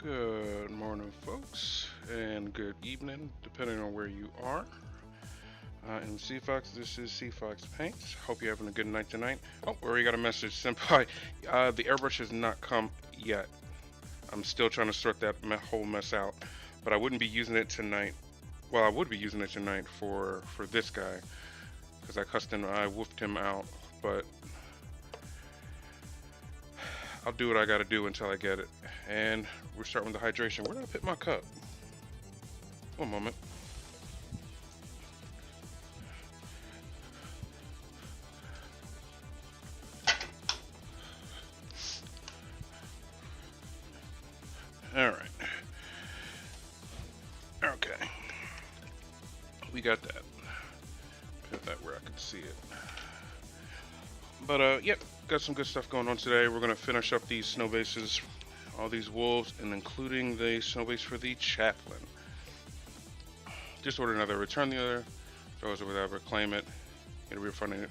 Good morning, folks, and good evening, depending on where you are. I'm CFox. This is CFox Paints. Hope you're having a good night tonight. Oh, we already got a message, Senpai. The airbrush has not come yet. I'm still trying to sort that whole mess out, but I wouldn't be using it tonight. Well, I would be using it tonight for this guy because I woofed him out, but I'll do what I got to do until I get it. And we're starting with the hydration. Where did I put my cup? One moment. All right. Okay. We got that. Put that where I can see it. But yep, got some good stuff going on today. We're gonna finish up these snow bases, all these wolves, and including the snow base for the chaplain. Just order another, return the other, throws or whatever, claim it, get a refund in it.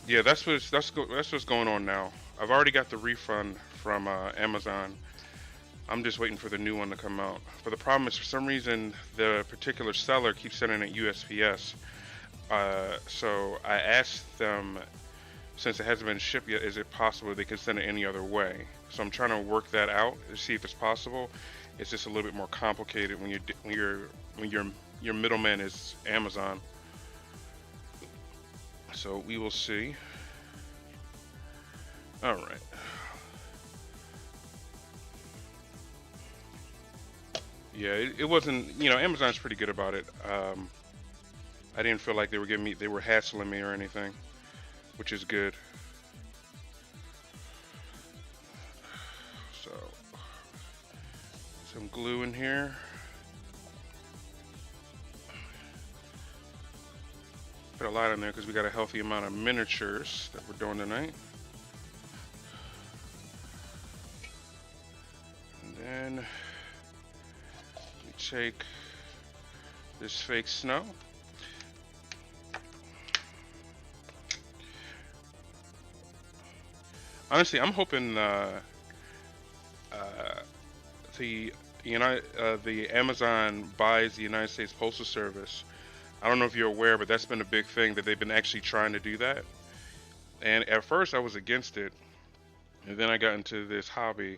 Yeah, that's what's going on now. I've already got the refund from Amazon. I'm just waiting for the new one to come out. But the problem is, for some reason, the particular seller keeps sending it USPS. So I asked them, since it hasn't been shipped yet, is it possible they can send it any other way? So I'm trying to work that out to see if it's possible. It's just a little bit more complicated when your middleman is Amazon. So we will see. All right. Yeah, it wasn't. Amazon's pretty good about it. I didn't feel like they were hassling me or anything, which is good. So, some glue in here. Put a lot in there because we got a healthy amount of miniatures that we're doing tonight. And then we take this fake snow. Honestly, I'm hoping the Amazon buys the United States Postal Service. I don't know if you're aware, but that's been a big thing that they've been actually trying to do that. And at first, I was against it, and then I got into this hobby,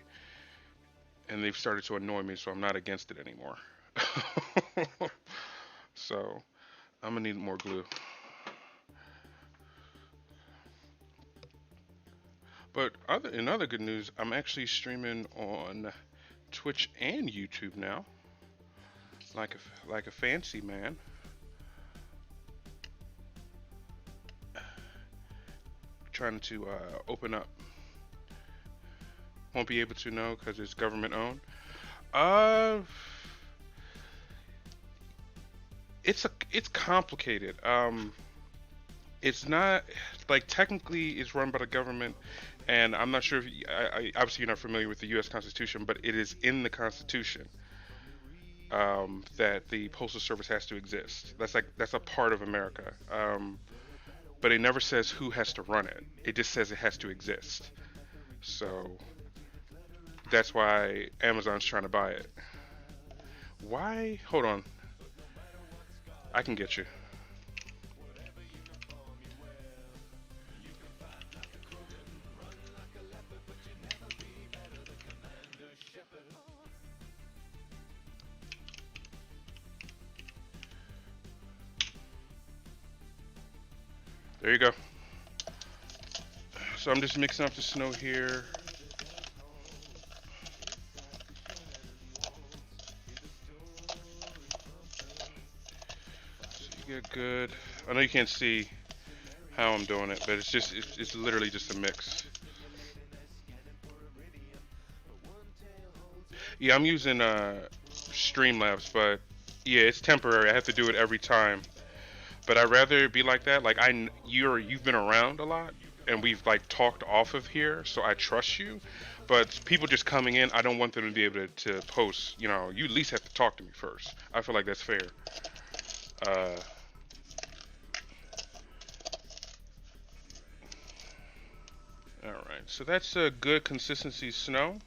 and they've started to annoy me, so I'm not against it anymore. So I'm gonna need more glue. But in other good news, I'm actually streaming on Twitch and YouTube now, like a fancy man. Trying to open up. Won't be able to know because it's government owned. It's complicated. It's not like technically it's run by the government, and I'm not sure if obviously you're not familiar with the U.S. Constitution, but it is in the Constitution that the Postal Service has to exist. That's a part of America. But it never says who has to run it. It just says it has to exist. So that's why Amazon's trying to buy it. Why? Hold on. I can get you. There you go. So I'm just mixing up the snow here. So you get good. I know you can't see how I'm doing it, but it's literally just a mix. Yeah, I'm using Streamlabs, but yeah, it's temporary. I have to do it every time. But I'd rather it be like that. Like you've been around a lot, and we've like talked off of here, so I trust you. But people just coming in, I don't want them to be able to post. You at least have to talk to me first. I feel like that's fair. Uh, all right, so that's a good consistency snow.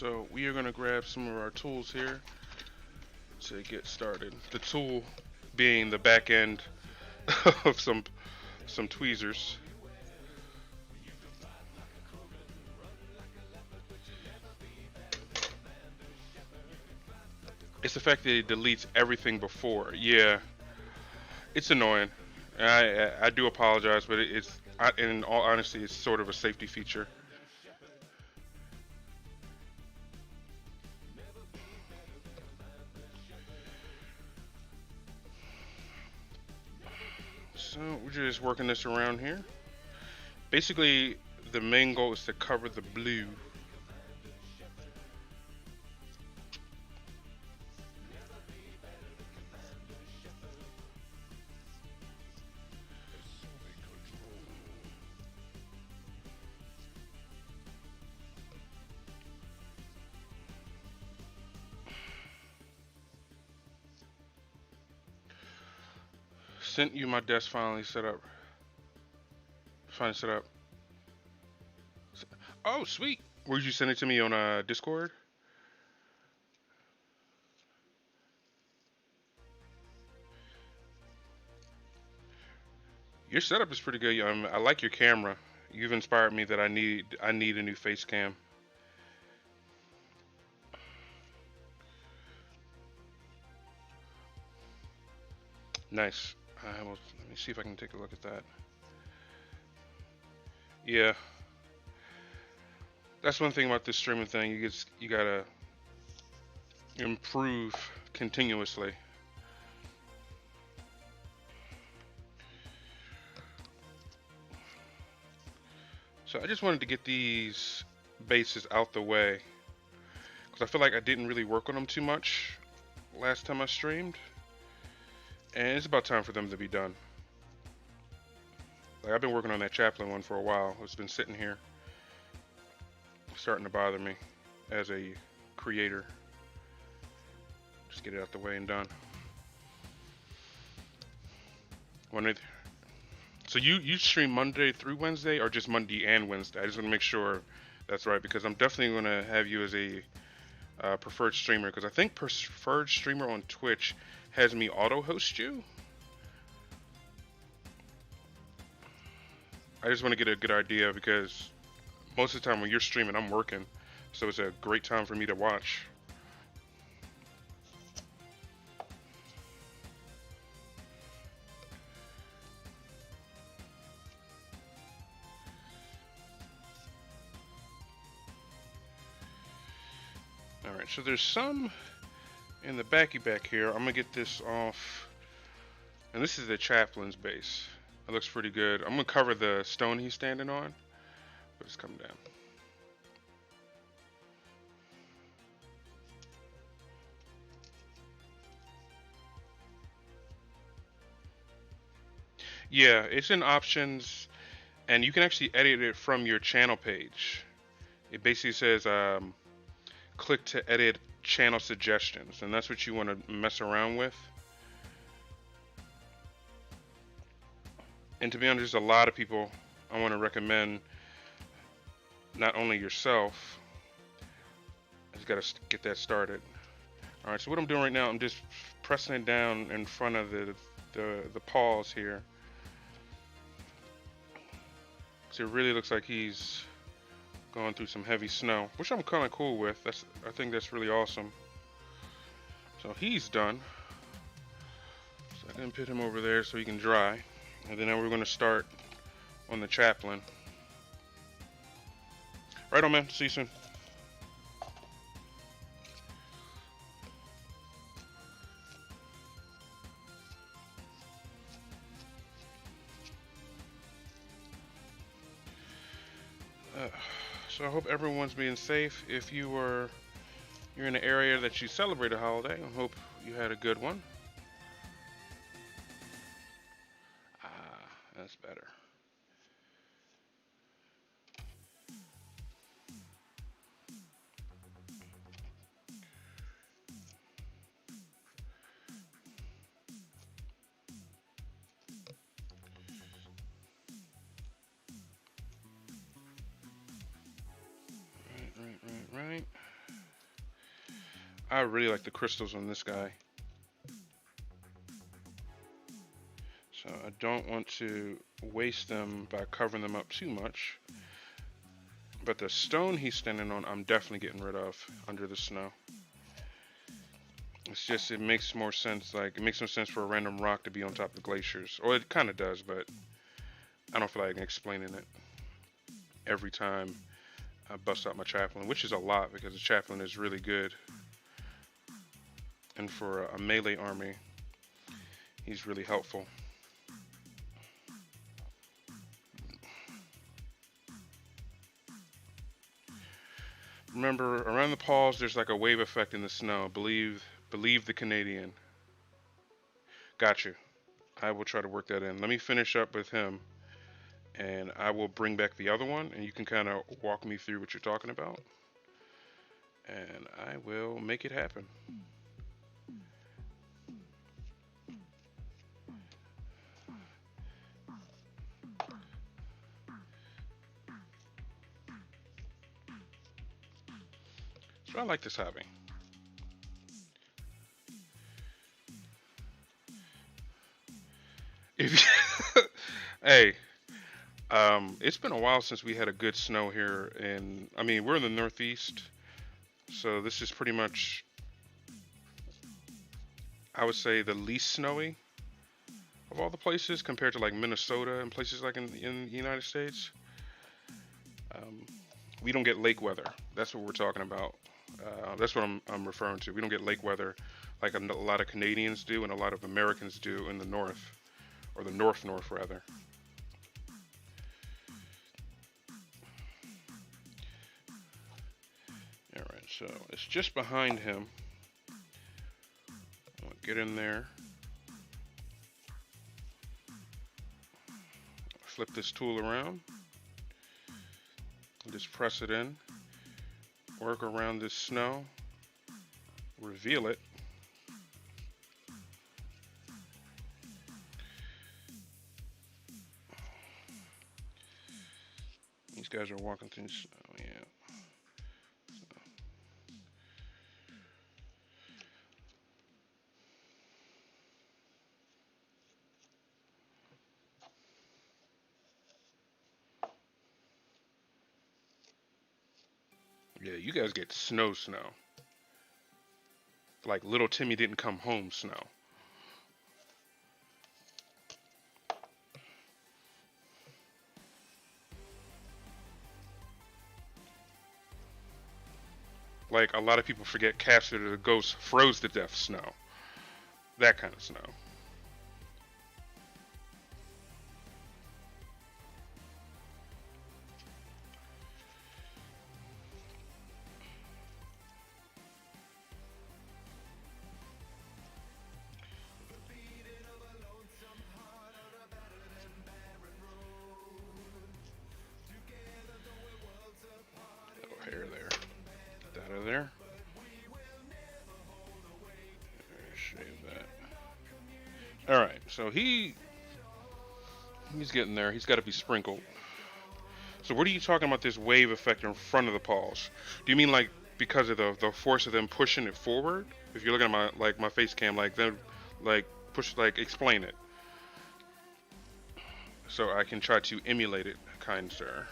So we are going to grab some of our tools here to get started. The tool being the back end of some tweezers. It's the fact that it deletes everything before. Yeah, it's annoying. I do apologize, but in all honesty, it's sort of a safety feature. So we're just working this around here. Basically, the main goal is to cover the blue. Sent you my desk finally set up. Finally set up. Oh, sweet. Where'd you send it to me on Discord? Your setup is pretty good. I like your camera. You've inspired me that I need a new face cam. Nice. Let me see if I can take a look at that. Yeah, that's one thing about this streaming thing. You gotta improve continuously. So I just wanted to get these bases out the way because I feel like I didn't really work on them too much last time I streamed, and it's about time for them to be done. Like I've been working on that chaplain one for a while. It's been sitting here, starting to bother me as a creator. Just get it out the way and done. When it, so you stream Monday through Wednesday or just Monday and Wednesday? I just want to make sure that's right because I'm definitely going to have you as a preferred streamer because I think preferred streamer on Twitch has me auto host you. I just want to get a good idea because most of the time when you're streaming, I'm working, so it's a great time for me to watch. All right, so there's some in the back here. I'm gonna get this off, and this is the chaplain's base. It looks pretty good. I'm gonna cover the stone he's standing on, but it's come down. Yeah, it's in options, and you can actually edit it from your channel page. It basically says click to edit channel suggestions, and that's what you want to mess around with. And to be honest, there's a lot of people I want to recommend, not only yourself. I just got to get that started. All right, so what I'm doing right now, I'm just pressing it down in front of the paws here. So it really looks like he's going through some heavy snow, which I'm kind of cool with. I think that's really awesome. So he's done. So I didn't put him over there so he can dry. And then now we're going to start on the chaplain. Right on, man. See you soon. So I hope everyone's being safe. If you're in an area that you celebrate a holiday, I hope you had a good one. That's better. Right. I really like the crystals on this guy. So I don't want to waste them by covering them up too much. But the stone he's standing on, I'm definitely getting rid of under the snow. It's just, it makes more sense, like, it makes no sense for a random rock to be on top of the glaciers. Or it kind of does, but I don't feel like explaining it every time I bust out my chaplain, which is a lot because the chaplain is really good. And for a melee army, he's really helpful. Remember, around the paws, there's like a wave effect in the snow. Believe the Canadian. Got you. I will try to work that in. Let me finish up with him, and I will bring back the other one, and you can kind of walk me through what you're talking about, and I will make it happen. So I like this hobby. If hey, it's been a while since we had a good snow here, and I mean we're in the Northeast, so this is pretty much, I would say, the least snowy of all the places compared to like Minnesota and places like in the United States. Um, we don't get lake weather. That's what we're talking about. That's what I'm referring to. We don't get lake weather like a lot of Canadians do and a lot of Americans do in the north, or the north rather. All right, so it's just behind him. I'll get in there. Flip this tool around. Just press it in. Work around this snow. Reveal it. These guys are walking through snow, yeah. Yeah, you guys get snow. Like little Timmy didn't come home snow. Like a lot of people forget Castor the Ghost froze to death snow. That kind of snow. Oh, hair there. Get that out of there. Shave that. All right, so he's getting there. He's got to be sprinkled. So what are you talking about this wave effect in front of the paws? Do you mean like because of the force of them pushing it forward? If you're looking at my face cam, like them like push, like explain it so I can try to emulate it, kind sir.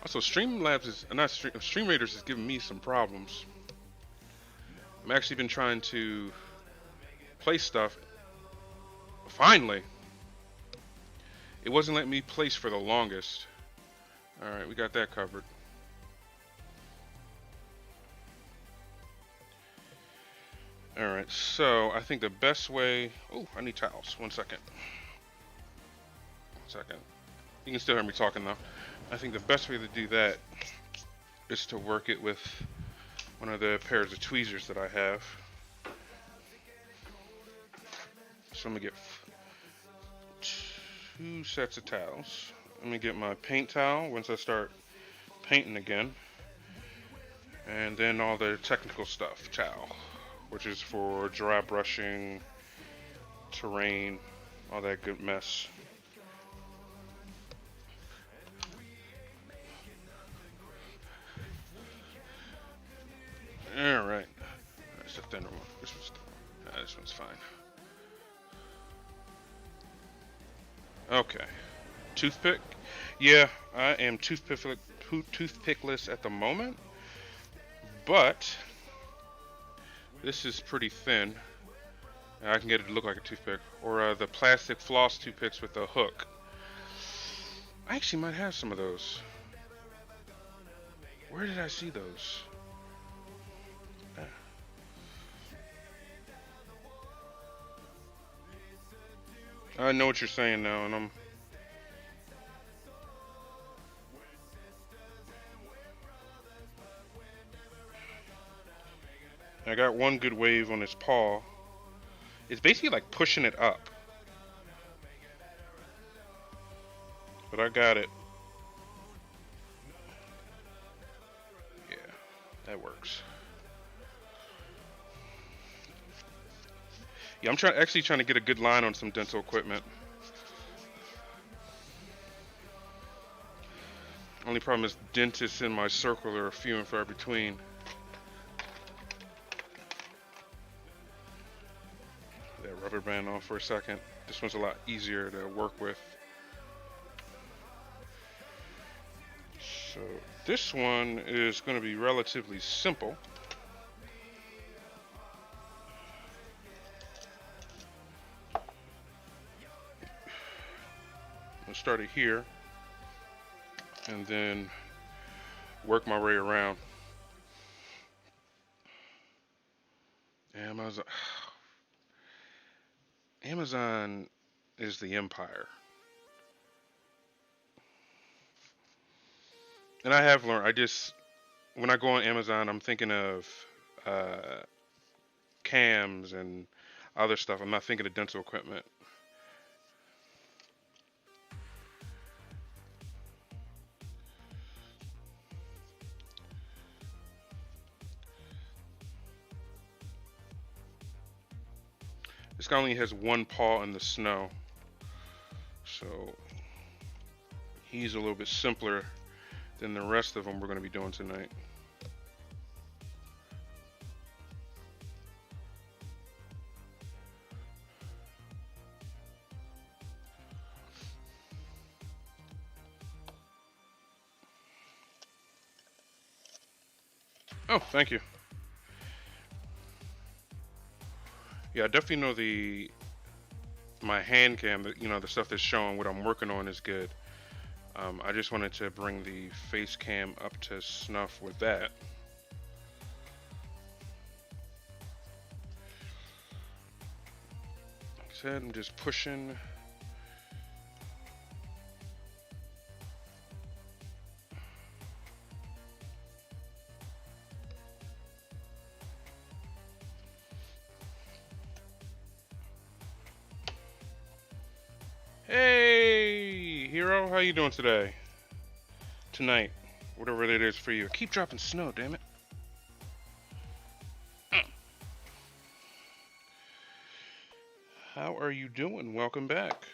Also, Streamlabs is not Stream Raiders is giving me some problems. I've actually been trying to place stuff. Finally, it wasn't letting me place for the longest. All right, we got that covered. All right, so I think the best way. Oh, I need towels. 1 second. 1 second. You can still hear me talking though. I think the best way to do that is to work it with one of the pairs of tweezers that I have. So I'm gonna get 2 sets of towels. Let me get my paint towel once I start painting again. And then all the technical stuff, towel, which is for dry brushing, terrain, all that good mess. All right, that's the thinner one. This one's fine. Okay, toothpick. Yeah, I am toothpickless at the moment, but this is pretty thin. I can get it to look like a toothpick, or the plastic floss toothpicks with a hook. I actually might have some of those. Where did I see those? I know what you're saying now, and I got one good wave on his paw. It's basically like pushing it up, but I got it. Yeah, that works. Yeah, I'm actually trying to get a good line on some dental equipment. Only problem is dentists in my circle are few and far between. That rubber band off for a second. This one's a lot easier to work with. So this one is going to be relatively simple. I'll start it here and then work my way around. Amazon is the empire. And I have learned, when I go on Amazon, I'm thinking of cams and other stuff. I'm not thinking of dental equipment. This guy only has one paw in the snow, so he's a little bit simpler than the rest of them we're going to be doing tonight. Oh, thank you. Yeah, I definitely know my hand cam, the stuff that's showing what I'm working on is good. I just wanted to bring the face cam up to snuff with that. Like I said, I'm just pushing. Hey, hero, how you doing today? Tonight, whatever it is for you. Keep dropping snow, damn it. How are you doing? Welcome back.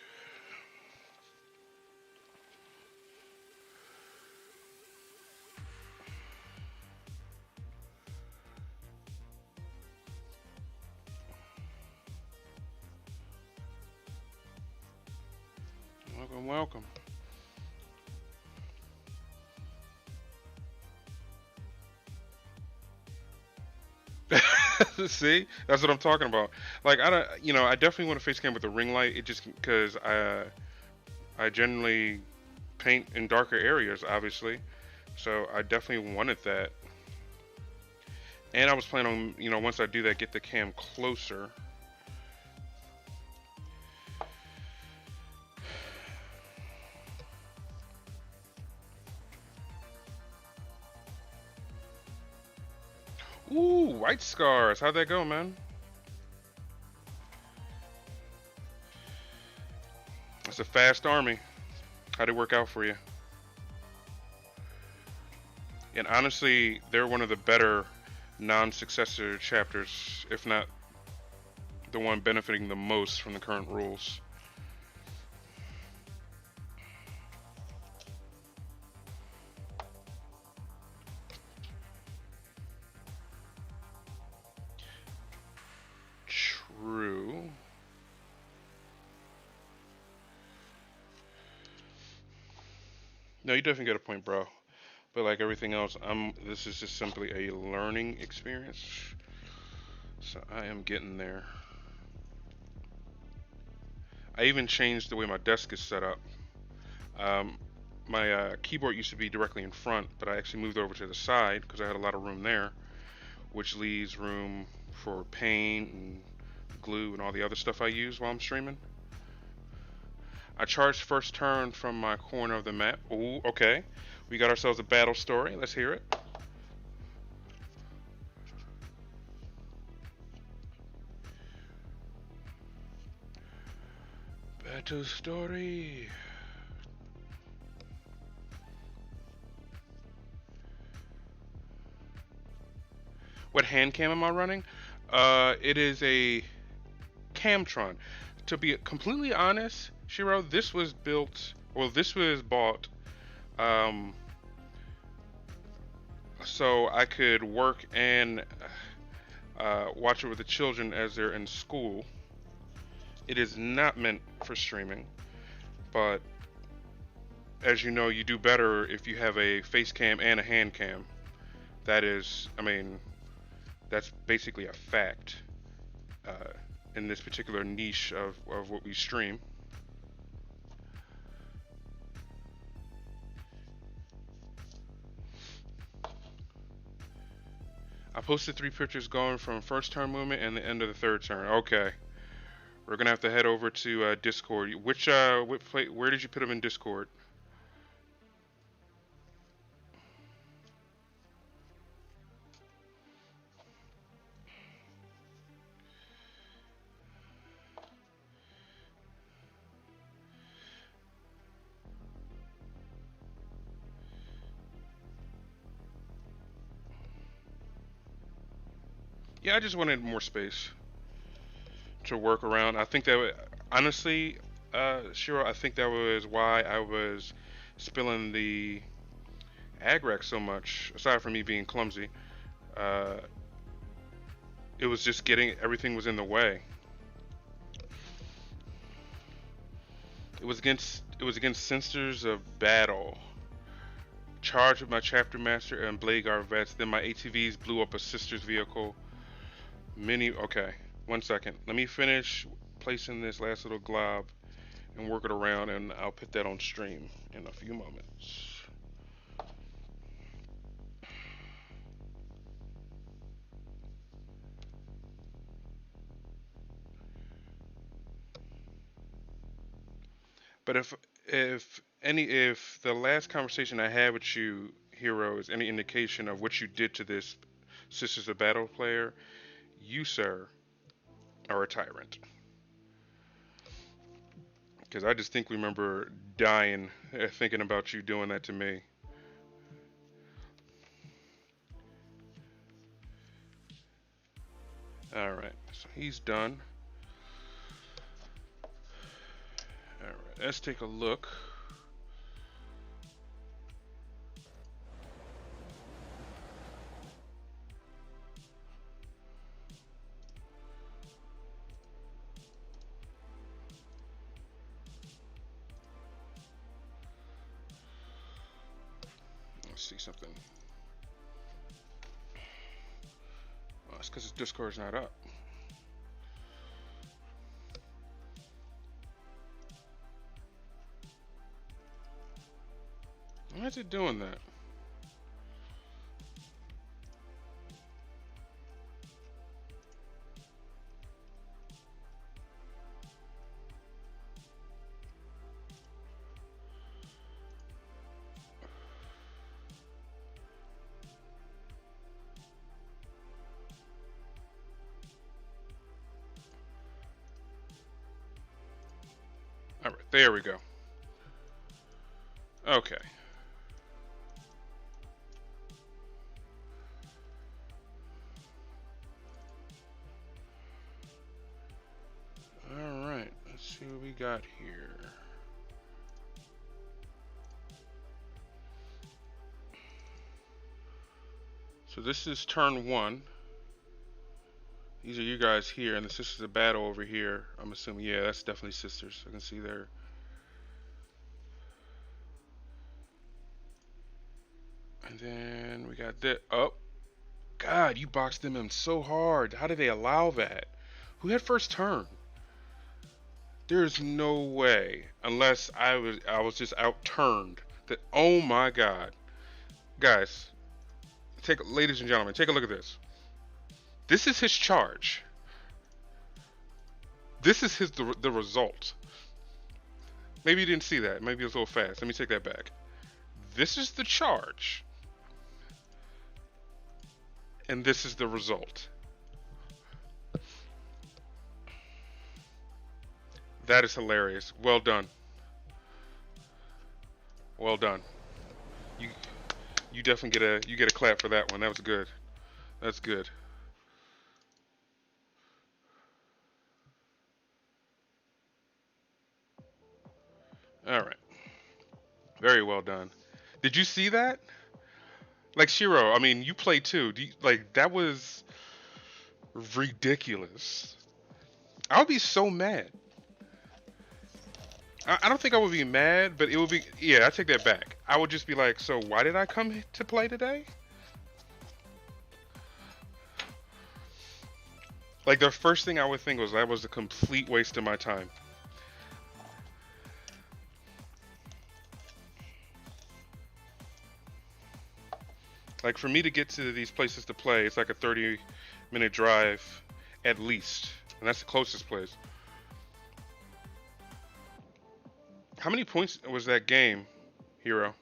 Welcome, welcome. See, that's what I'm talking about. Like I don't, I definitely want a face cam with a ring light. It just because I generally paint in darker areas, obviously, so I definitely wanted that. And I was planning on, once I do that, get the cam closer. Ooh, white scars. How'd that go, man? It's a fast army. How'd it work out for you? And honestly, they're one of the better non-successor chapters, if not the one benefiting the most from the current rules. True. No, you definitely get a point, bro. But like everything else, this is just simply a learning experience. So I am getting there. I even changed the way my desk is set up. Um, my keyboard used to be directly in front, but I actually moved over to the side because I had a lot of room there, which leaves room for paint and glue and all the other stuff I use while I'm streaming. I charged first turn from my corner of the map. Ooh, okay. We got ourselves a battle story. Let's hear it. Battle story. What hand cam am I running? It is a Camtron. To be completely honest, Shiro, this was built, well, this was bought um, so I could work and watch over the children as they're in school. It is not meant for streaming, but as you know, you do better if you have a face cam and a hand cam. That is, I mean, that's basically a fact uh, in this particular niche of what we stream. I posted 3 pictures going from first turn movement and the end of the third turn. Okay, we're gonna have to head over to Discord. Where did you put them in Discord? Yeah, I just wanted more space to work around. I think that honestly, Shiro, I think that was why I was spilling the aggro so much. Aside from me being clumsy, uh, it was just getting everything was in the way. It was against Censors of Battle. Charged with my chapter master and blade guard vets. Then my ATVs blew up a sister's vehicle. Okay. 1 second. Let me finish placing this last little glob and work it around, and I'll put that on stream in a few moments. But if the last conversation I had with you, Hero, is any indication of what you did to this Sisters of Battle player, you, sir, are a tyrant. Because I just think we remember dying thinking about you doing that to me. All right, so he's done. All right, let's take a look. Let's see something. Oh, it's because his Discord's not up. Why is it doing that? All right, there we go. Okay. got here? So this is turn one. These are you guys here, and the sisters of battle over here. I'm assuming, yeah, that's definitely sisters. I can see there. And then we got that. Oh, God, you boxed them in so hard. How did they allow that? Who had first turn? There's no way, unless I was just outturned. That, oh my God, guys, ladies and gentlemen, take a look at this. This is his charge. This is the result. Maybe you didn't see that. Maybe it was a little fast. Let me take that back. This is the charge. And this is the result. That is hilarious. Well done. Well done. You you definitely get a clap for that one. That was good. That's good. All right. Very well done. Did you see that? Like Shiro, I mean, you played too. Like that was ridiculous. I would be so mad. I don't think I would be mad, but it would be. Yeah, I take that back. I would just be like, so why did I come to play today? Like the first thing I would think was that was a complete waste of my time. Like for me to get to these places to play, it's like a 30-minute drive at least, and that's the closest place. How many points was that game, Hero?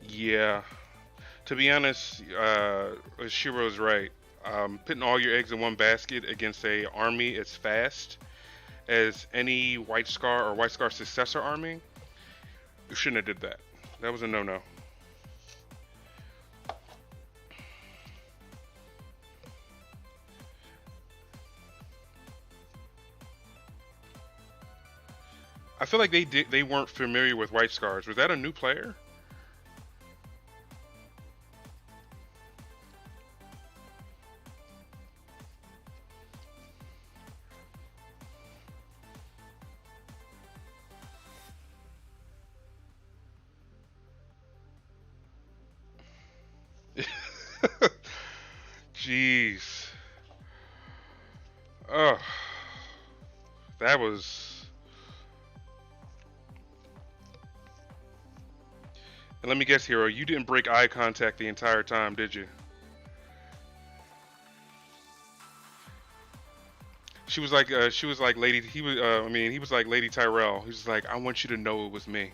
Yeah. To be honest, Shiro's right. Putting all your eggs in one basket against a army as fast as any White Scar or White Scar successor army, you shouldn't have did that. That was a no-no. I feel like they weren't familiar with White Scars. Was that a new player? Jeez. Oh, that was. And let me guess, Hero, you didn't break eye contact the entire time, did you? She was like Lady. He was, I mean, he was like Lady Tyrell. He was like, I want you to know it was me.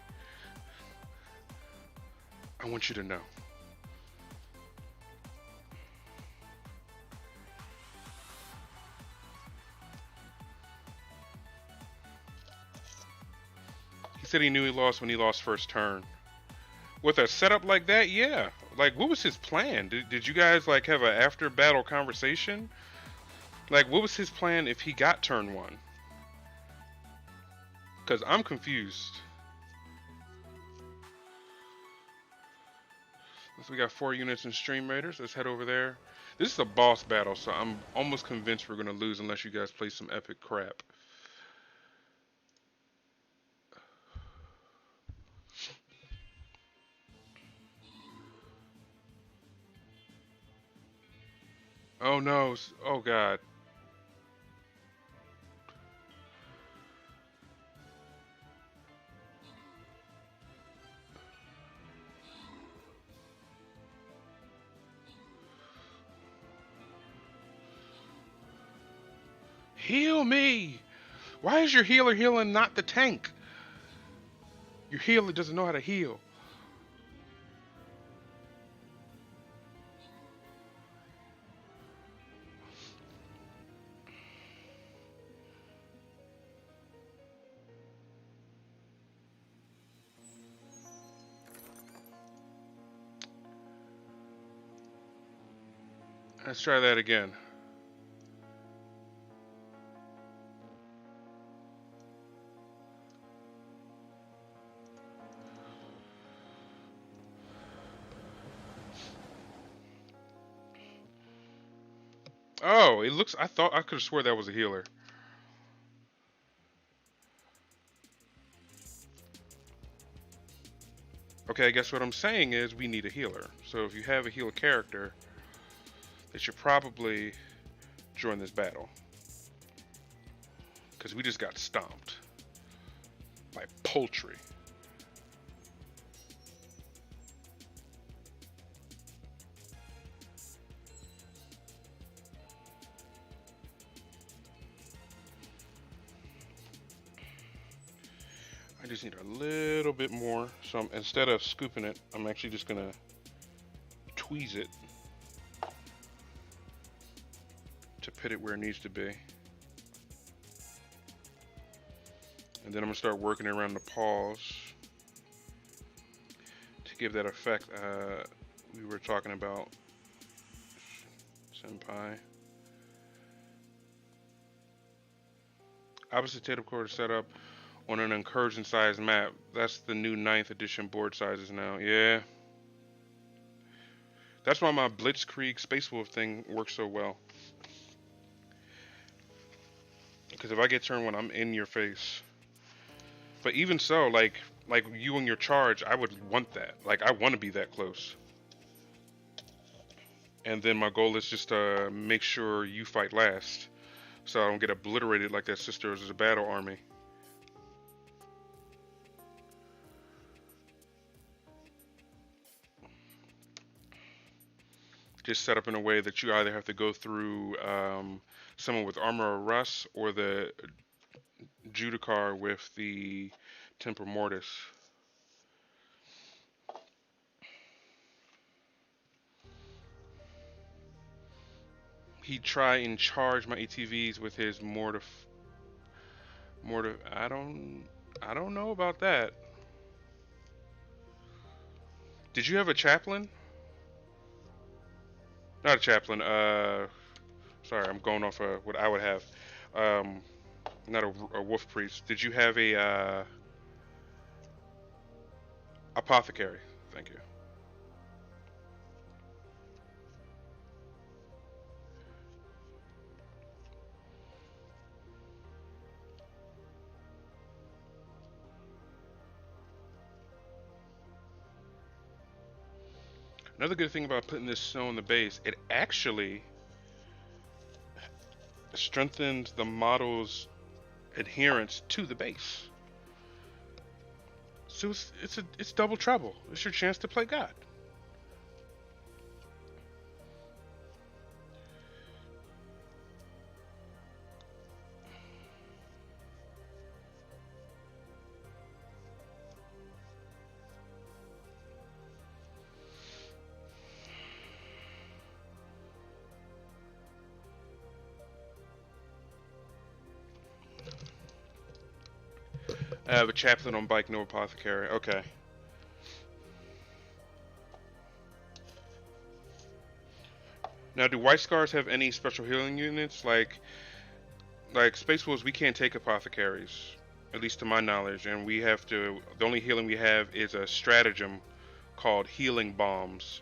I want you to know. He said he knew he lost when he lost first turn. With a setup like that, yeah. Like, what was his plan? Did you guys like have an after battle conversation? Like, what was his plan if he got turn one? Cause I'm confused. So we got 4 units in Stream Raiders. Let's head over there. This is a boss battle, so I'm almost convinced we're gonna lose unless you guys play some epic crap. Oh no! Oh god! Heal me! Why is your healer healing not the tank? Your healer doesn't know how to heal. Let's try that again. Oh, it looks. I thought I could have swore that was a healer. Okay, I guess what I'm saying is we need a healer. So if you have a healer character, they should probably join this battle. Because we just got stomped by poultry. I just need a little bit more. So instead of scooping it, I'm actually just going to tweeze it to put it where it needs to be. And then I'm going to start working around the paws to give that effect we were talking about. Senpai. Opposite tail cord setup on an incursion size map. That's the new 9th edition board sizes now. Yeah. That's why my Blitzkrieg Space Wolf thing works so well. Because if I get turn one, I'm in your face. But even so, like you and your charge, I would want that. Like I want to be that close. And then my goal is just to make sure you fight last, so I don't get obliterated like that Sisters of Battle army. Just set up in a way that you either have to go through someone with Armor or Rust or the Judicar with the Temper Mortis. He'd try and charge my ATVs with his I don't know about that. Did you have a chaplain? Not a chaplain. Sorry, I'm going off of what I would have. Um, not a wolf priest. Did you have a apothecary? Thank you. Another good thing about putting this snow on the base, it actually strengthens the model's adherence to the base. So it's double trouble. It's your chance to play God. I have a chaplain on bike, no apothecary. Okay. Now, do White Scars have any special healing units? Like Space Wolves, we can't take apothecaries, at least to my knowledge, and we have to. The only healing we have is a stratagem called Healing Bombs,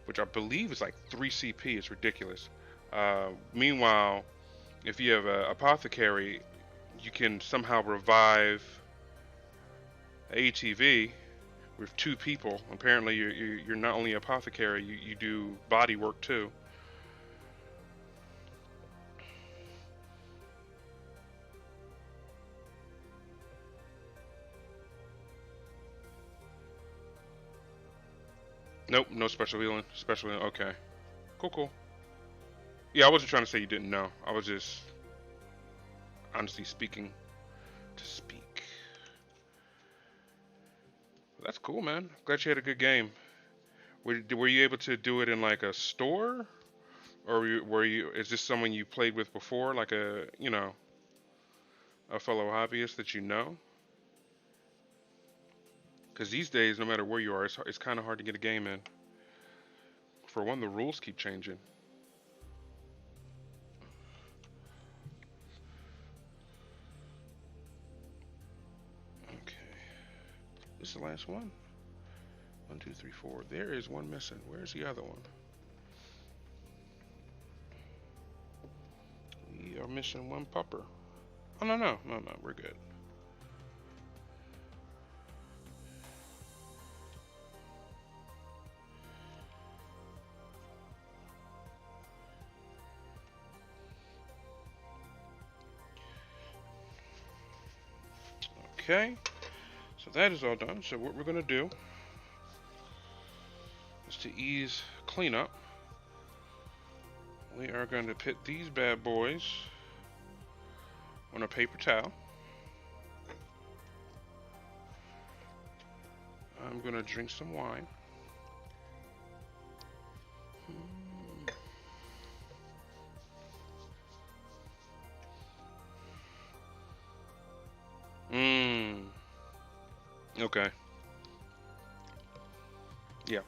which I believe is like 3 CP. It's ridiculous. Meanwhile, if you have an apothecary, you can somehow revive ATV with 2 people. Apparently, you're not only apothecary, you do body work too. Nope, no special healing. Special healing. Okay, cool, cool. Yeah, I wasn't trying to say you didn't know. I was just honestly speaking to speak. Well, that's cool, man. Glad you had a good game. Were you able to do it in like a store, or were you? Is this someone you played with before, like a fellow hobbyist that you know? Because these days, no matter where you are, it's kind of hard to get a game in For one, the rules keep changing. Okay. This is the last one. 1, 2, 3, 4. There is one missing. Where's the other one? We are missing one pupper. Oh, no. We're good. Okay. So that is all done. So what we're going to do is to ease cleanup. We are going to put these bad boys on a paper towel. I'm going to drink some wine. Okay. Yeah.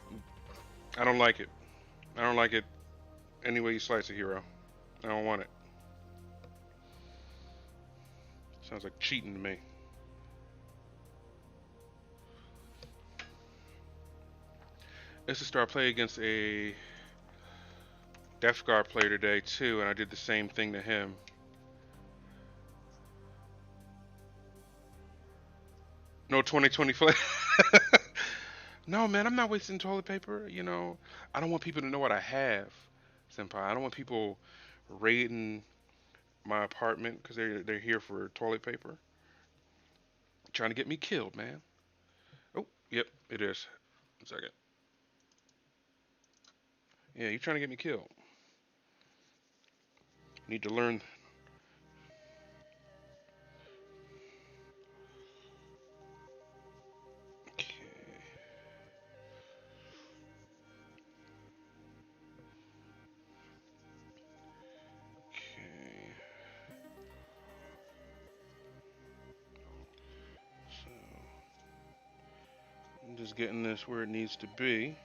I don't like it. I don't like it any way you slice a hero. I don't want it. Sounds like cheating to me. Let's just start playing against a Death Guard player today too, and I did the same thing to him. No 2020 flag. No, man, I'm not wasting toilet paper. You know, I don't want people to know what I have, senpai. I don't want people raiding my apartment because they're here for toilet paper, trying to get me killed, man. Oh, yep, it is. 1 second. Yeah, you're trying to get me killed. Need to learn. Okay. Okay. So I'm just getting this where it needs to be.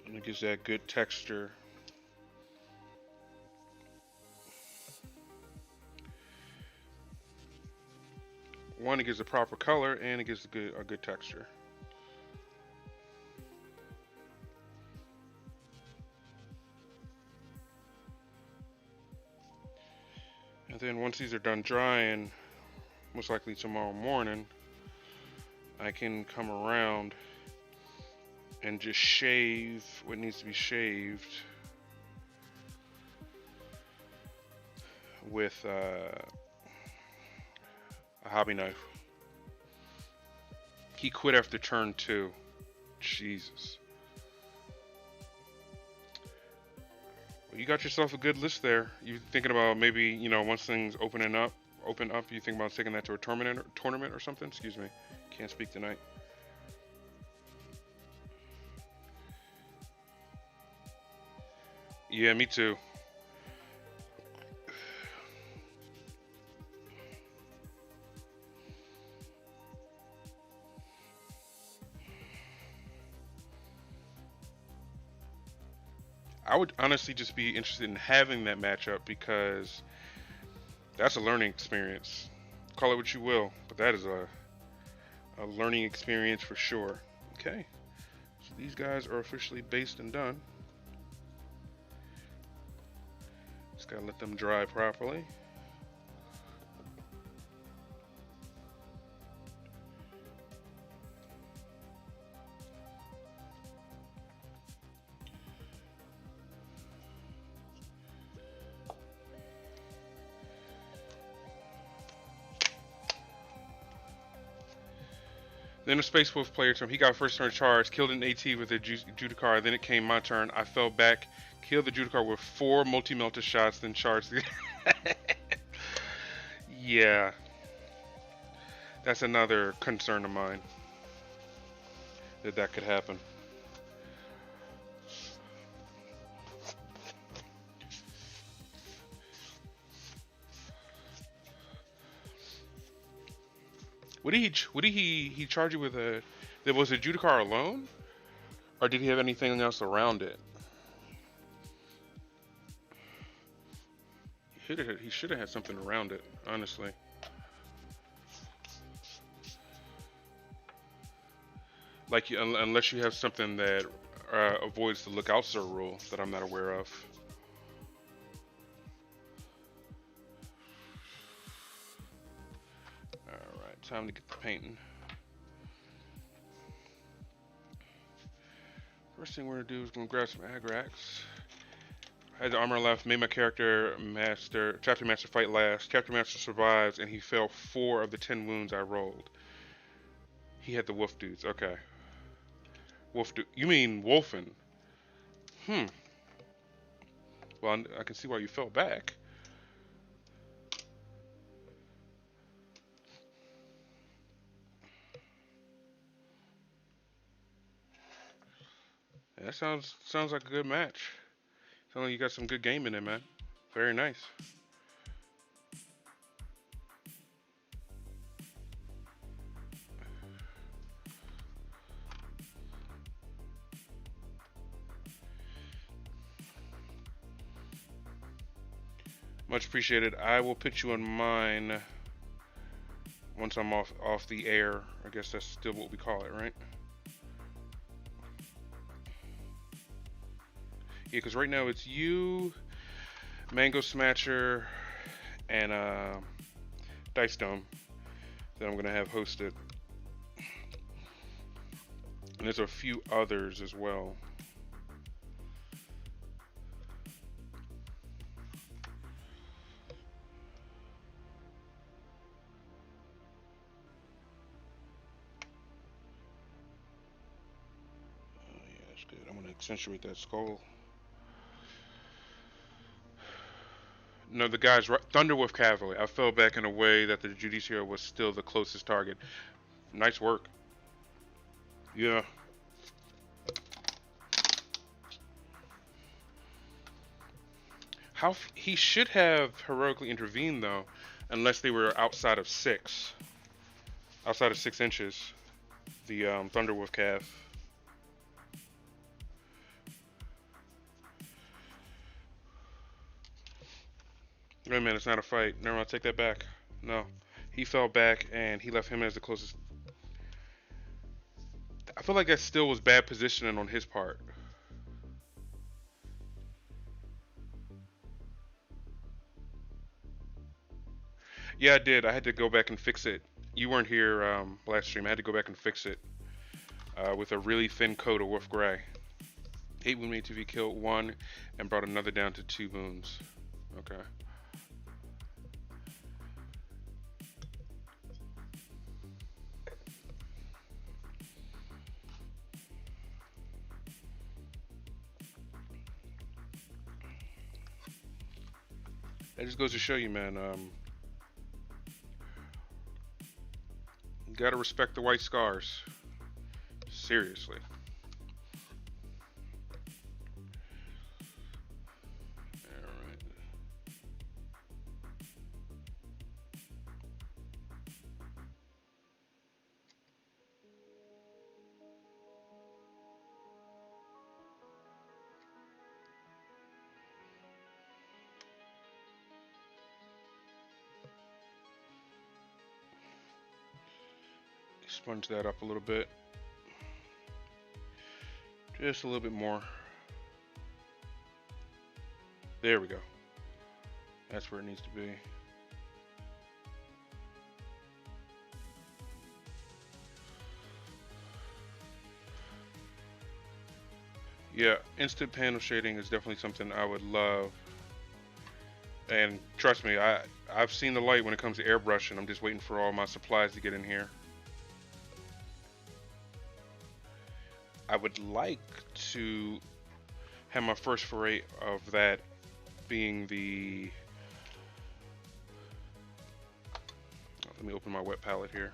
And it gives that good texture. One, it gives a proper color, and it gives a good texture. And then once these are done drying, most likely tomorrow morning, I can come around and just shave what needs to be shaved with a hobby knife. He quit after turn 2. Jesus. Well, you got yourself a good list there. You thinking about maybe, you know, once things open up, you think about taking that to a tournament or something? Excuse me. Can't speak tonight. Yeah, me too. I would honestly just be interested in having that matchup because that's a learning experience. Call it what you will, but that is a learning experience for sure. Okay, so these guys are officially based and done. Just gotta let them dry properly. Then a Space Wolf player turn. He got first turn charge, killed an AT with a Judicar. Then it came my turn. I fell back, killed the Judicar with 4 multi-melter shots, then charged the... Yeah. That's another concern of mine. That could happen. What did he charge you with a... There was a Judicar alone? Or did he have anything else around it? He should have had something around it, honestly. Like, unless you have something that avoids the lookout sir rule that I'm not aware of. Alright, time to get the painting. First thing we're gonna do is gonna grab some agrax. I had the armor left, made my character master, chapter master fight last. Chapter master survives, and he fell 4 of the 10 wounds I rolled. He had the wolf dudes. Okay, wolf dude. You mean wolfen? Hmm. Well, I can see why you fell back. Yeah, that sounds like a good match. Sounds like you got some good game in it, man. Very nice. Much appreciated. I will put you on mine once I'm off the air. I guess that's still what we call it, right? Yeah, because right now it's you, Mango Smatcher, and Dice Dome that I'm gonna have hosted, and there's a few others as well. Oh yeah, that's good. I'm gonna accentuate that skull. No, the guy's right. Thunderwolf Cavalry. I fell back in a way that the Judicio was still the closest target. Nice work. Yeah. He should have heroically intervened though, unless they were outside of 6 inches. The Thunderwolf Cav. Wait a minute, it's not a fight. Never mind, take that back. No, he fell back and he left him as the closest. I feel like that still was bad positioning on his part. Yeah, I did. I had to go back and fix it. You weren't here last stream. I had to go back and fix it with a really thin coat of Wolf Gray. 8 wound made to be killed 1 and brought another down to 2 wounds. Okay. That just goes to show you, man. You gotta respect the white scars. Seriously. Alright. Sponge that up a little bit. Just a little bit more. There we go. That's where it needs to be. Yeah, instant panel shading is definitely something I would love. And trust me, I've seen the light when it comes to airbrushing. I'm just waiting for all my supplies to get in here. I would like to have my first foray of that being the... Let me open my wet palette here.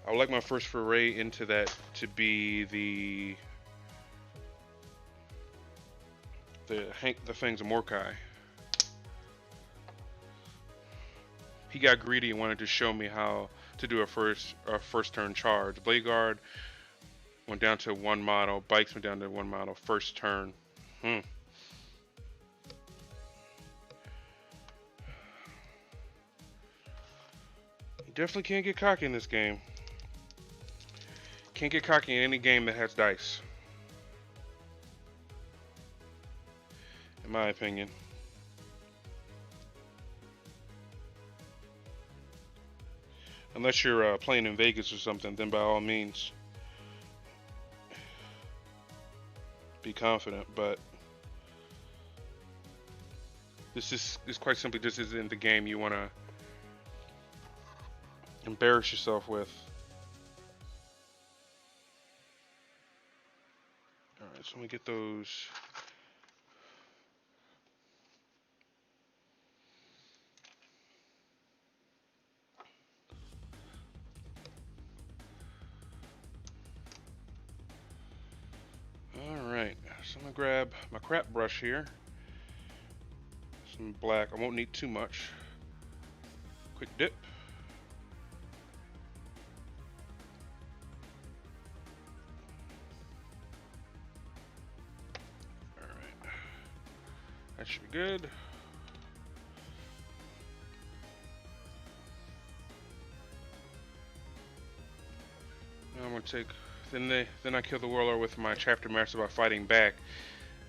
I would like my first foray into that to be the Fangs of Mordecai. He got greedy and wanted to show me how to do a first turn charge. Blade Guard Went down to one model. Bikes went down to one model. First turn. Hmm. You definitely can't get cocky in this game. Can't get cocky in any game that has dice. In my opinion. Unless you're playing in Vegas or something, then by all means, be confident. But this quite simply just isn't the game you want to embarrass yourself with. All right, so let me get those. All right, so I'm gonna grab my crap brush here. Some black. I won't need too much. Quick dip. All right, that should be good. Now I'm gonna take. Then I kill the warlord with my chapter master by fighting back,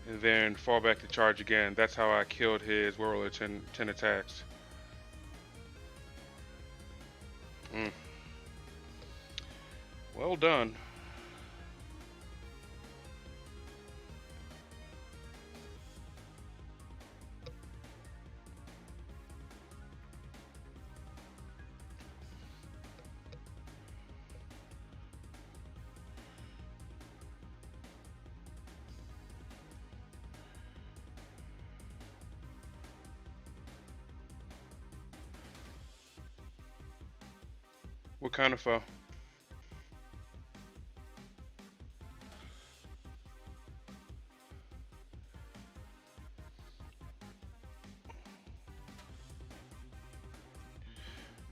and then fall back to charge again. That's how I killed his warlord 10 attacks. Mm. Well done. What kind of foe?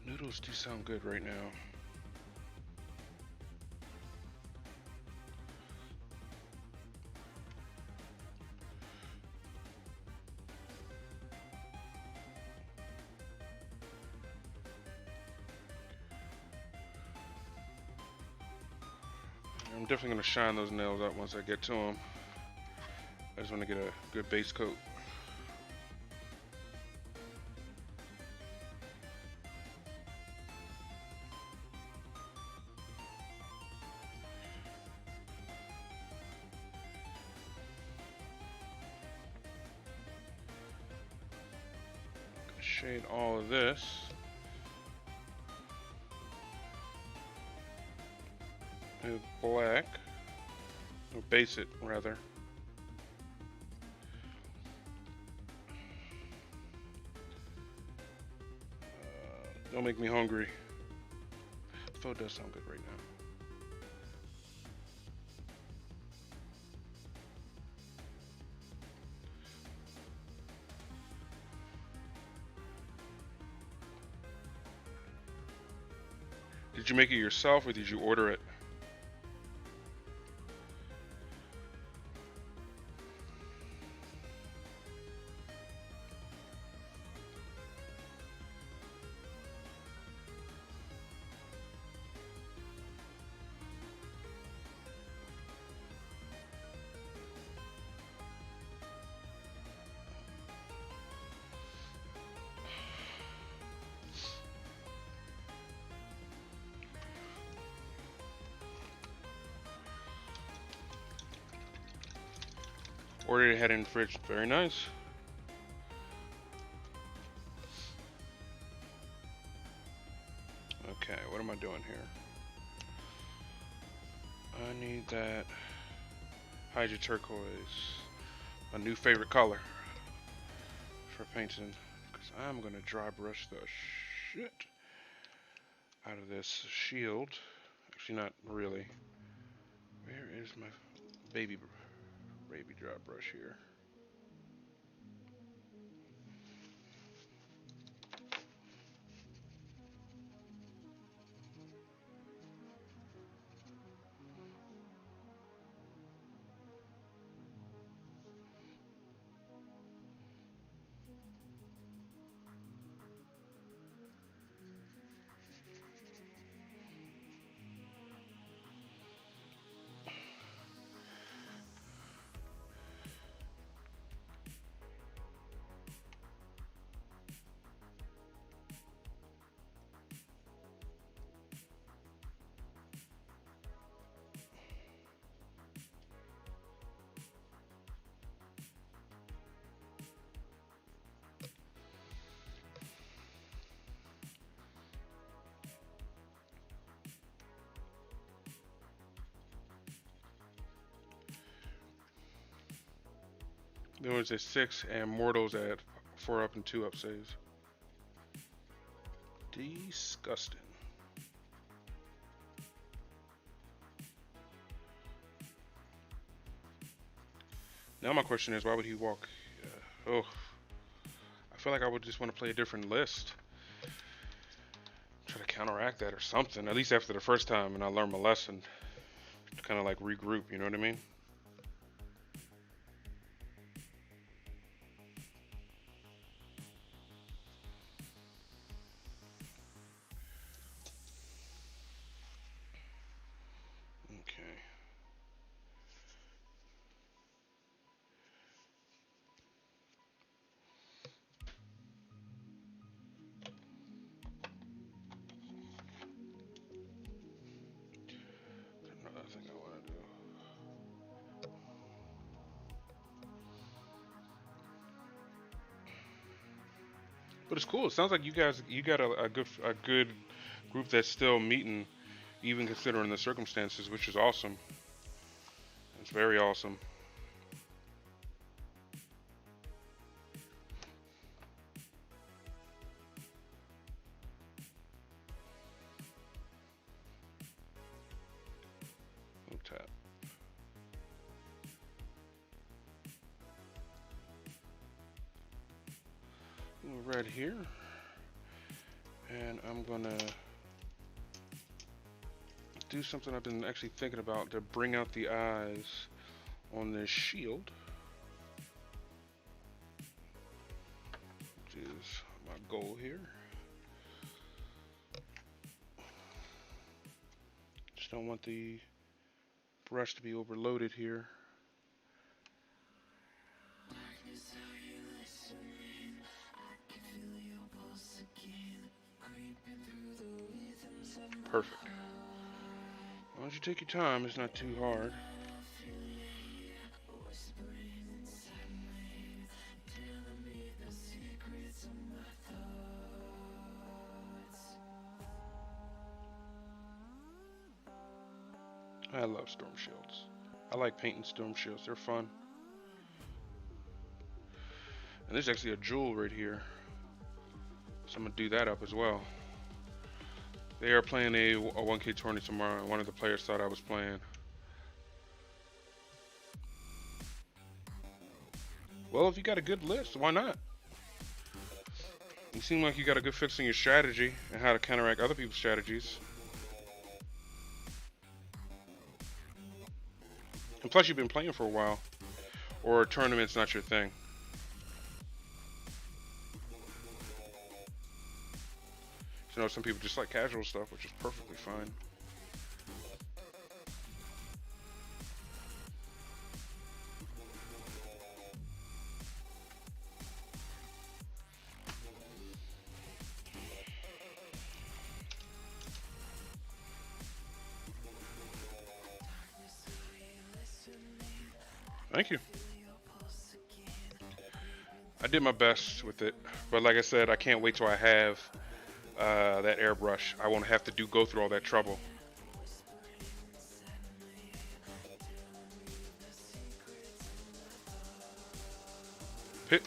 Noodles do sound good right now. I'm definitely going to shine those nails up once I get to them. I just want to get a good base coat. Shade all of this. With black. Or base it, rather. Don't make me hungry. Photo does sound good right now. Did you make it yourself or did you order it? Ordered it, had it in the fridge. Very nice. Okay, what am I doing here? I need that Hydra turquoise, a new favorite color for painting, because I'm gonna dry brush the shit out of this shield. Actually, not really. Where is my baby dry brush here? Villains at 6 and Mortals at 4 up and 2 up saves. Disgusting. Now my question is, why would he walk? Oh, I feel like I would just want to play a different list. Try to counteract that or something. At least after the first time, and I learned my lesson. Kind of like regroup, you know what I mean? Okay. Another thing I want to do. But it's cool. It sounds like you got a good group that's still meeting, even considering the circumstances, which is awesome. It's very awesome. No tap. Red here, and I'm gonna do something I've been actually thinking about to bring out the eyes on this shield, which is my goal here. Just don't want the brush to be overloaded here. Perfect. As long as you take your time, it's not too hard. I love storm shields. I like painting storm shields. They're fun. And there's actually a jewel right here, so I'm gonna do that up as well. They are playing a 1K tournament tomorrow, and one of the players thought I was playing. Well, if you got a good list, why not? You seem like you got a good fix on your strategy and how to counteract other people's strategies. And plus, you've been playing for a while, or a tournament's not your thing. You know, some people just like casual stuff, which is perfectly fine. Thank you. I did my best with it, but like I said, I can't wait till I have that airbrush. I won't have to go through all that trouble. Pit.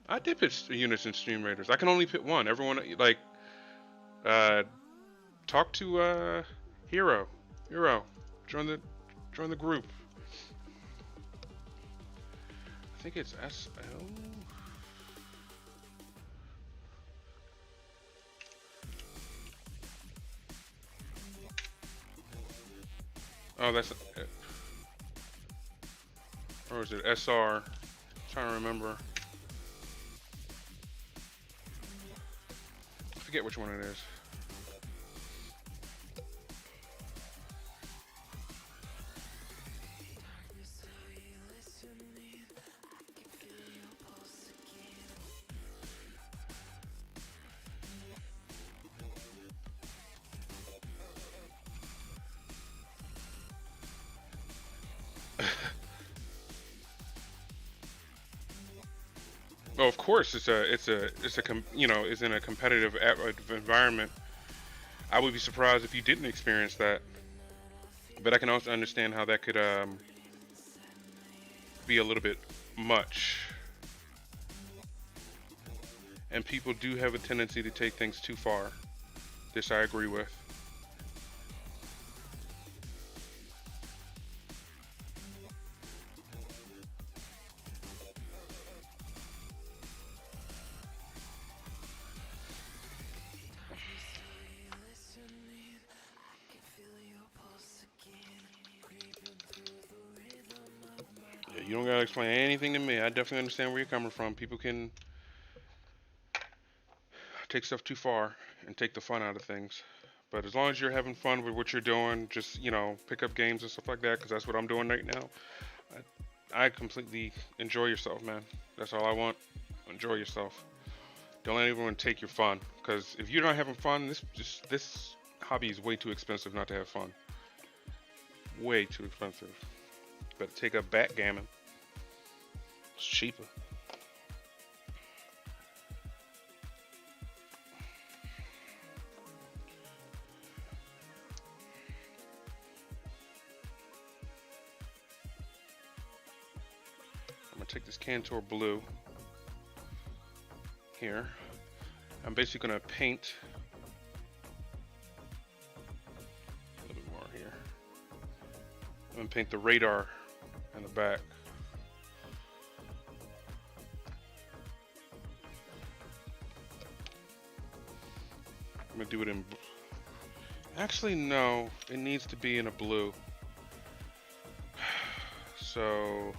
I did pit units in Stream Raiders. I can only pit one. Everyone like uh, talk to Hero. Hero, join the group. I think it's SL. Oh, that's it. Or is it SR? I'm trying to remember. I forget which one it is. Oh, of course, it's in a competitive environment. I would be surprised if you didn't experience that, but I can also understand how that could be a little bit much. And people do have a tendency to take things too far. This I agree with. Yeah, you don't gotta explain anything to me. I definitely understand where you're coming from. People can take stuff too far and take the fun out of things. But as long as you're having fun with what you're doing, just, pick up games and stuff like that, because that's what I'm doing right now. I completely enjoy yourself, man. That's all I want. Enjoy yourself. Don't let anyone take your fun, because if you're not having fun, this hobby is way too expensive not to have fun. Way too expensive. Better take up backgammon. It's cheaper. I'm gonna take this Cantor blue here. I'm basically gonna paint a little bit more here. I'm gonna paint the radar in the back. I'm gonna do it in. Actually, no. It needs to be in a blue. So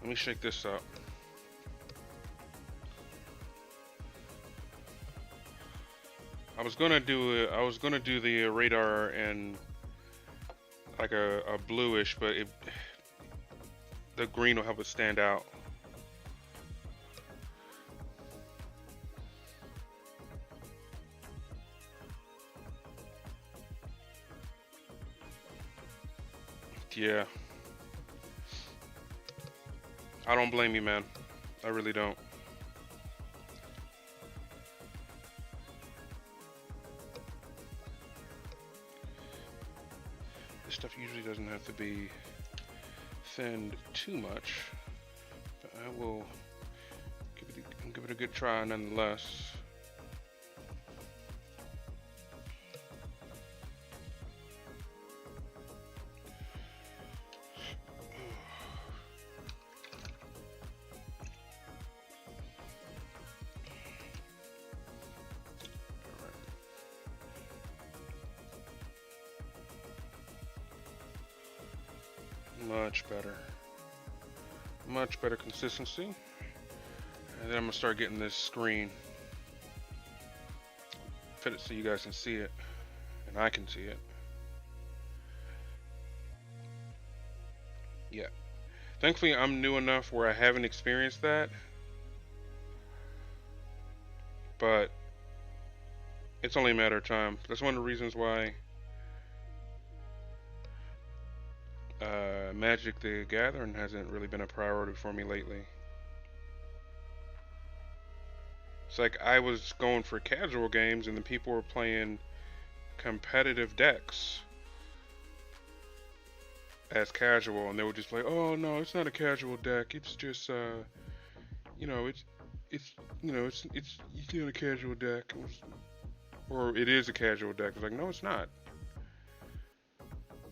let me shake this up. I was gonna do the radar in like a bluish, but the green will help it stand out. Yeah. I don't blame you, man. I really don't. This stuff usually doesn't have to be thinned too much, but I will give it a good try nonetheless. Much better. Much better consistency. And then I'm gonna start getting this screen. Fit it so you guys can see it. And I can see it. Yeah. Thankfully, I'm new enough where I haven't experienced that. But it's only a matter of time. That's one of the reasons why Magic the Gathering hasn't really been a priority for me lately. It's like I was going for casual games and the people were playing competitive decks as casual, and they would just like, oh no, it's not a casual deck. It's just it's not a casual deck, or it is a casual deck. It's like, no, it's not.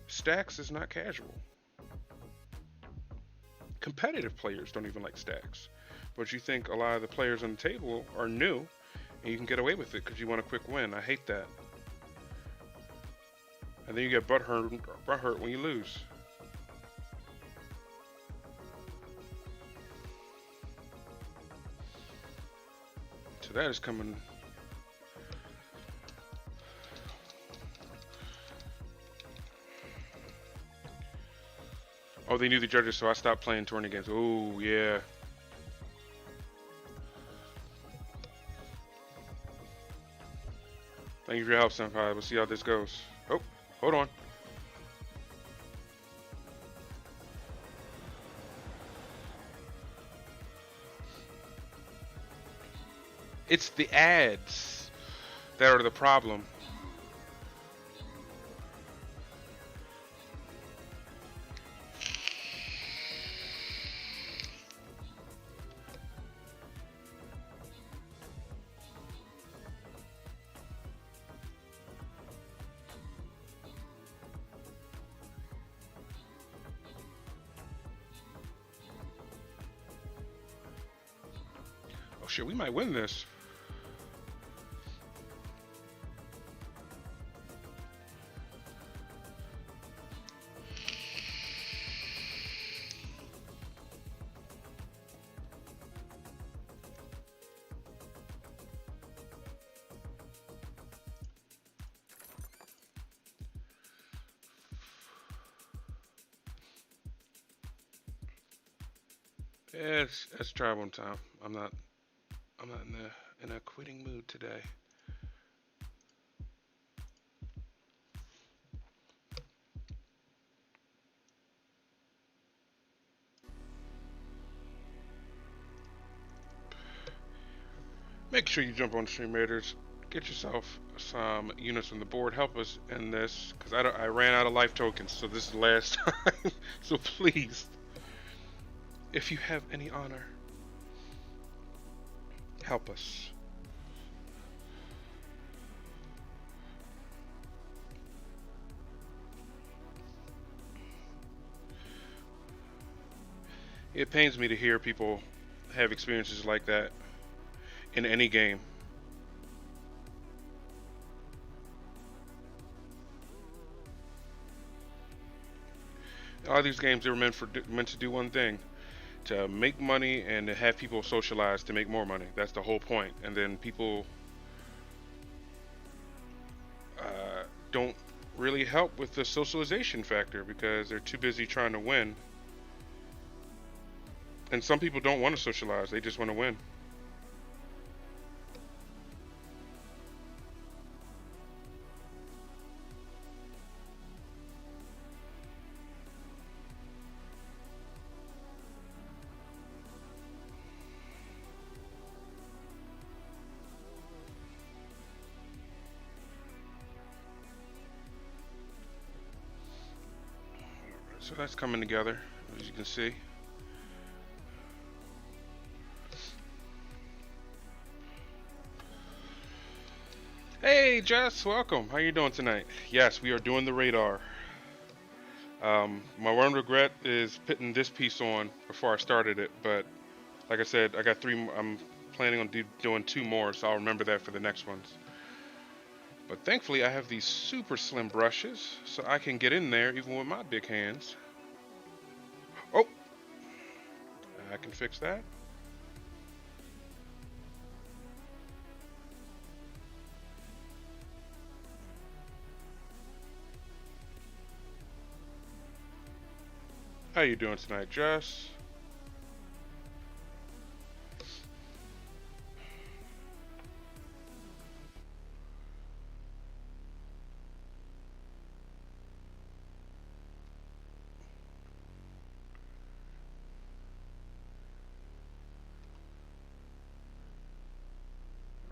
Stacks is not casual. Competitive players don't even like stacks. But you think a lot of the players on the table are new, and you can get away with it because you want a quick win. I hate that. And then you get butthurt when you lose. So that is coming. Oh, they knew the judges, so I stopped playing tourney games. Oh, yeah. Thank you for your help, Senpai. We'll see how this goes. Oh, hold on. It's the ads that are the problem. shit, we might win this. Yeah, it's try one time. I'm not in a quitting mood today. Make sure you jump on Stream Raiders. Get yourself some units on the board. Help us in this, because I ran out of life tokens, so this is the last time. So please, if you have any honor, help us. It pains me to hear people have experiences like that in any game. All these games, they were meant to do one thing: to make money and to have people socialize to make more money. That's the whole point. And then people don't really help with the socialization factor because they're too busy trying to win. And some people don't want to socialize; they just want to win. So that's coming together, as you can see. Hey, Jess, welcome. How you doing tonight? Yes, we are doing the radar. My one regret is putting this piece on before I started it, but like I said, I got three. I'm planning on doing two more, so I'll remember that for the next ones. But thankfully, I have these super slim brushes, so I can get in there even with my big hands. Oh, I can fix that. How you doing tonight, Jess?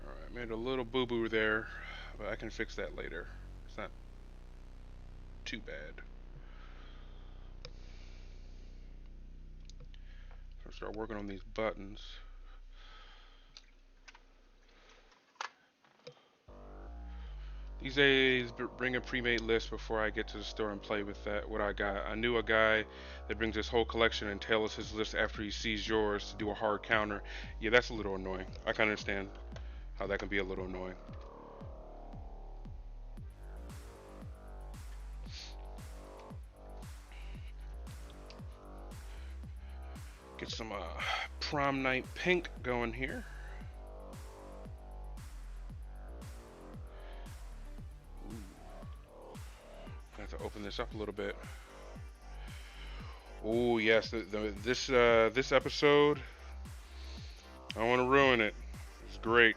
Alright, made a little boo-boo there, but I can fix that later. It's not too bad. I'll start working on these buttons. These days, bring a pre-made list before I get to the store and play with that. What I got. I knew a guy that brings his whole collection and tailors his list after he sees yours to do a hard counter. Yeah, that's a little annoying. I can understand how that can be a little annoying. Get some prom night pink going here. I have to open this up a little bit. Oh yes, this episode, I don't want to ruin it. It's great.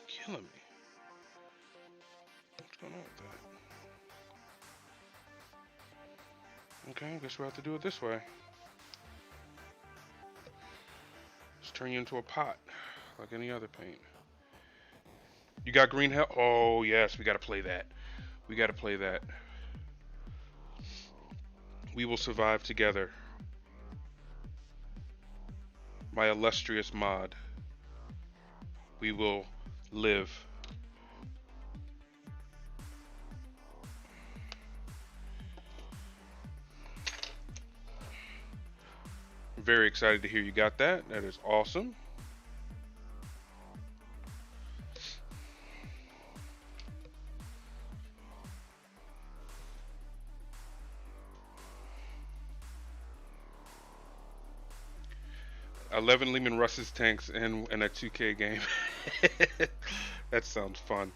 Killing me. What's going on with that? Okay, I guess we'll have to do it this way. Just turn you into a pot, like any other paint. You got green hell? Oh yes, we gotta play that. We gotta play that. We will survive together. My illustrious mod. We will live. Very excited to hear you got that. That is awesome. $11 Lehman Russ's tanks in a 2K game. That sounds fun.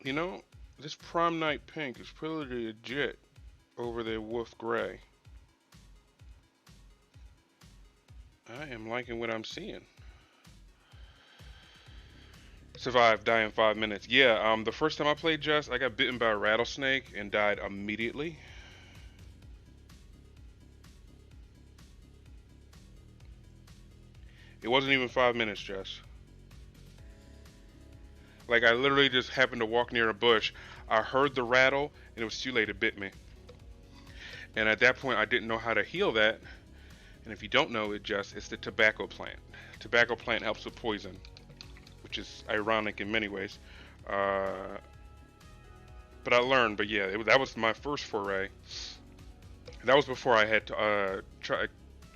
You know, this Prom Night Pink is pretty legit over the Wolf Gray. I am liking what I'm seeing. Survive, die in 5 minutes. Yeah, the first time I played Just, I got bitten by a rattlesnake and died immediately. It wasn't even 5 minutes, Jess. Like, I literally just happened to walk near a bush. I heard the rattle, and it was too late. It bit me. And at that point, I didn't know how to heal that. And if you don't know it, just it's the tobacco plant. Tobacco plant helps with poison, which is ironic in many ways. Uh, but I learned. But yeah, that was my first foray. That was before I had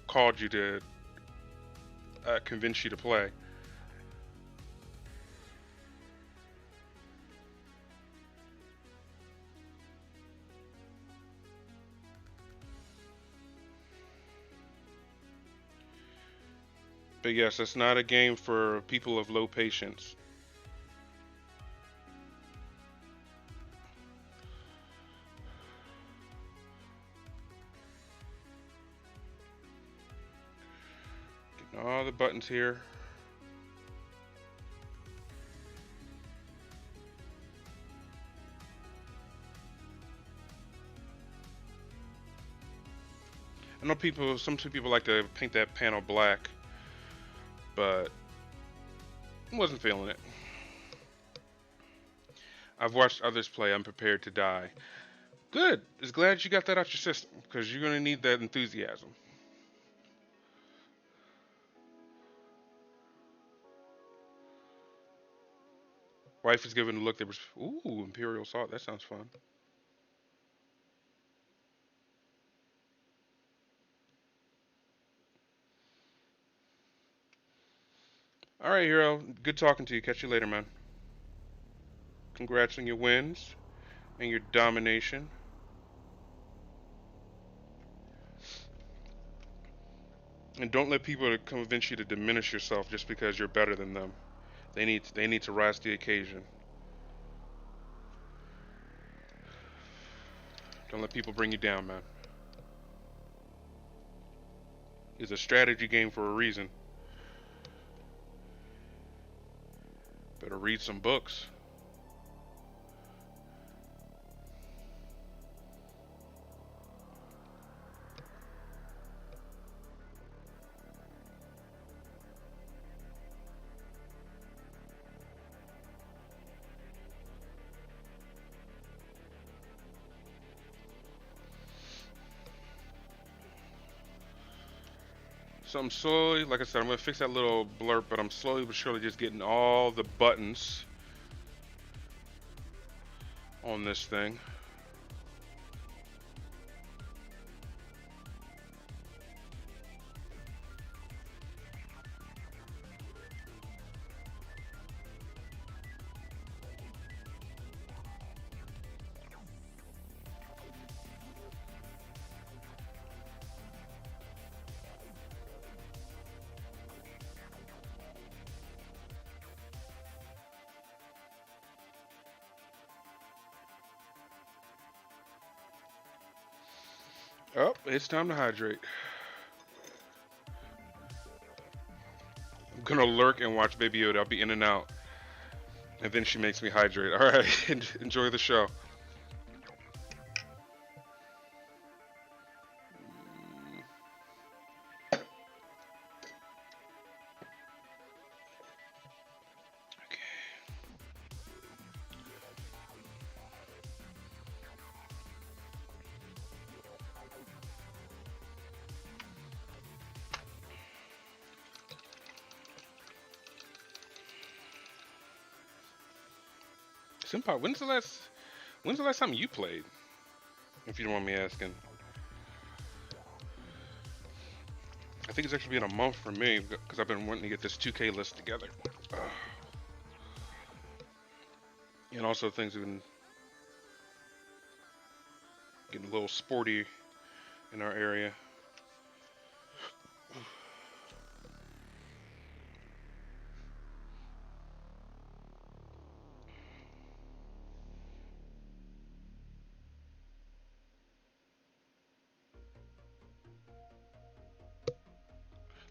called you to convince you to play. But yes, it's not a game for people of low patience. Getting all the buttons here. I know some people like to paint that panel black, but I wasn't feeling it. I've watched others play. I'm prepared to die. Good. Just glad you got that out your system because you're gonna need that enthusiasm. Wife is giving a look. There was Imperial salt. That sounds fun. All right, hero. Good talking to you. Catch you later, man. Congrats on your wins and your domination. And don't let people convince you to diminish yourself just because you're better than them. They need to rise to the occasion. Don't let people bring you down, man. It's a strategy game for a reason. Better read some books. So I'm slowly, like I said, I'm gonna fix that little blurb, but I'm slowly but surely just getting all the buttons on this thing. Oh, it's time to hydrate. I'm gonna lurk and watch Baby Yoda. I'll be in and out. And then she makes me hydrate. Alright, enjoy the show. Senpai, when's the last time you played? If you don't mind me asking. I think it's actually been a month for me because I've been wanting to get this 2K list together. And also things have been getting a little sporty in our area.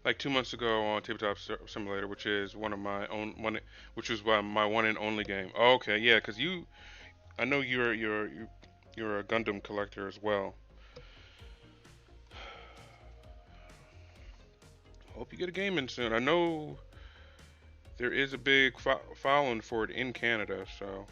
Like 2 months ago on Tabletop Simulator, which is one of my own one, which was my one and only game. Oh, okay, yeah, because I know you're a Gundam collector as well. Hope you get a game in soon. I know there is a big following for it in Canada, so.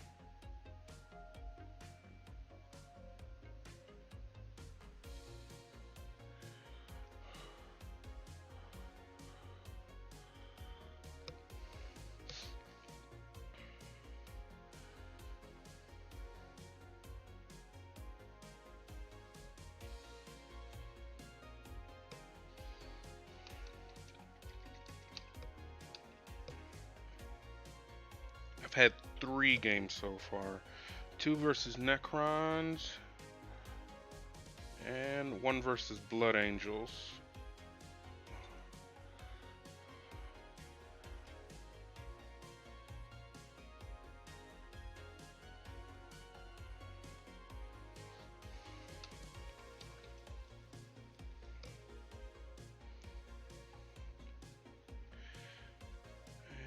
I've had 3 games so far. 2 versus Necrons, and 1 versus Blood Angels.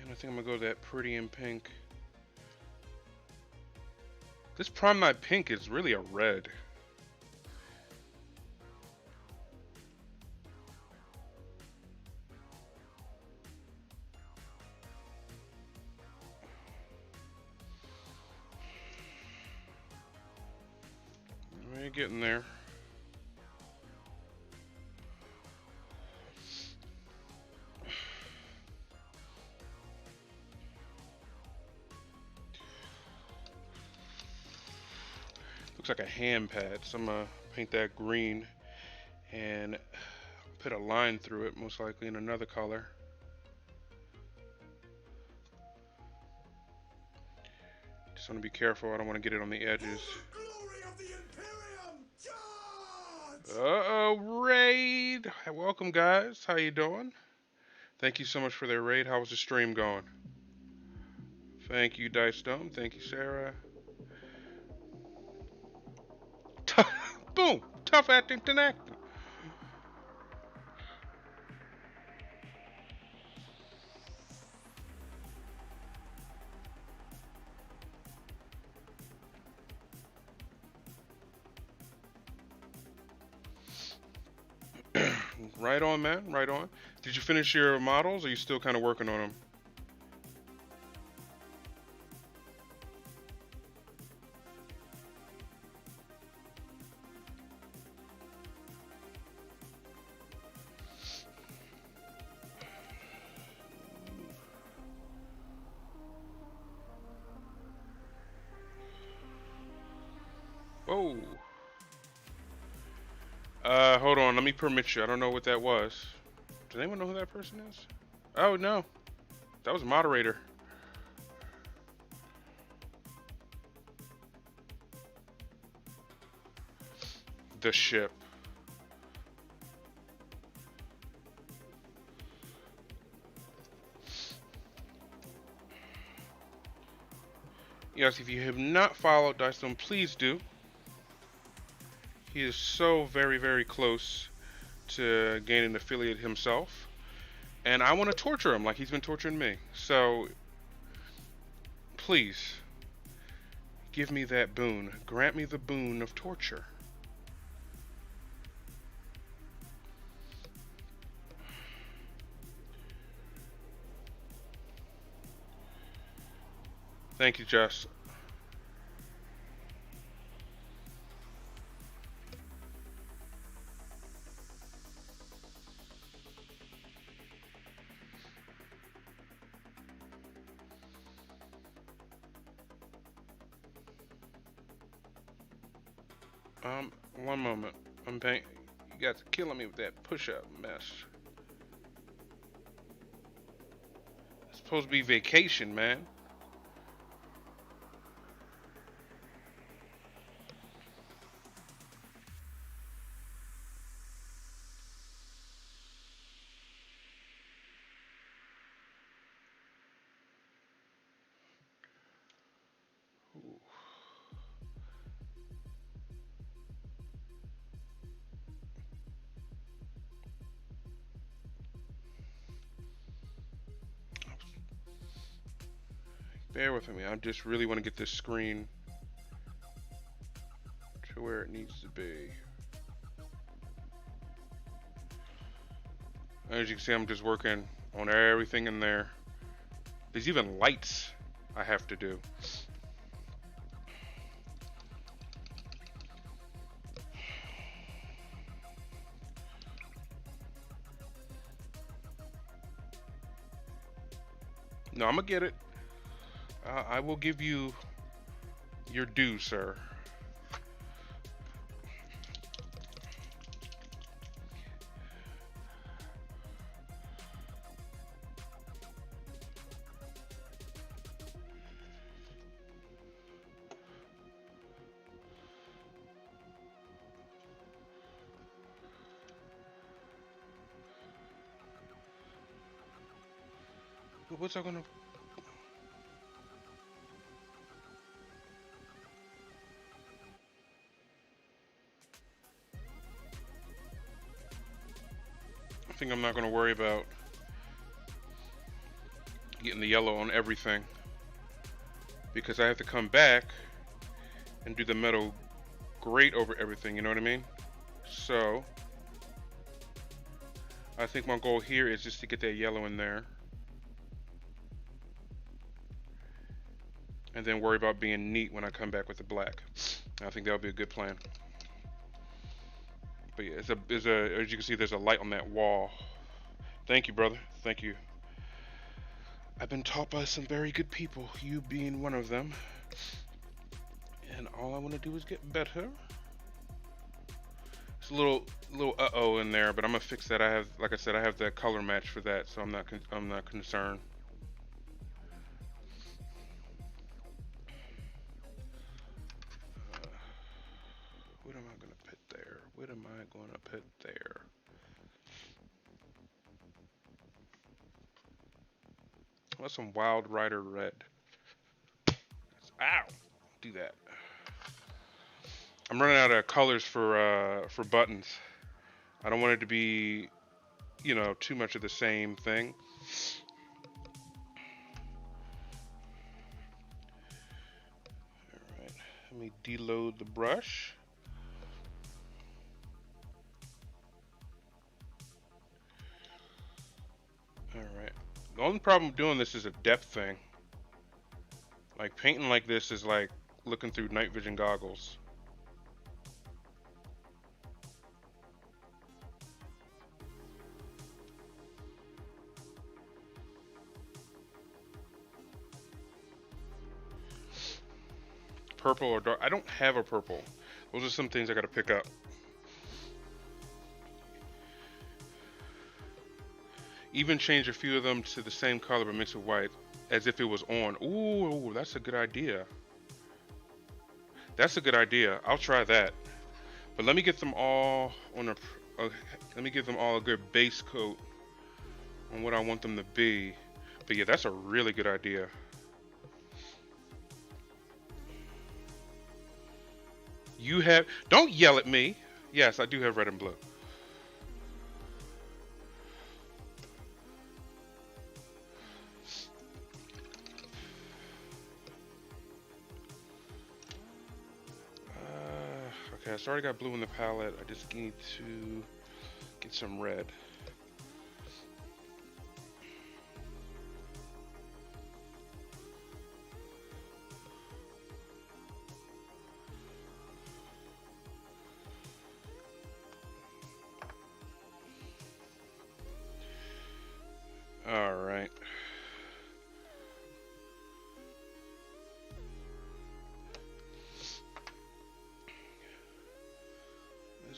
And I think I'm gonna go to that pretty in pink. This Prom Night Pink is really a red. We're getting there. Looks like a hand pad, so I'm gonna paint that green and put a line through it, most likely in another color. Just want to be careful, I don't want to get it on the edges. Uh-oh, raid! Welcome, guys. How you doing? Thank you so much for their raid. How was the stream going? Thank you, Dice Dome. Thank you, Sarah. Boom! Tough acting to acting. Right on, man. Right on. Did you finish your models, or are you still kind of working on them? Whoa. Hold on. Let me permit you. I don't know what that was. Does anyone know who that person is? Oh, no. That was moderator. The ship. Yes, if you have not followed Dice Dome, please do. He is so very, very close to gaining an affiliate himself. And I want to torture him like he's been torturing me. So, please, give me that boon. Grant me the boon of torture. Thank you, Jess. One moment. I'm paying. You guys are killing me with that push-up mess. It's supposed to be vacation, man. Ooh. Bear with me. I just really want to get this screen to where it needs to be. As you can see, I'm just working on everything in there. There's even lights I have to do. No, I'm gonna get it. I will give you your due, sir. What's I gonna? I think I'm not gonna worry about getting the yellow on everything because I have to come back and do the metal grate over everything. You know what I mean? So I think my goal here is just to get that yellow in there. And then worry about being neat when I come back with the black. I think that would be a good plan. But yeah, as you can see, there's a light on that wall. Thank you, brother. Thank you. I've been taught by some very good people, you being one of them. And all I want to do is get better. It's a little uh-oh in there, but I'm gonna fix that. I have, like I said, I have the color match for that, so I'm not concerned. What am I gonna put there? What am I gonna put there? What's some Wild Rider red? Ow! Do that. I'm running out of colors for buttons. I don't want it to be, you know, too much of the same thing. All right. Let me deload the brush. All right. The only problem doing this is a depth thing. Like painting like this is like looking through night vision goggles. Purple or dark. I don't have a purple. Those are some things I gotta pick up. Even change a few of them to the same color but mix it white as if it was on. Ooh, that's a good idea. That's a good idea. I'll try that. But let me get them all on let me give them all a good base coat on what I want them to be. But yeah, that's a really good idea. You have, don't yell at me. Yes, I do have red and blue. Okay, I already got blue in the palette. I just need to get some red. All right.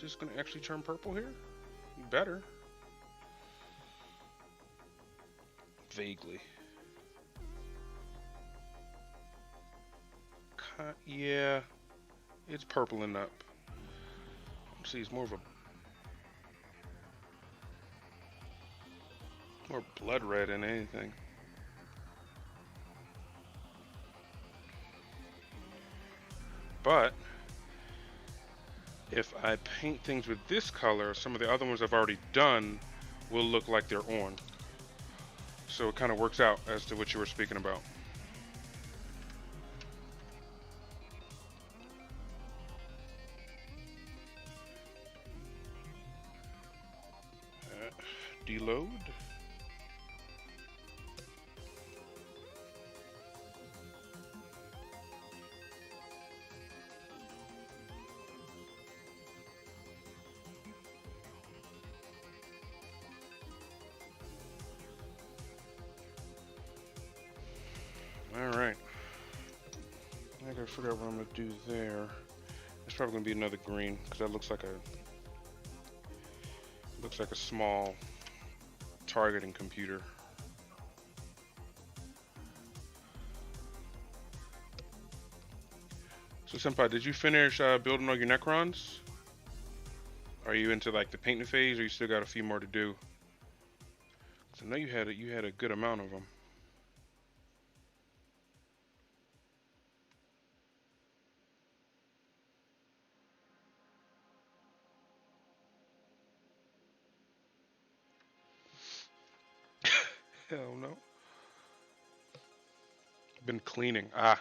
Is this gonna actually turn purple here? You better. Vaguely. Yeah, it's purpling up. See, it's more blood red than anything. But if I paint things with this color, some of the other ones I've already done will look like they're on. So it kind of works out as to what you were speaking about. Deload. Alright. I gotta figure out what I'm gonna do there. It's probably gonna be another green, because that looks like a small targeting computer. So Senpai, did you finish building all your Necrons? Are you into like the painting phase, or you still got a few more to do? 'Cause I know you had a good amount of them. Hell no. Been cleaning. Ah.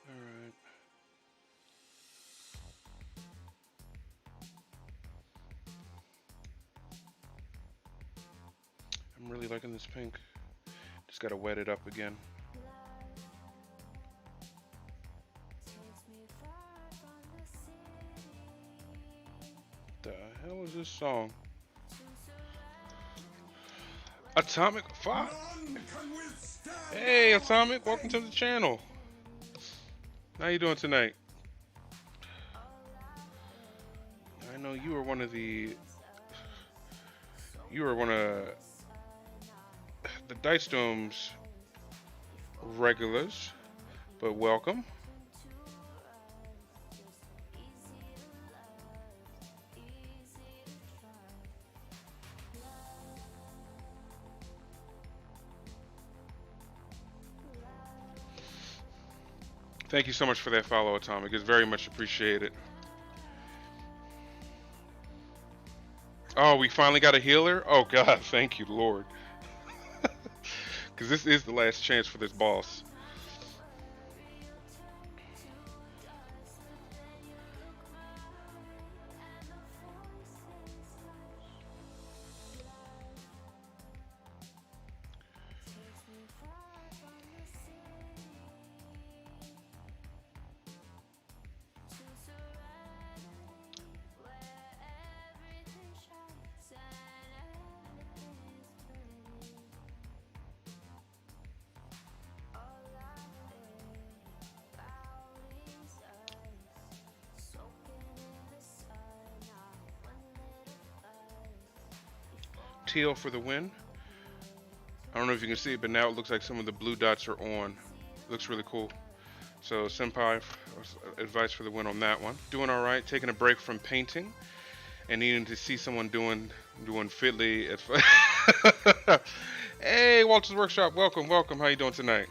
Alright. I'm really liking this pink. Just gotta wet it up again. The hell is this song? Atomic Fox. Hey Atomic, welcome to the channel. How you doing tonight? I know you were one of the Dice Dome's regulars, but welcome. Thank you so much for that follow, Atomic. It's very much appreciated. Oh, we finally got a healer? Oh God, thank you, Lord. Because this is the last chance for this boss. Teal for the win. I don't know if you can see it, but now it looks like some of the blue dots are on. Looks really cool. So Senpai, advice for the win on that one. Doing all right, taking a break from painting and needing to see someone doing fiddly. Hey, Walter's Workshop, welcome. How you doing tonight?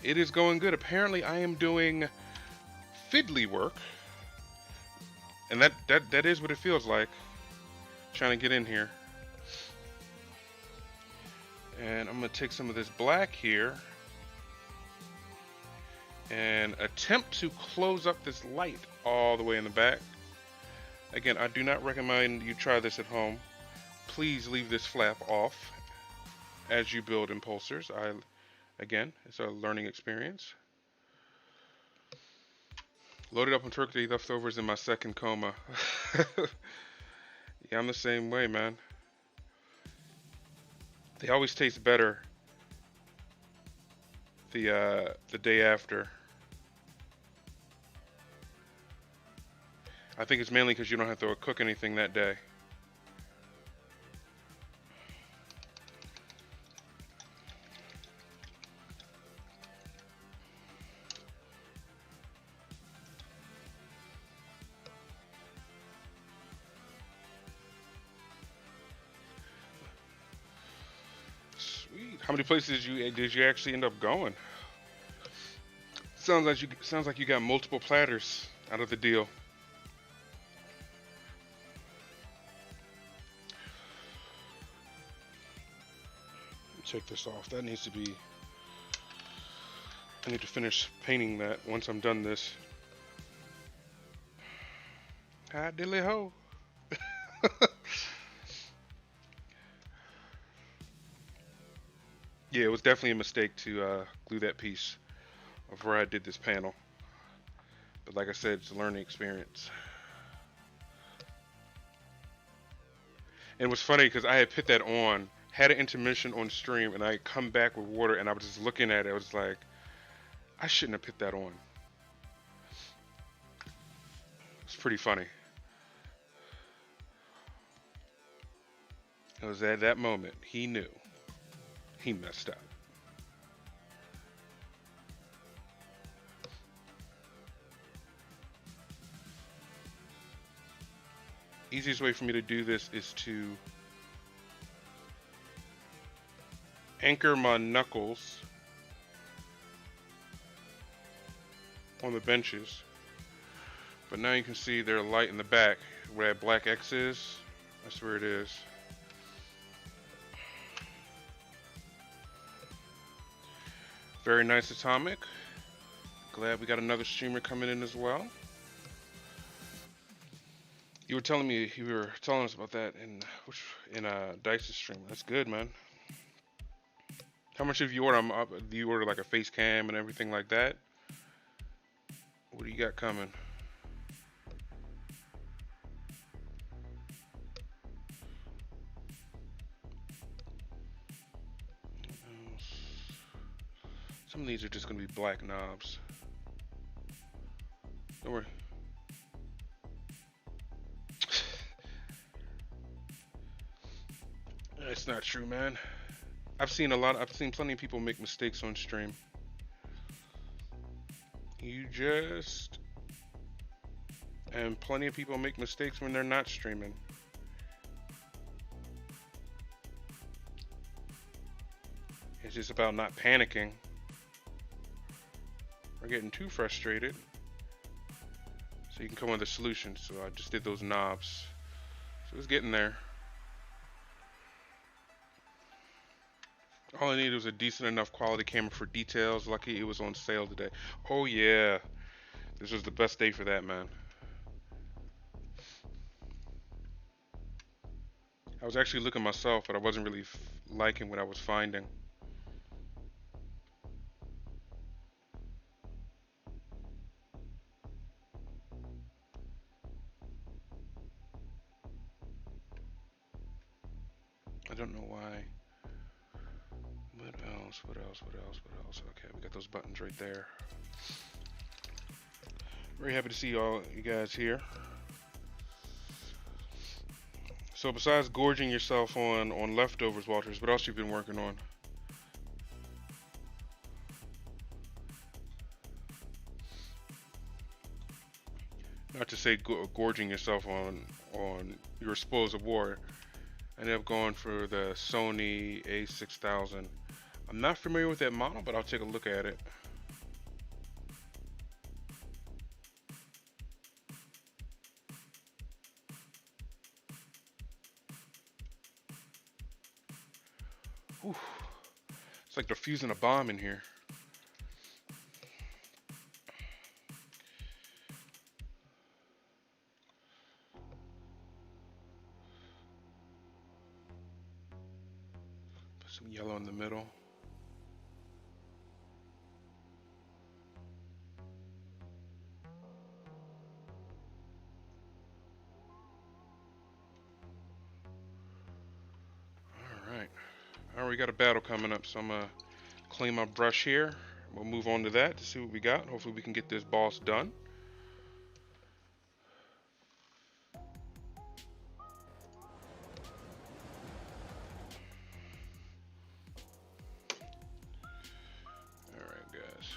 It is going good. Apparently I am doing fiddly work. And that is what it feels like. Trying to get in here. And I'm going to take some of this black here and attempt to close up this light all the way in the back. Again, I do not recommend you try this at home. Please leave this flap off as you build impulsors. Again, it's a learning experience. Loaded up on turkey leftovers in my second coma. Yeah, I'm the same way, man. They always taste better the day after. I think it's mainly because you don't have to cook anything that day. Sweet. How many places did you actually end up going? Sounds like you got multiple platters out of the deal. Take this off. That needs to be. I need to finish painting that once I'm done this. Hi, dilly ho. Yeah, it was definitely a mistake to glue that piece before I did this panel. But like I said, it's a learning experience. And it was funny because I had put that on, had an intermission on stream, and I come back with water, and I was just looking at it. I was like, I shouldn't have put that on. It's pretty funny. It was at that moment he knew he messed up. Easiest way for me to do this is to anchor my knuckles on the benches. But now you can see they're light in the back. Where that black X is, that's where it is. Very nice atomic. Glad we got another streamer coming in as well. You were telling us about that in Dice's stream. That's good, man. How much of you order? Do you order like a face cam and everything like that? What do you got coming? Some of these are just gonna be black knobs. Don't worry. That's not true, man. I've seen plenty of people make mistakes on stream. And plenty of people make mistakes when they're not streaming. It's just about not panicking or getting too frustrated. So you can come up with a solution. So I just did those knobs. So it's getting there. All I needed was a decent enough quality camera for details. Lucky it was on sale today. Oh yeah. This was the best day for that, man. I was actually looking myself, but I wasn't really liking what I was finding. I don't know why. What else? What else? What else? What else? Okay, we got those buttons right there. Very happy to see all you guys here. So besides gorging yourself on leftovers, Walters, what else you've been working on? Not to say gorging yourself on your spoils of war. I ended up going for the Sony A6000. I'm not familiar with that model, but I'll take a look at it. Whew. It's like they're fusing a bomb in here. Put some yellow in the middle. All right. we got a battle coming up, so I'm gonna clean my brush here. We'll move on to that to see what we got. Hopefully we can get this boss done. Alright, guys.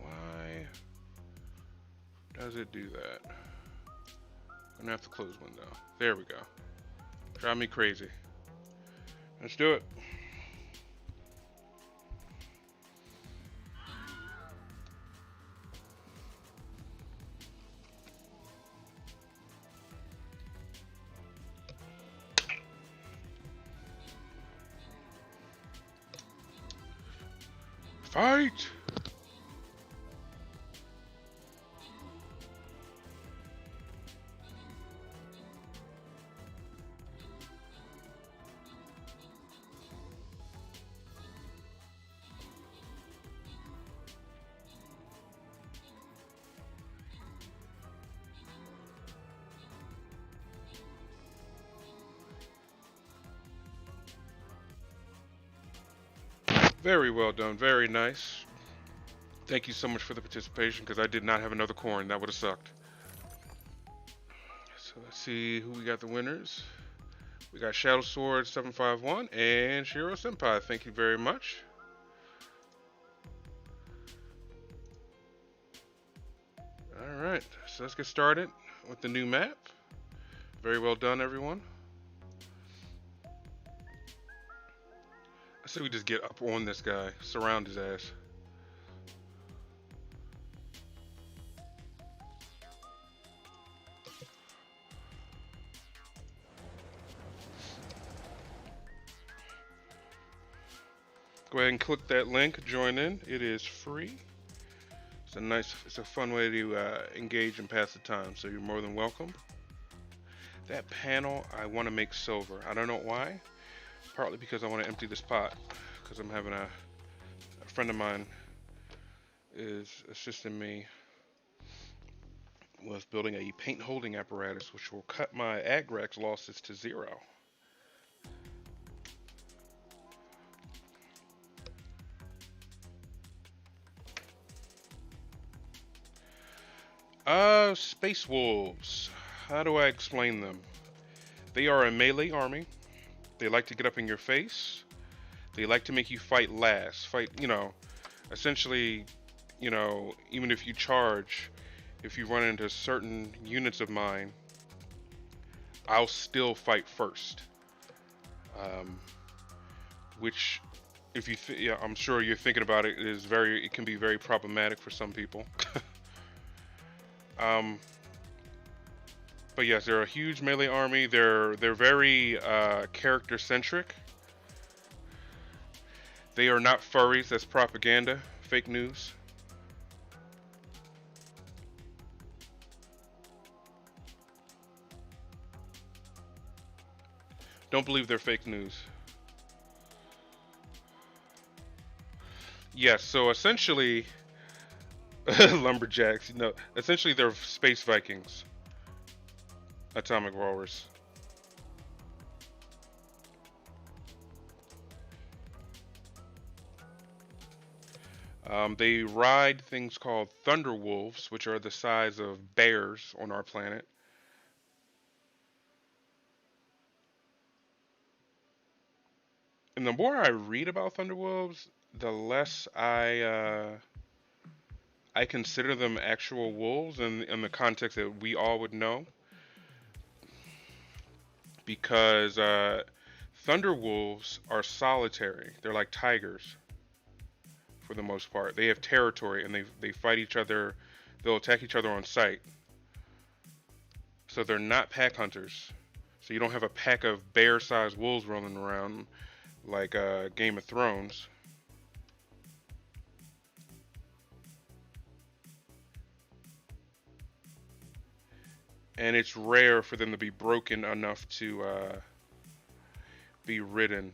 Why does it do that? I'm gonna have to close window. There we go. Drive me crazy. Let's do it. Fight! Very well done. Very nice. Thank you so much for the participation, because I did not have another coin. That would have sucked. So let's see who we got the winners. We got Shadow Sword 751 and Shiro Senpai. Thank you very much. Alright, so let's get started with the new map. Very well done, everyone. I say we just get up on this guy, surround his ass. Go ahead and click that link, join in. It is free. It's a fun way to engage and pass the time, so you're more than welcome. That panel, I want to make silver. I don't know why. Partly because I want to empty this pot, because I'm having a friend of mine is assisting me with building a paint holding apparatus, which will cut my Agrax losses to 0. Space Wolves. How do I explain them? They are a melee army. They like to get up in your face. They like to make you fight last. Essentially, even if you charge, if you run into certain units of mine, I'll still fight first. Which, if you, I'm sure you're thinking about it, it can be very problematic for some people. But yes, they're a huge melee army. They're very character centric. They are not furries. That's propaganda, fake news. Don't believe they're fake news. Yes, so essentially, lumberjacks. No, essentially they're space Vikings. Atomic Walrus. They ride things called thunder wolves, which are the size of bears on our planet. And the more I read about thunder wolves, the less I consider them actual wolves in the context that we all would know. Because thunder wolves are solitary. They're like tigers for the most part. They have territory and they fight each other. They'll attack each other on sight. So they're not pack hunters. So you don't have a pack of bear-sized wolves running around like Game of Thrones. And it's rare for them to be broken enough to be ridden.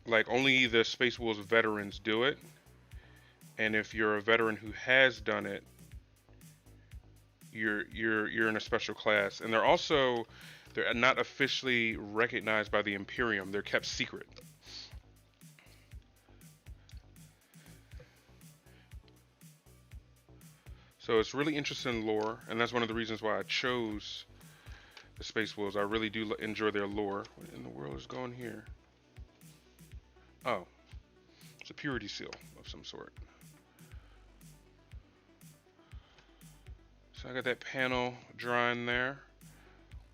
Like, only the Space Wolves veterans do it. And if you're a veteran who has done it, you're in a special class. And they're not officially recognized by the Imperium. They're kept secret. So it's really interesting lore, and that's one of the reasons why I chose the Space Wolves. I really do enjoy their lore. What in the world is going here? Oh, it's a purity seal of some sort. So I got that panel drying there.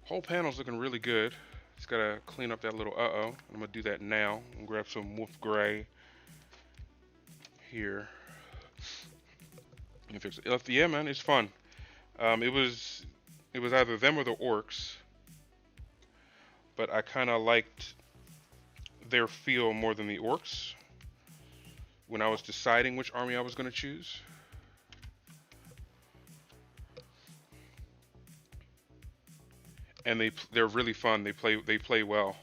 Whole panel's looking really good. Just gotta clean up that little uh-oh. I'm gonna do that now. And grab some wolf gray here. And fix it. Yeah, man, it's fun. It was either them or the orcs, but I kind of liked their feel more than the orcs when I was deciding which army I was gonna choose. And they're really fun. They play well.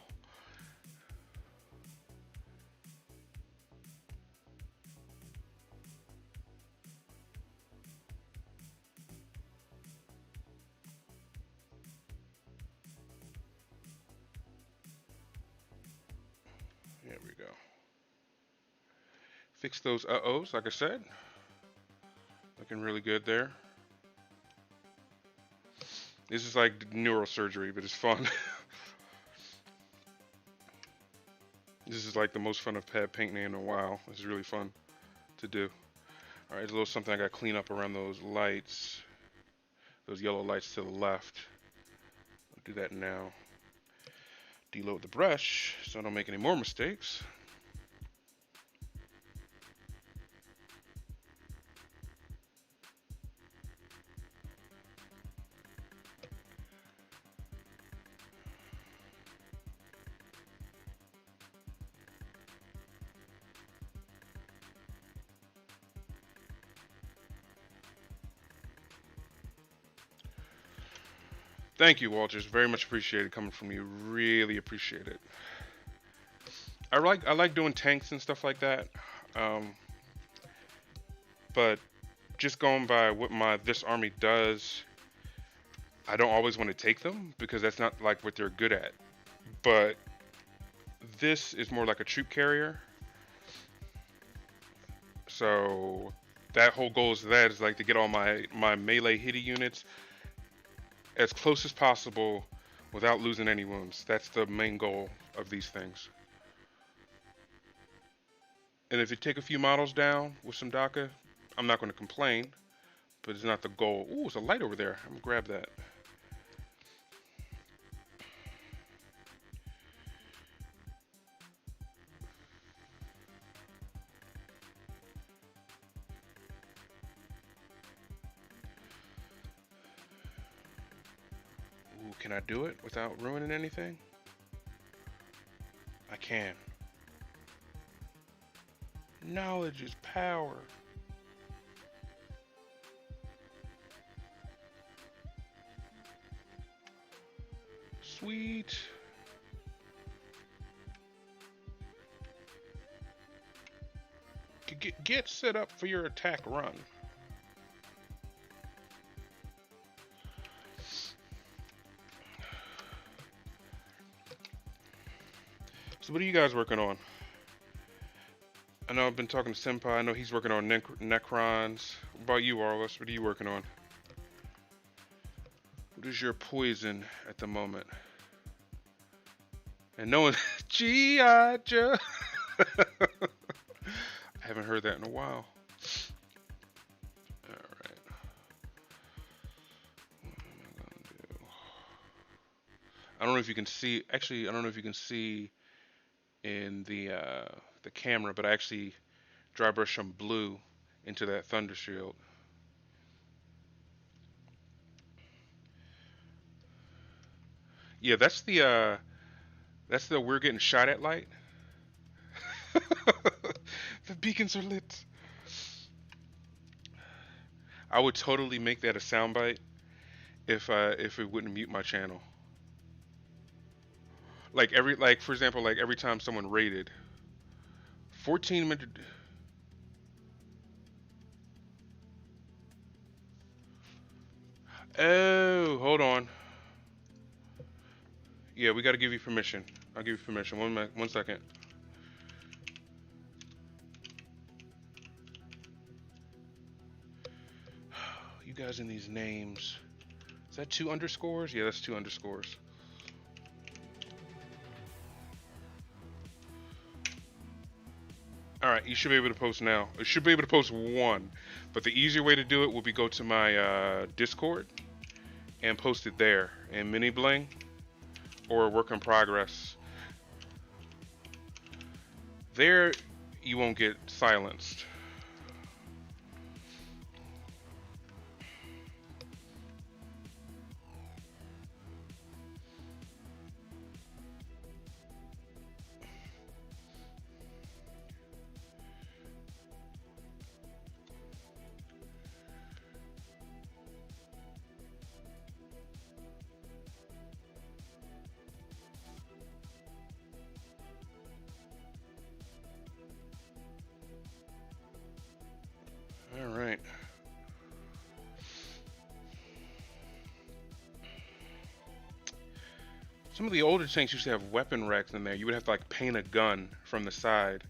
There we go. Fix those uh-ohs, like I said. Looking really good there. This is like neurosurgery, but it's fun. This is like the most fun I've had painting in a while. This is really fun to do. All right, there's a little something I got to clean up around those lights. Those yellow lights to the left. I'll do that now. Deload the brush so I don't make any more mistakes. Thank you, Walters. Very much appreciated coming from you. Really appreciate it. I like doing tanks and stuff like that. Um, but just going by what my this army does, I don't always want to take them because that's not like what they're good at. But this is more like a troop carrier. So that whole goal is like to get all my melee hitty units as close as possible without losing any wounds. That's the main goal of these things. And if you take a few models down with some DACA, I'm not going to complain, but it's not the goal. Ooh, there's a light over there. I'm going to grab that. Ooh, can I do it without ruining anything? I can. Knowledge is power. Sweet. Get set up for your attack run. So what are you guys working on? I know I've been talking to Senpai. I know he's working on Necrons. What about you, Arliss? What are you working on? What is your poison at the moment? And no one... G.I. Joe! I haven't heard that in a while. Alright. What am I gonna do? I don't know if you can see... Actually, I don't know if you can see in the camera, but I actually dry brush some blue into that thunder shield. Yeah, that's the we're getting shot at light. The beacons are lit. I would totally make that a soundbite if it wouldn't mute my channel. Like for example, like every time someone raided 14 minute Oh, hold on. Yeah, we got to give you permission. I'll give you permission. 1 second. You guys in these names. Is that 2 underscores? Yeah, that's 2 underscores. All right, you should be able to post now. You should be able to post one, but the easier way to do it will be go to my Discord and post it there in Mini Bling or Work in Progress. There, you won't get silenced. All right. Some of the older tanks used to have weapon racks in there. You would have to like paint a gun from the side.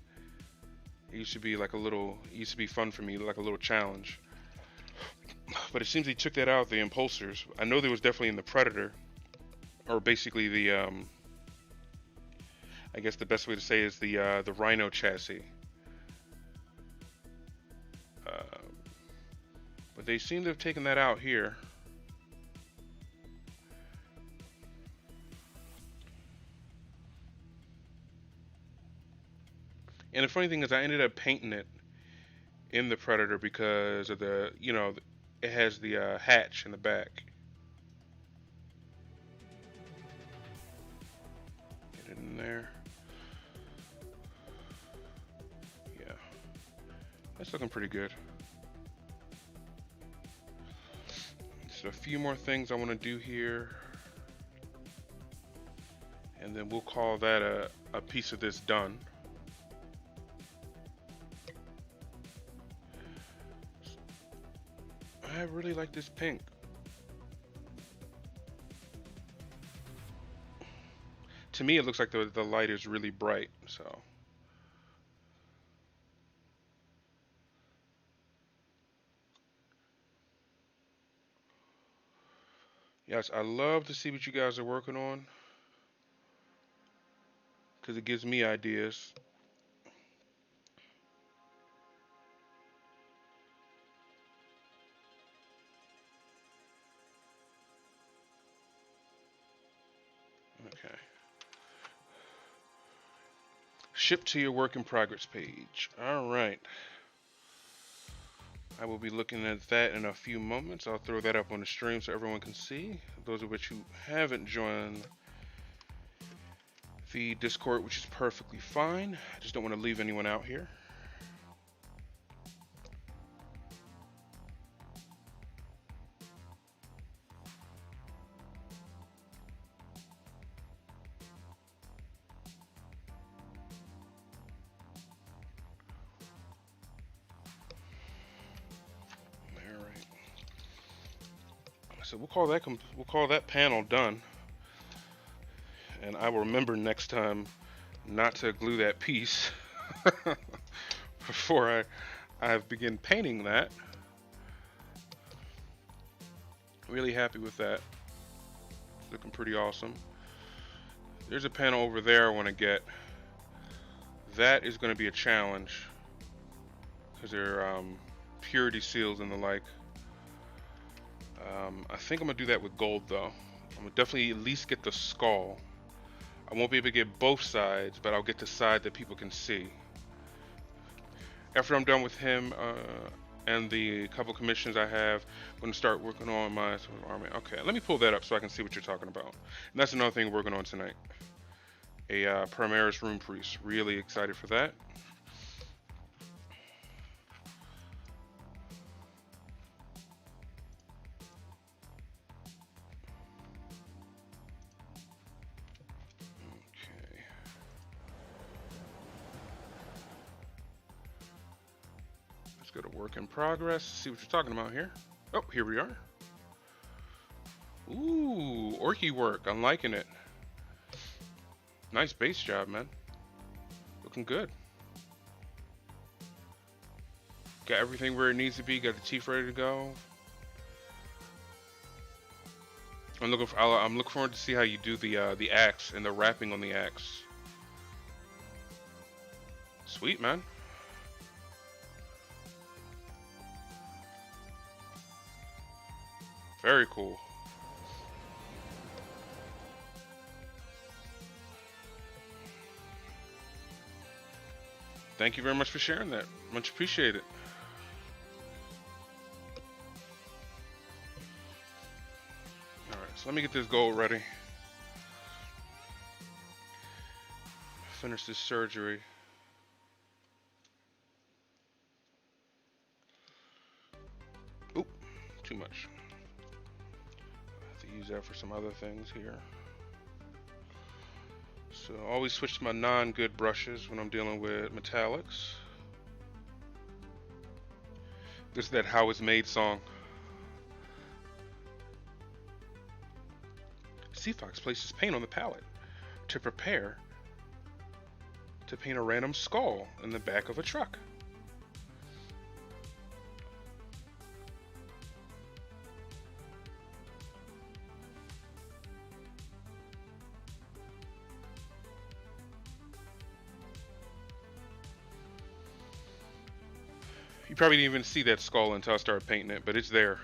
It used to be like a little. It used to be fun for me, like a little challenge. But it seems he took that out. The impulsors. I know there was definitely in the Predator, or basically the. I guess the best way to say is the Rhino chassis. Uh, but they seem to have taken that out here. And the funny thing is, I ended up painting it in the Predator because of the, it has the hatch in the back. Get it in there. Yeah, that's looking pretty good. So a few more things I want to do here, and then we'll call that a piece of this done. I really like this pink. To me, it looks like the light is really bright, so. Yes, I love to see what you guys are working on because it gives me ideas. Okay. Ship to your work in progress page. All right. I will be looking at that in a few moments. I'll throw that up on the stream so everyone can see. Those of which who haven't joined the Discord, which is perfectly fine. I just don't want to leave anyone out here. All right. So we'll call that panel done. And I will remember next time not to glue that piece before I begin painting that. Really happy with that. It's looking pretty awesome. There's a panel over there I want to get. That is going to be a challenge because they're purity seals and the like. I think I'm going to do that with gold though. I'm going to definitely at least get the skull. I won't be able to get both sides, but I'll get the side that people can see. After I'm done with him and the couple commissions I have, I'm going to start working on my army. Okay, let me pull that up so I can see what you're talking about. And that's another thing we're working on tonight. A Primaris Rune Priest. Really excited for that. Go to work in progress, see what you're talking about here. Oh, here we are. Ooh, orky work. I'm liking it. Nice base job, man. Looking good. Got everything where it needs to be. Got the teeth ready to go. I'm looking forward to see how you do the axe and the wrapping on the axe. Sweet, man. Very cool. Thank you very much for sharing that. Much appreciated. All right, so let me get this gold ready. Finish this surgery. Oop, too much. I have to use that for some other things here. So I always switch to my non-good brushes when I'm dealing with metallics. This is that How It's Made song. Seafox places paint on the palette to prepare to paint a random skull in the back of a truck. You probably didn't even see that skull until I started painting it, but it's there.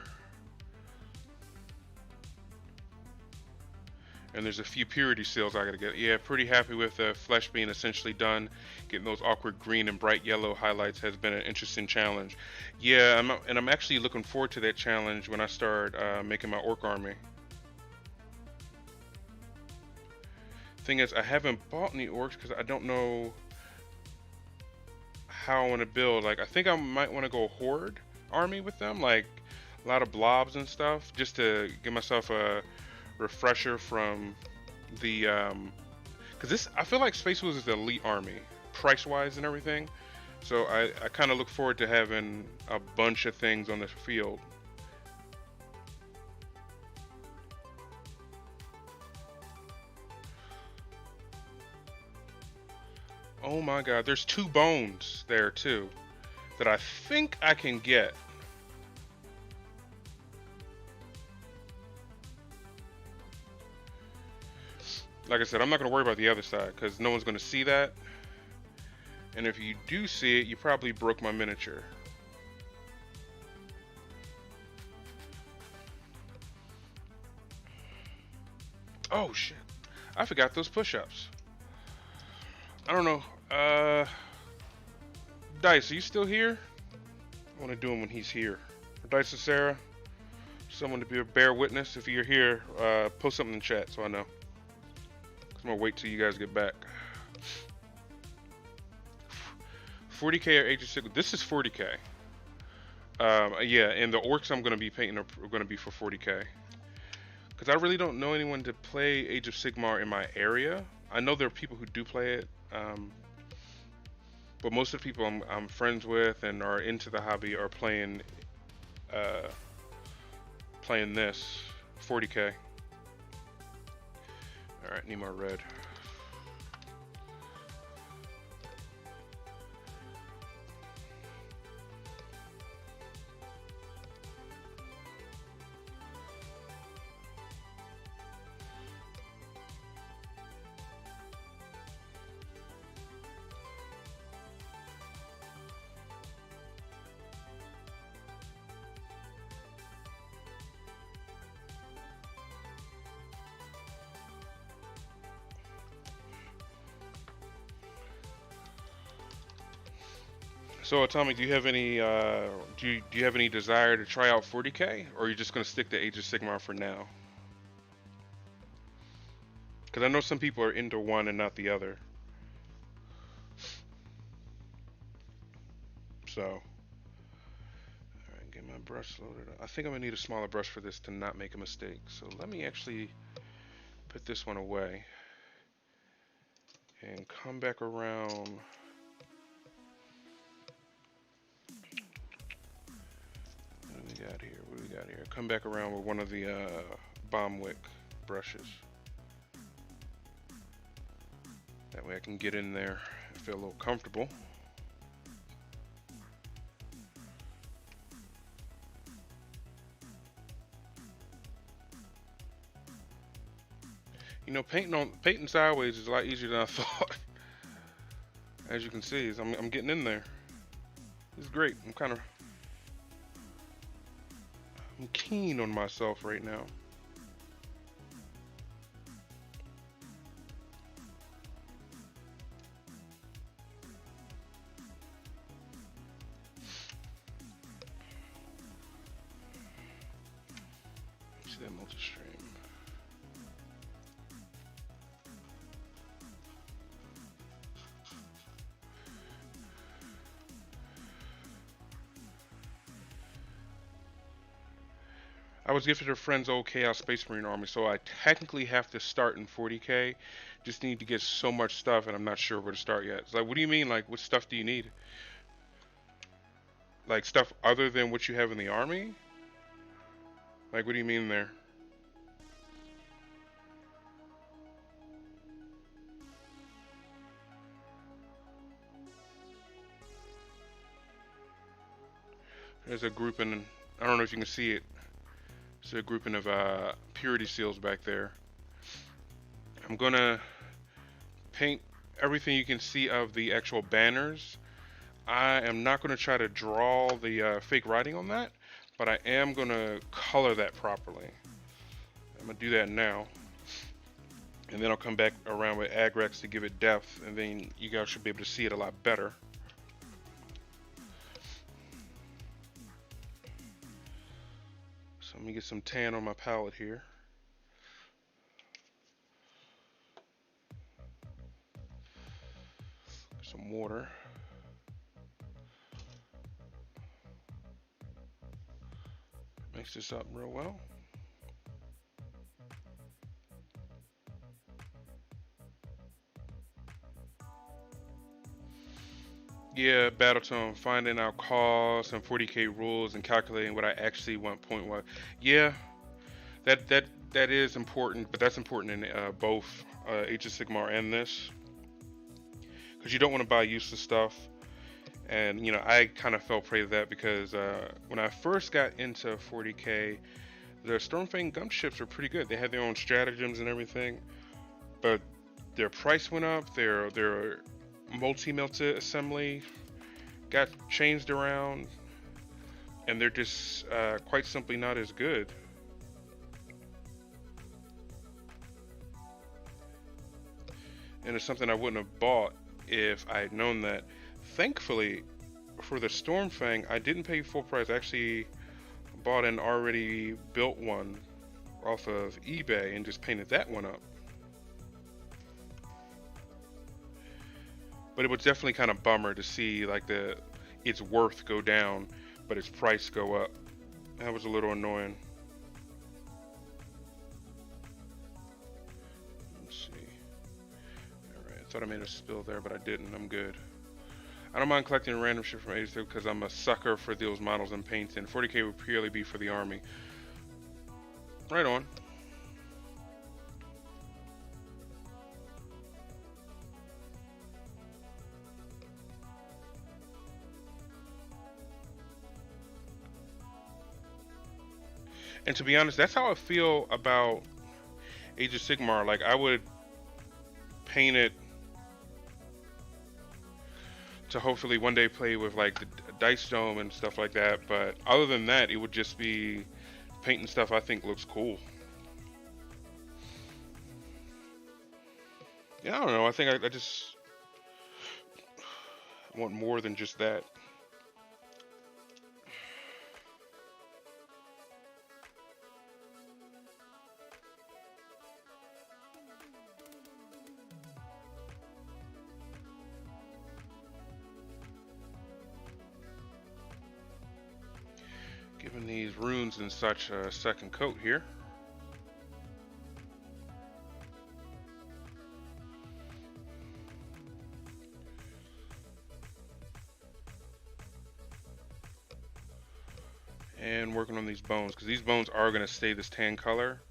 And there's a few purity seals I gotta get. Yeah, pretty happy with the flesh being essentially done. Getting those awkward green and bright yellow highlights has been an interesting challenge. Yeah, I'm actually looking forward to that challenge when I start making my orc army. Thing is, I haven't bought any orcs because I don't know how I want to build. Like, I think I might want to go horde army with them, like a lot of blobs and stuff, just to give myself a refresher from the because this, I feel like Space Wolves is the elite army price wise and everything, so I kind of look forward to having a bunch of things on the field. Oh my god, there's 2 bones there too that I think I can get. Like I said, I'm not going to worry about the other side because no one's going to see that. And if you do see it, you probably broke my miniature. Oh shit. I forgot those push-ups. I don't know. Dice, are you still here? I want to do him when he's here. Dice and Sarah, someone to be a bear witness. If you're here, post something in chat so I know. I'm gonna wait till you guys get back. 40k or Age of Sigmar? This is 40k. Yeah, and the orcs I'm gonna be painting are gonna be for 40k. Because I really don't know anyone to play Age of Sigmar in my area. I know there are people who do play it, but most of the people I'm friends with and are into the hobby are playing playing this 40k. All right, need more red. So, Atomic, do you have any do you have any desire to try out 40k, or are you just gonna stick to Age of Sigmar for now? Because I know some people are into one and not the other. So, all right, get my brush loaded up. I think I'm gonna need a smaller brush for this to not make a mistake. So let me actually put this one away and come back around. What do we got here? What do we got here? Come back around with one of the bomb wick brushes. That way I can get in there and feel a little comfortable. You know, painting sideways is a lot easier than I thought. As you can see, I'm getting in there. It's great. I'm keen on myself right now. See that multi-stream. I was gifted a friend's old Chaos Space Marine army, so I technically have to start in 40k. Just need to get so much stuff, and I'm not sure where to start yet. It's like, what do you mean? Like, what stuff do you need? Like, stuff other than what you have in the army? Like, what do you mean there? There's a grouping, I don't know if you can see it. There's a grouping of purity seals back there. I'm gonna paint everything you can see of the actual banners. I am not going to try to draw the fake writing on that, but I am going to color that properly. I'm going to do that now. And then I'll come back around with Agrex to give it depth, and then you guys should be able to see it a lot better. So let me get some tan on my palette here. Some water. Mix this up real well. Yeah, Battletone, finding out costs and 40k rules and calculating what I actually want point-wise. Yeah, that is important, but that's important in both Age of Sigmar and this, because you don't want to buy useless stuff. And you know, I kind of fell prey to that because when I first got into 40k, the Stormfang gunships were pretty good. They had their own stratagems and everything, but their price went up. Their multi-melted assembly got changed around, and they're just quite simply not as good. And it's something I wouldn't have bought if I had known that. Thankfully, for the Stormfang, I didn't pay full price. I actually bought an already built one off of eBay and just painted that one up. But it was definitely kind of bummer to see like its worth go down, but its price go up. That was a little annoying. Let's see. Alright, I thought I made a spill there, but I didn't. I'm good. I don't mind collecting random shit from 83 because I'm a sucker for those models and paints, and 40k would purely be for the army. Right on. And to be honest, that's how I feel about Age of Sigmar. Like, I would paint it to hopefully one day play with like the Dice Dome and stuff like that, but other than that, it would just be painting stuff I think looks cool. Yeah, I don't know. I think I just want more than just that. Giving these runes and such a second coat here. And working on these bones, because these bones are going to stay this tan color.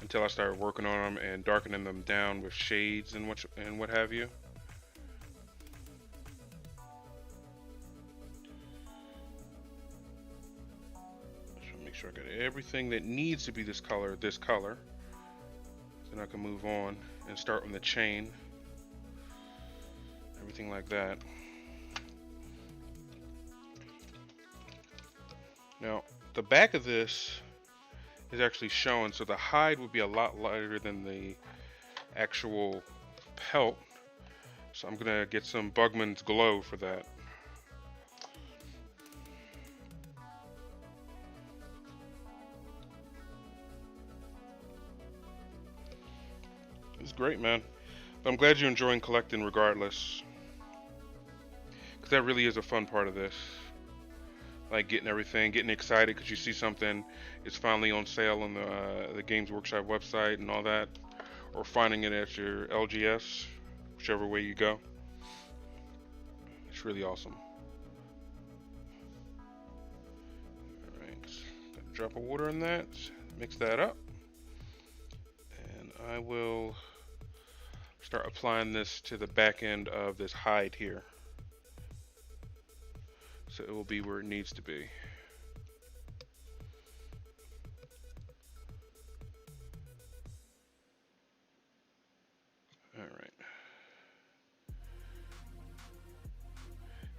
until I started working on them and darkening them down with shades and what have you. So make sure I got everything that needs to be this color. Then I can move on and start on the chain. Everything like that. Now, the back of this is actually showing, so the hide would be a lot lighter than the actual pelt. So I'm gonna get some Bugman's Glow for that. It's great, man. But I'm glad you're enjoying collecting regardless. Because that really is a fun part of this. Like getting everything, getting excited because you see something is finally on sale on the Games Workshop website and all that. Or finding it at your LGS, whichever way you go. It's really awesome. Alright, got a drop of water in that. Mix that up. And I will start applying this to the back end of this hide here. So it will be where it needs to be. Alright.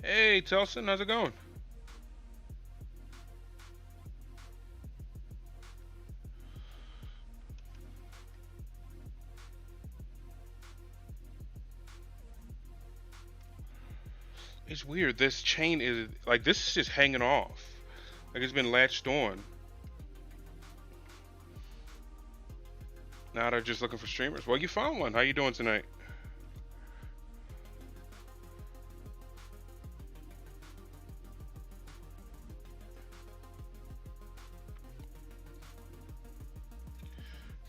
Hey, Telson, how's it going? It's weird. This chain is like this is just hanging off. Like it's been latched on. Now they're just looking for streamers. Well, you found one. How you doing tonight?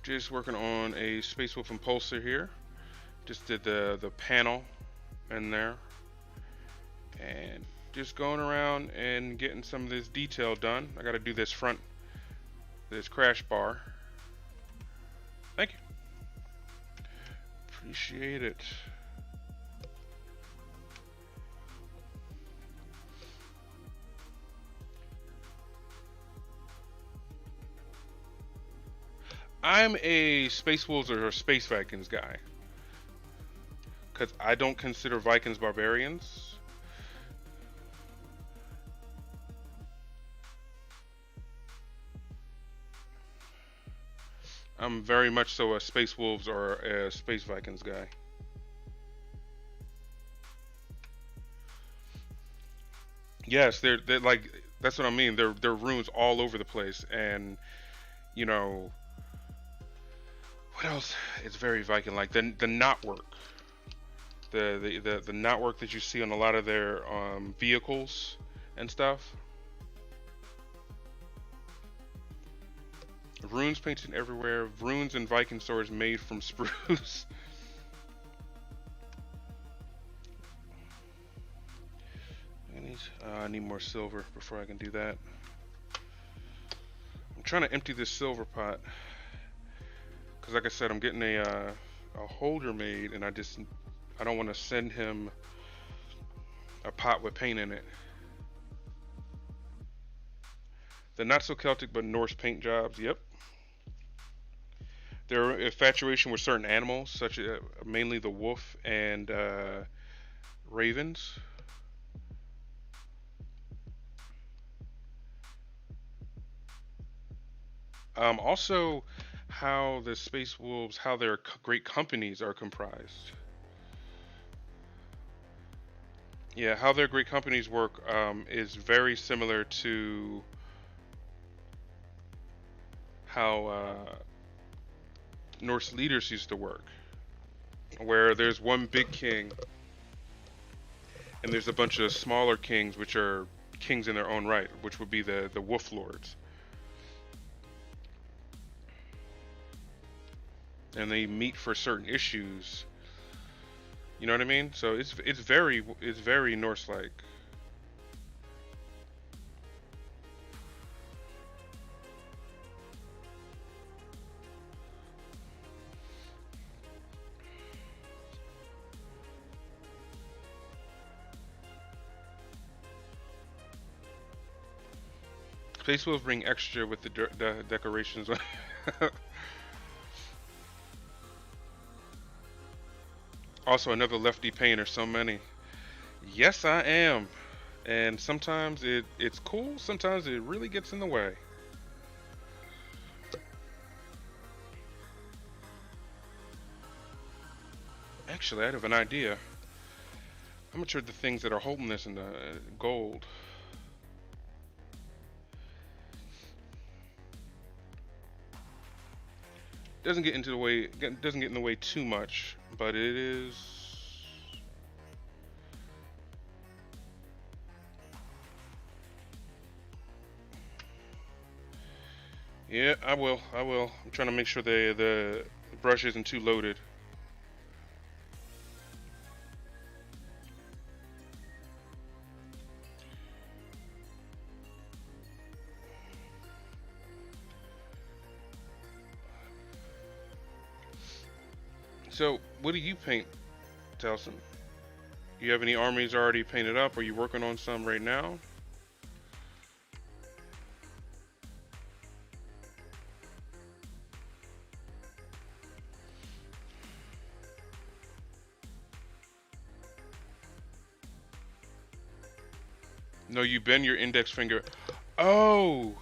Just working on a Space Wolf Impulsor here. Just did the panel in there. And just going around and getting some of this detail done. I gotta do this crash bar. Thank you. Appreciate it. I'm a Space Wolves or Space Vikings guy. Because I don't consider Vikings barbarians. I'm very much so a Space Wolves or a Space Vikings guy. Yes, they're like that's what I mean. They're runes all over the place, and you know what else? It's very Viking like the knot work, the knot work that you see on a lot of their vehicles and stuff. Runes painted everywhere. Runes and Viking swords made from spruce. I need more silver before I can do that. I'm trying to empty this silver pot because, like I said, I'm getting a holder made, and I don't want to send him a pot with paint in it. The not so Celtic but Norse paint jobs. Yep. Their infatuation with certain animals, such as mainly the wolf and ravens. Also, how the Space Wolves, how their great companies are comprised. Yeah, how their great companies work is very similar to how Norse leaders used to work, where there's one big king and there's a bunch of smaller kings which are kings in their own right, which would be the wolf lords. And they meet for certain issues. You know what I mean? So it's very Norse-like. Space Wolves bring extra with the decorations. Also, another lefty painter. So many. Yes, I am. And sometimes it's cool. Sometimes it really gets in the way. Actually, I have an idea. I'm gonna turn the things that are holding this into gold. Doesn't get into the way. Doesn't get in the way too much, but it is. Yeah, I will. I will. I'm trying to make sure the brush isn't too loaded. So, what do you paint, Telson? Do you have any armies already painted up? Are you working on some right now? No, you bend your index finger. Oh,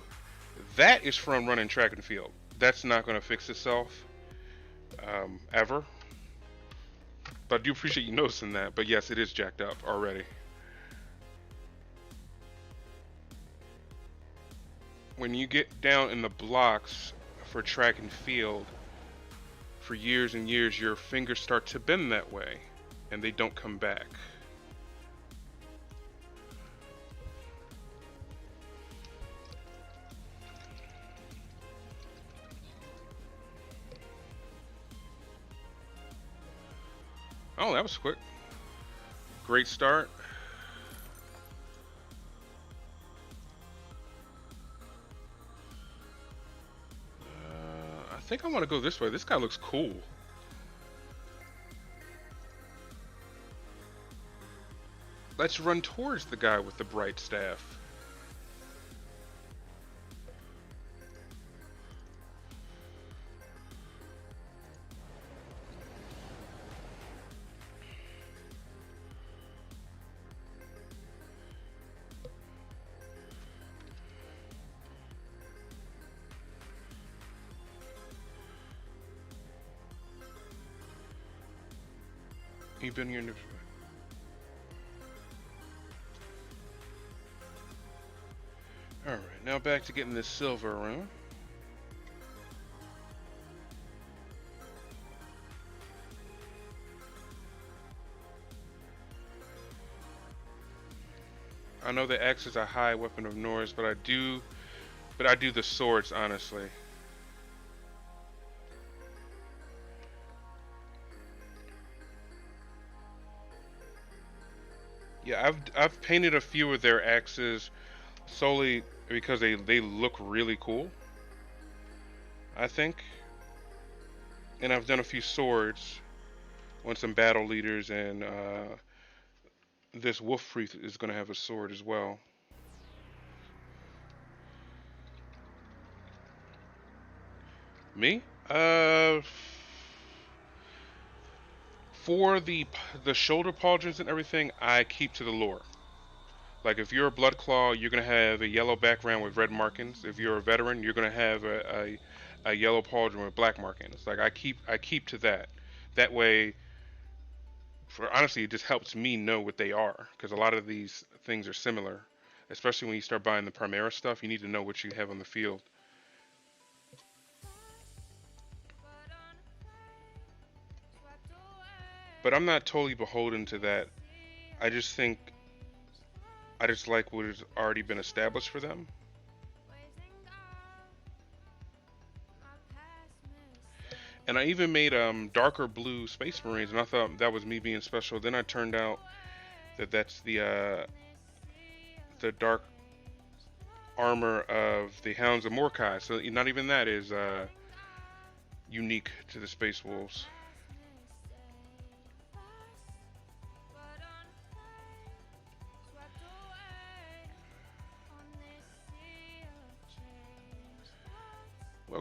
that is from running track and field. That's not going to fix itself ever. But I do appreciate you noticing that. But yes, it is jacked up already. When you get down in the blocks for track and field, for years and years, your fingers start to bend that way, and they don't come back. Oh, that was quick. Great start. I think I want to go this way. This guy looks cool. Let's run towards the guy with the bright staff. He been here. All right, now back to getting this silver around. I know the axe is a high weapon of Norse, but I do the swords honestly. Yeah, I've painted a few of their axes solely because they look really cool. I think, and I've done a few swords on some battle leaders, and this wolf priest is going to have a sword as well. Me? For the shoulder pauldrons and everything, I keep to the lore. Like if you're a blood claw, you're gonna have a yellow background with red markings. If you're a veteran, you're gonna have a yellow pauldron with black markings. Like I keep to that. That way, for honestly, it just helps me know what they are because a lot of these things are similar. Especially when you start buying the Primera stuff, you need to know what you have on the field. But I'm not totally beholden to that. I just think I just like what has already been established for them. And I even made darker blue Space Marines, and I thought that was me being special. Then I turned out that that's the dark armor of the Hounds of Mordkai. So not even that is unique to the Space Wolves.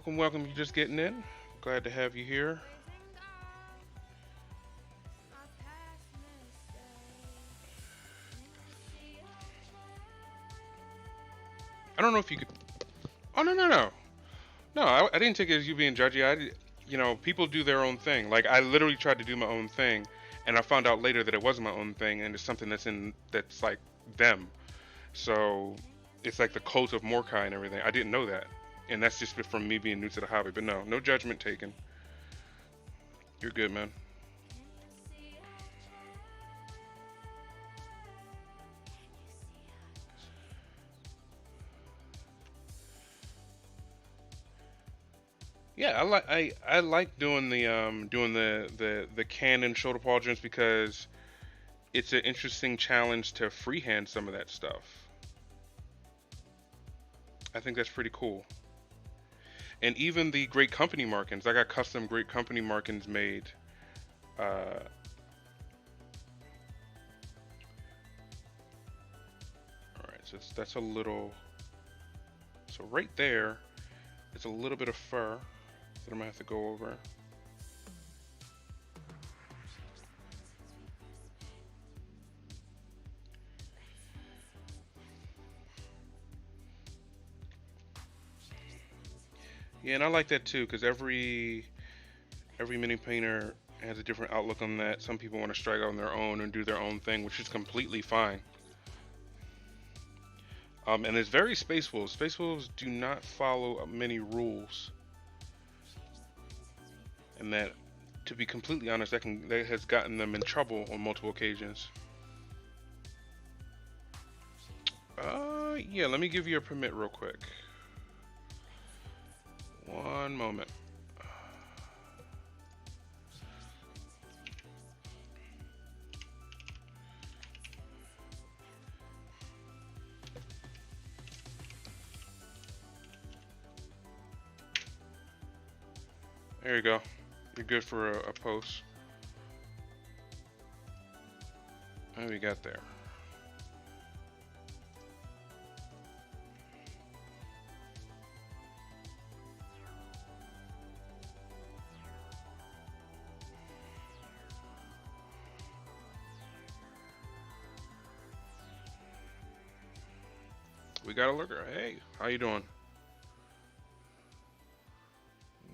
Welcome, welcome. You just getting in? Glad to have you here. I don't know if you could. Oh no, no, no, no. I didn't take it as you being judgy. People do their own thing. Like I literally tried to do my own thing, and I found out later that it wasn't my own thing, and it's something that's like them. So it's like the cult of Morkai and everything. I didn't know that, and that's just from me being new to the hobby. But no, no judgment taken. You're good, man. Yeah, I like doing the cannon shoulder pauldrons because it's an interesting challenge to freehand some of that stuff. I think that's pretty cool. And even the great company markings, I got custom great company markings made. All right, so that's a little. So right there, it's a little bit of fur that I'm gonna have to go over. Yeah, and I like that too because every mini painter has a different outlook on that. Some people want to strike out on their own and do their own thing, which is completely fine. And it's very Space Wolves. Space Wolves do not follow many rules, and that, to be completely honest, that has gotten them in trouble on multiple occasions. Yeah. Let me give you a permit real quick. One moment. There you go. You're good for a post. What do we got there? We got a lurker. Hey, how you doing?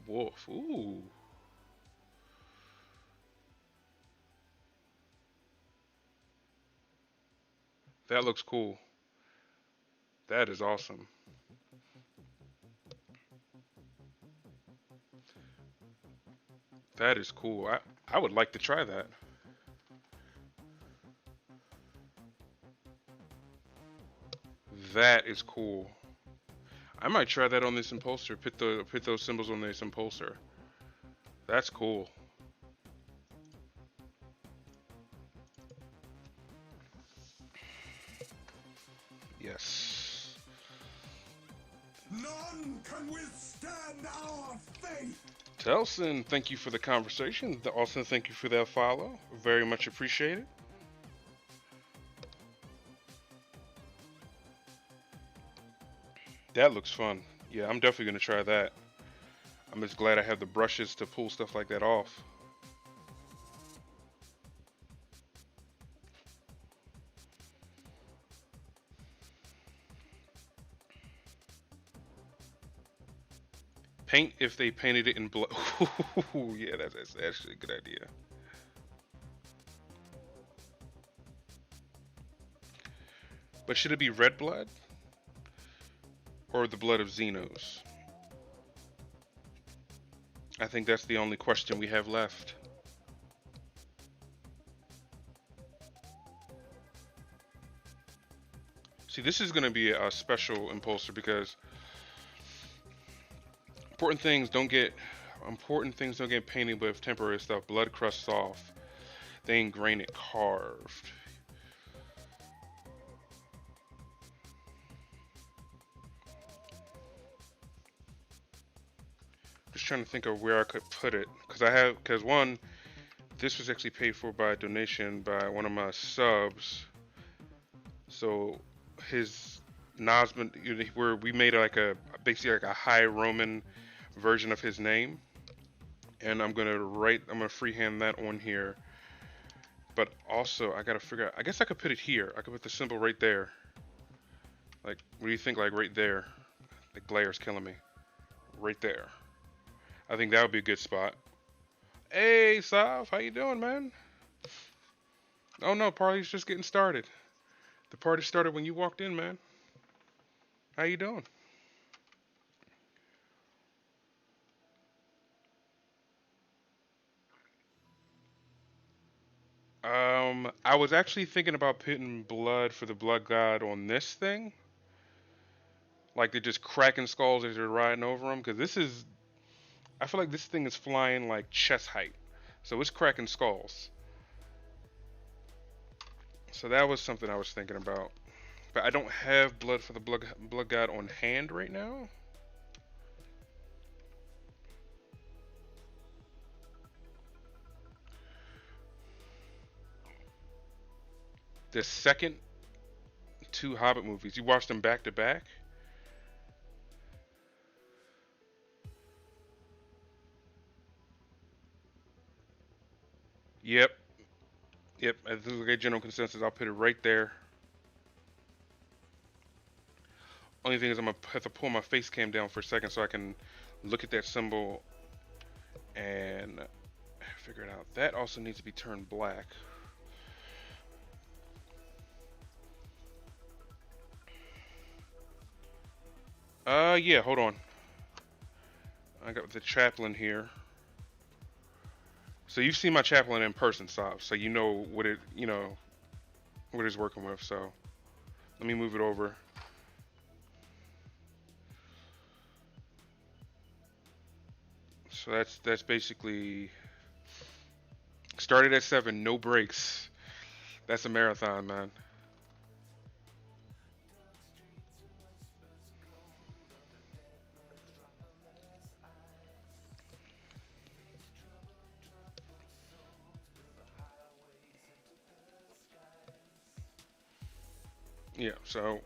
Wolf. Ooh. That looks cool. That is awesome. That is cool. I would like to try that. That is cool. I might try that on this impulsor. Put those symbols on this impulsor. That's cool. Yes. None can withstand our faith. Telson, thank you for the conversation. Also, thank you for that follow. Very much appreciated. That looks fun. Yeah, I'm definitely gonna try that. I'm just glad I have the brushes to pull stuff like that off. Paint if they painted it in blood. Yeah, that's actually a good idea. But should it be red blood or the blood of Xenos? I think that's the only question we have left. See, this is going to be a special impulsor because important things don't get painted with temporary stuff. Blood crusts off. They ingrain it carved. Just trying to think of where I could put it because one, this was actually paid for by a donation by one of my subs. So his Nazman, where we made like basically like a high Roman version of his name, and I'm gonna freehand that on here. But also, I gotta figure out. I guess I could put it here. I could put the symbol right there. Like, what do you think? Like right there. The glare's killing me. Right there. I think that would be a good spot. Hey, Sav, how you doing, man? Oh no, party's just getting started. The party started when you walked in, man. How you doing? I was actually thinking about putting blood for the blood god on this thing. Like they're just cracking skulls as you're riding over them. Because this is, I feel like this thing is flying like chest height. So it's cracking skulls. So that was something I was thinking about. But I don't have blood for the blood god on hand right now. The second two Hobbit movies, you watched them back to back? Yep. Yep. As this is a general consensus, I'll put it right there. Only thing is, I'm gonna have to pull my face cam down for a second so I can look at that symbol and figure it out. That also needs to be turned black. Yeah, hold on. I got the chaplain here. So you've seen my chaplain in person, Sav, so you know what it's working with. So let me move it over. So that's basically started at 7, no breaks. That's a marathon, man. Yeah, so,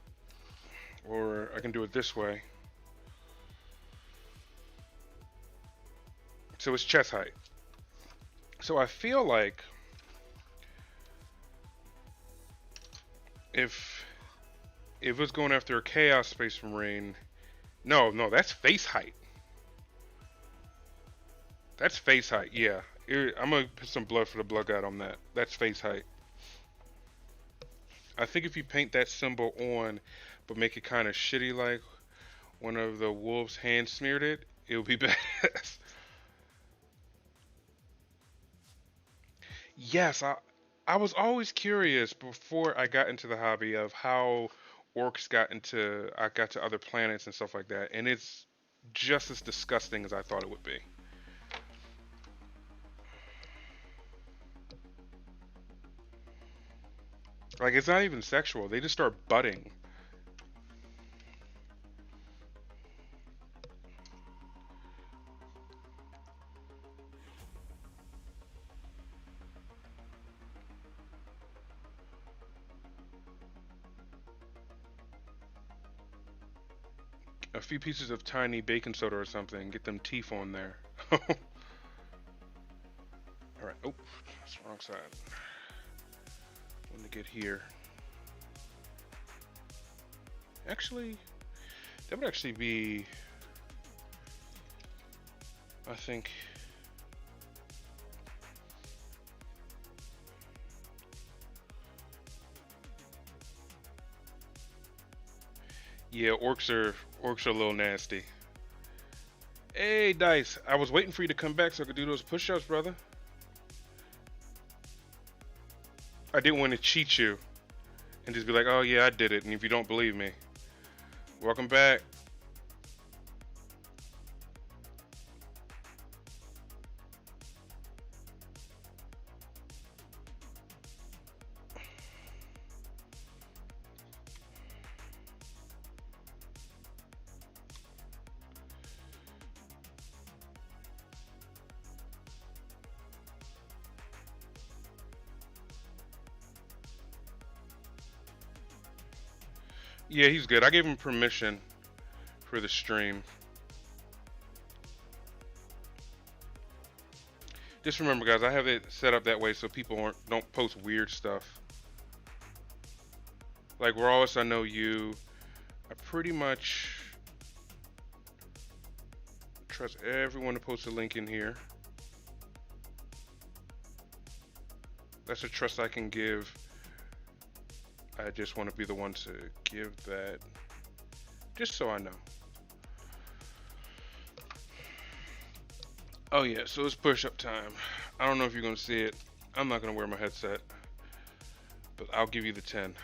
or I can do it this way. So it's chest height. So I feel like if it was going after a Chaos Space Marine, no, that's face height. That's face height, yeah. I'm gonna put some blood for the blood god on that. That's face height. I think if you paint that symbol on, but make it kind of shitty like one of the wolves hand smeared it, it'll be badass. Yes, I was always curious before I got into the hobby of how orcs got to other planets and stuff like that, and it's just as disgusting as I thought it would be. Like it's not even sexual; they just start butting. A few pieces of tiny baking soda or something, get them teeth on there. All right. Oh, that's the wrong side. When to get here. Actually, that would actually be, I think. Yeah, orcs are a little nasty. Hey, Dice, I was waiting for you to come back so I could do those push-ups, brother. I didn't want to cheat you and just be like, oh yeah, I did it, and if you don't believe me, welcome back. Yeah, he's good. I gave him permission for the stream. Just remember, guys, I have it set up that way so people don't post weird stuff. Like Wallace, I know you. I pretty much trust everyone to post a link in here. That's a trust I can give. I just want to be the one to give that, just so I know. Oh yeah, so it's push-up time. I don't know if you're gonna see it. I'm not gonna wear my headset, but I'll give you the 10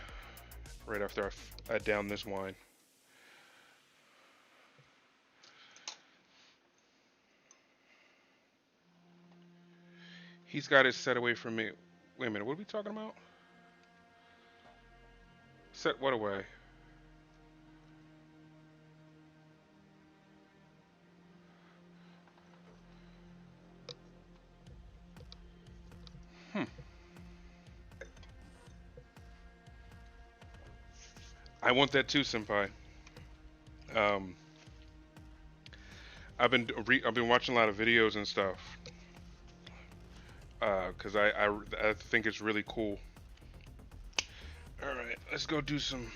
right after I down this wine. He's got it set away from me. Wait a minute, what are we talking about? Set what away? Hmm. I want that too, senpai. Um, I've been watching a lot of videos and stuff. Cause I think it's really cool. All right, let's go do some.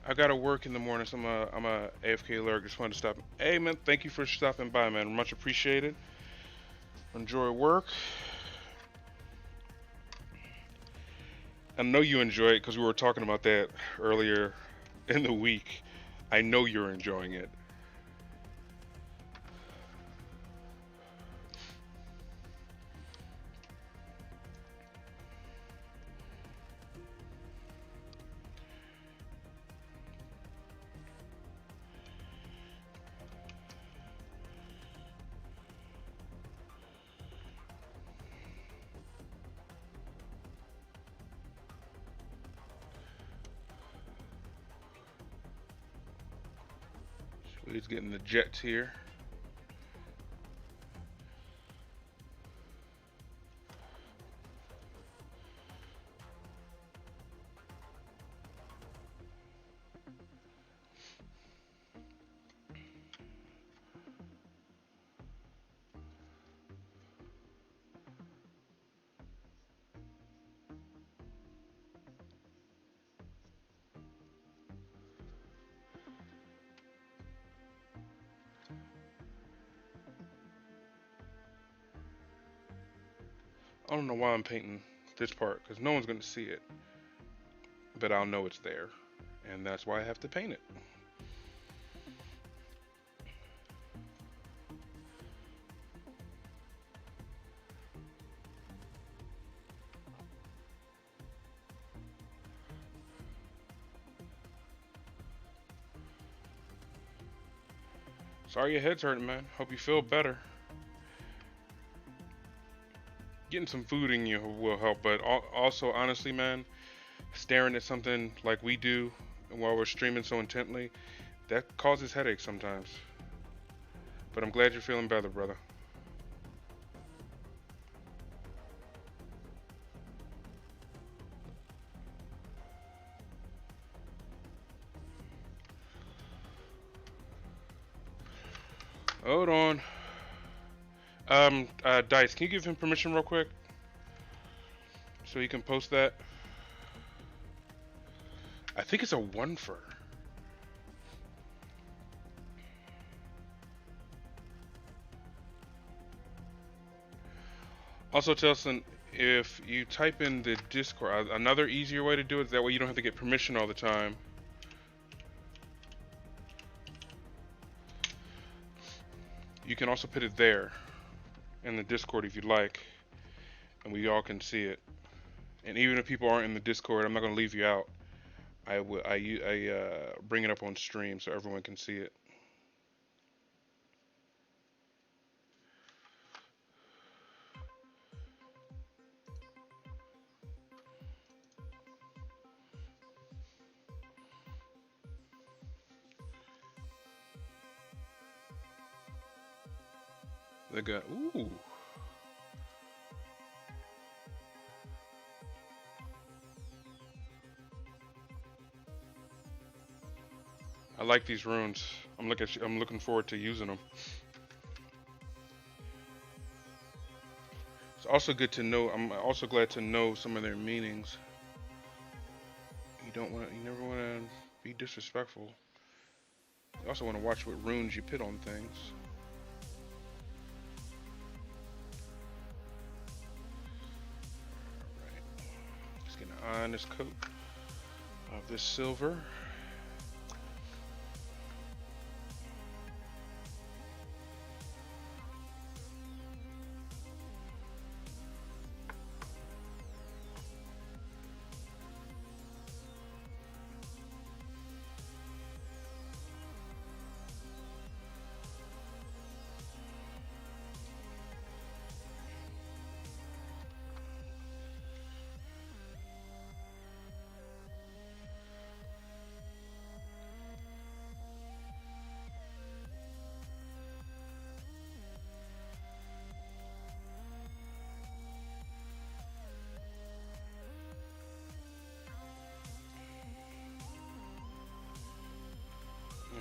I gotta work in the morning, so I'm a AFK alert. Just wanted to stop. Hey man, thank you for stopping by, man. Much appreciated. Enjoy work. I know you enjoy it because we were talking about that earlier in the week. I know you're enjoying it. He's getting the jets here. I don't know why I'm painting this part because no one's going to see it, but I'll know it's there, and that's why I have to paint it. Sorry your head's hurting, man. Hope you feel better. Getting some food in you will help, but also, honestly, man, staring at something like we do while we're streaming so intently, that causes headaches sometimes. But I'm glad you're feeling better, brother. Hold on. Dice, can you give him permission real quick? So he can post that? I think it's a 1 for. Also, Telson, if you type in the Discord, another easier way to do it, that way you don't have to get permission all the time. You can also put it there. in the Discord if you'd like, and we all can see it. And even if people aren't in the Discord, I'm not gonna leave you out. I bring it up on stream so everyone can see it. They got ooh. I like these runes. I'm looking forward to using them. It's also good to know. I'm also glad to know some of their meanings. You never want to be disrespectful. You also want to watch what runes you put on things. Alright. Let's get an honest coat of this silver.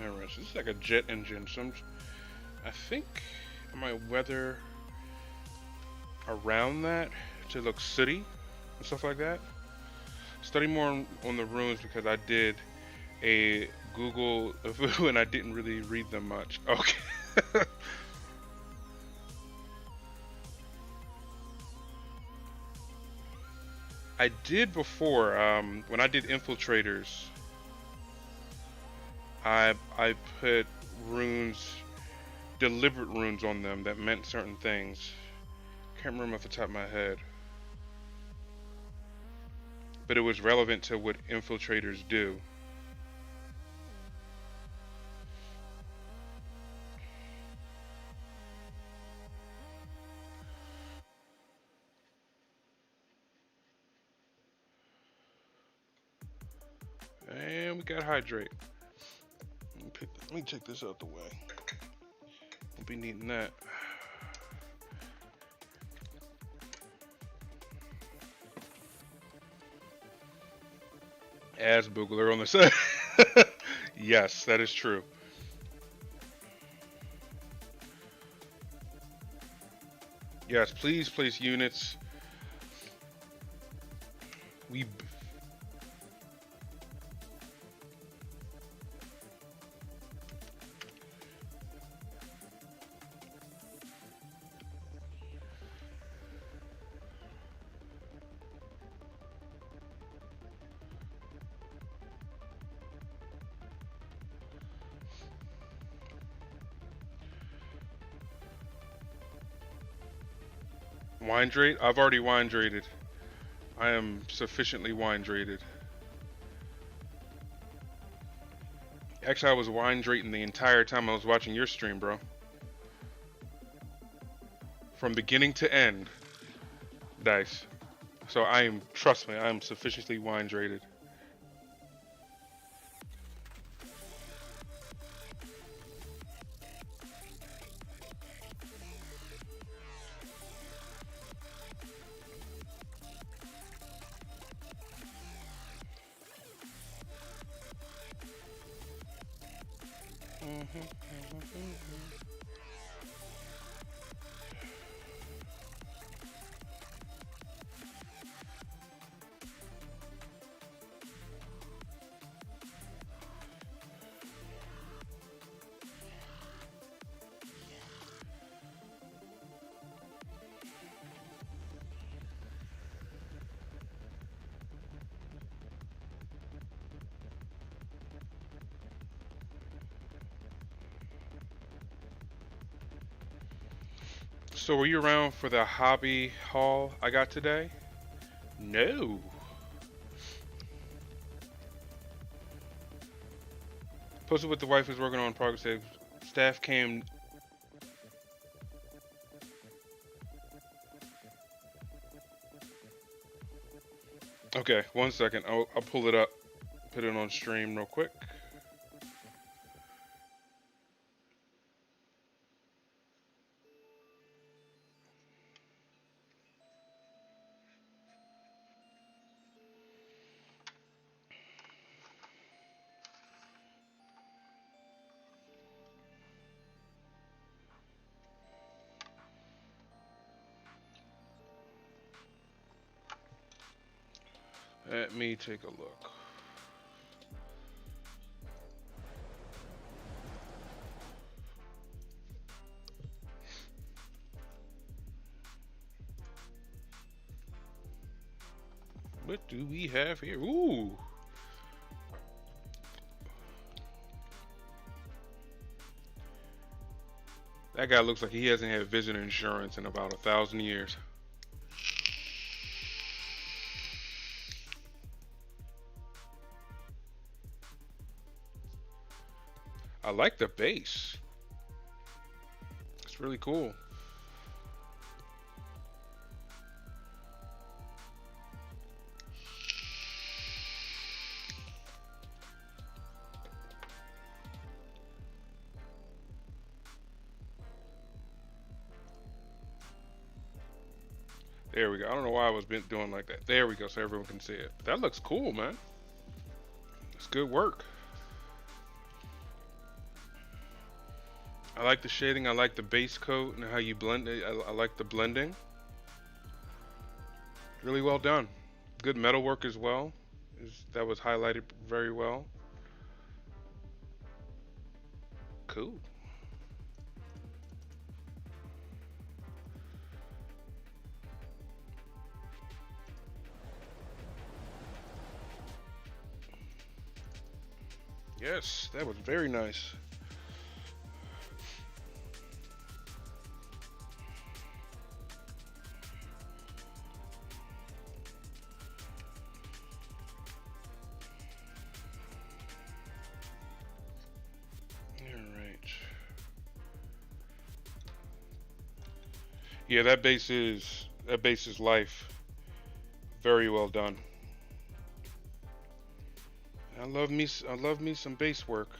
Alright, so this is like a jet engine. So I think I might weather around that to look sooty and stuff like that. Study more on the runes because I did a Google and I didn't really read them much. Okay. I did before when I did infiltrators. I put runes, deliberate runes on them that meant certain things. Can't remember off the top of my head. But it was relevant to what infiltrators do. And we got hydrate. Let me take this out the way. Won't be needing that. Ass boogler on the side. Yes, that is true. Yes, please place units. We wine drate. I've already wine drated. I am sufficiently wine drated. Actually, I was wine drating the entire time I was watching your stream, bro. From beginning to end. Dice. So trust me, I am sufficiently wine drated. So were you around for the hobby haul I got today? No. Posted with the wife is working on progress. Staff came. Okay, 1 second. I'll pull it up. Put it on stream real quick. Let me take a look. What do we have here? Ooh. That guy looks like he hasn't had vision insurance in about 1,000 years. I like the base. It's really cool. There we go. I don't know why I was doing like that. There we go, so everyone can see it. That looks cool, man. It's good work. I like the shading. I like the base coat and how you blend it. I like the blending. Really well done. Good metal work as well. That was highlighted very well. Cool. Yes, that was very nice. Yeah, that base is life. Very well done. I love me some base work.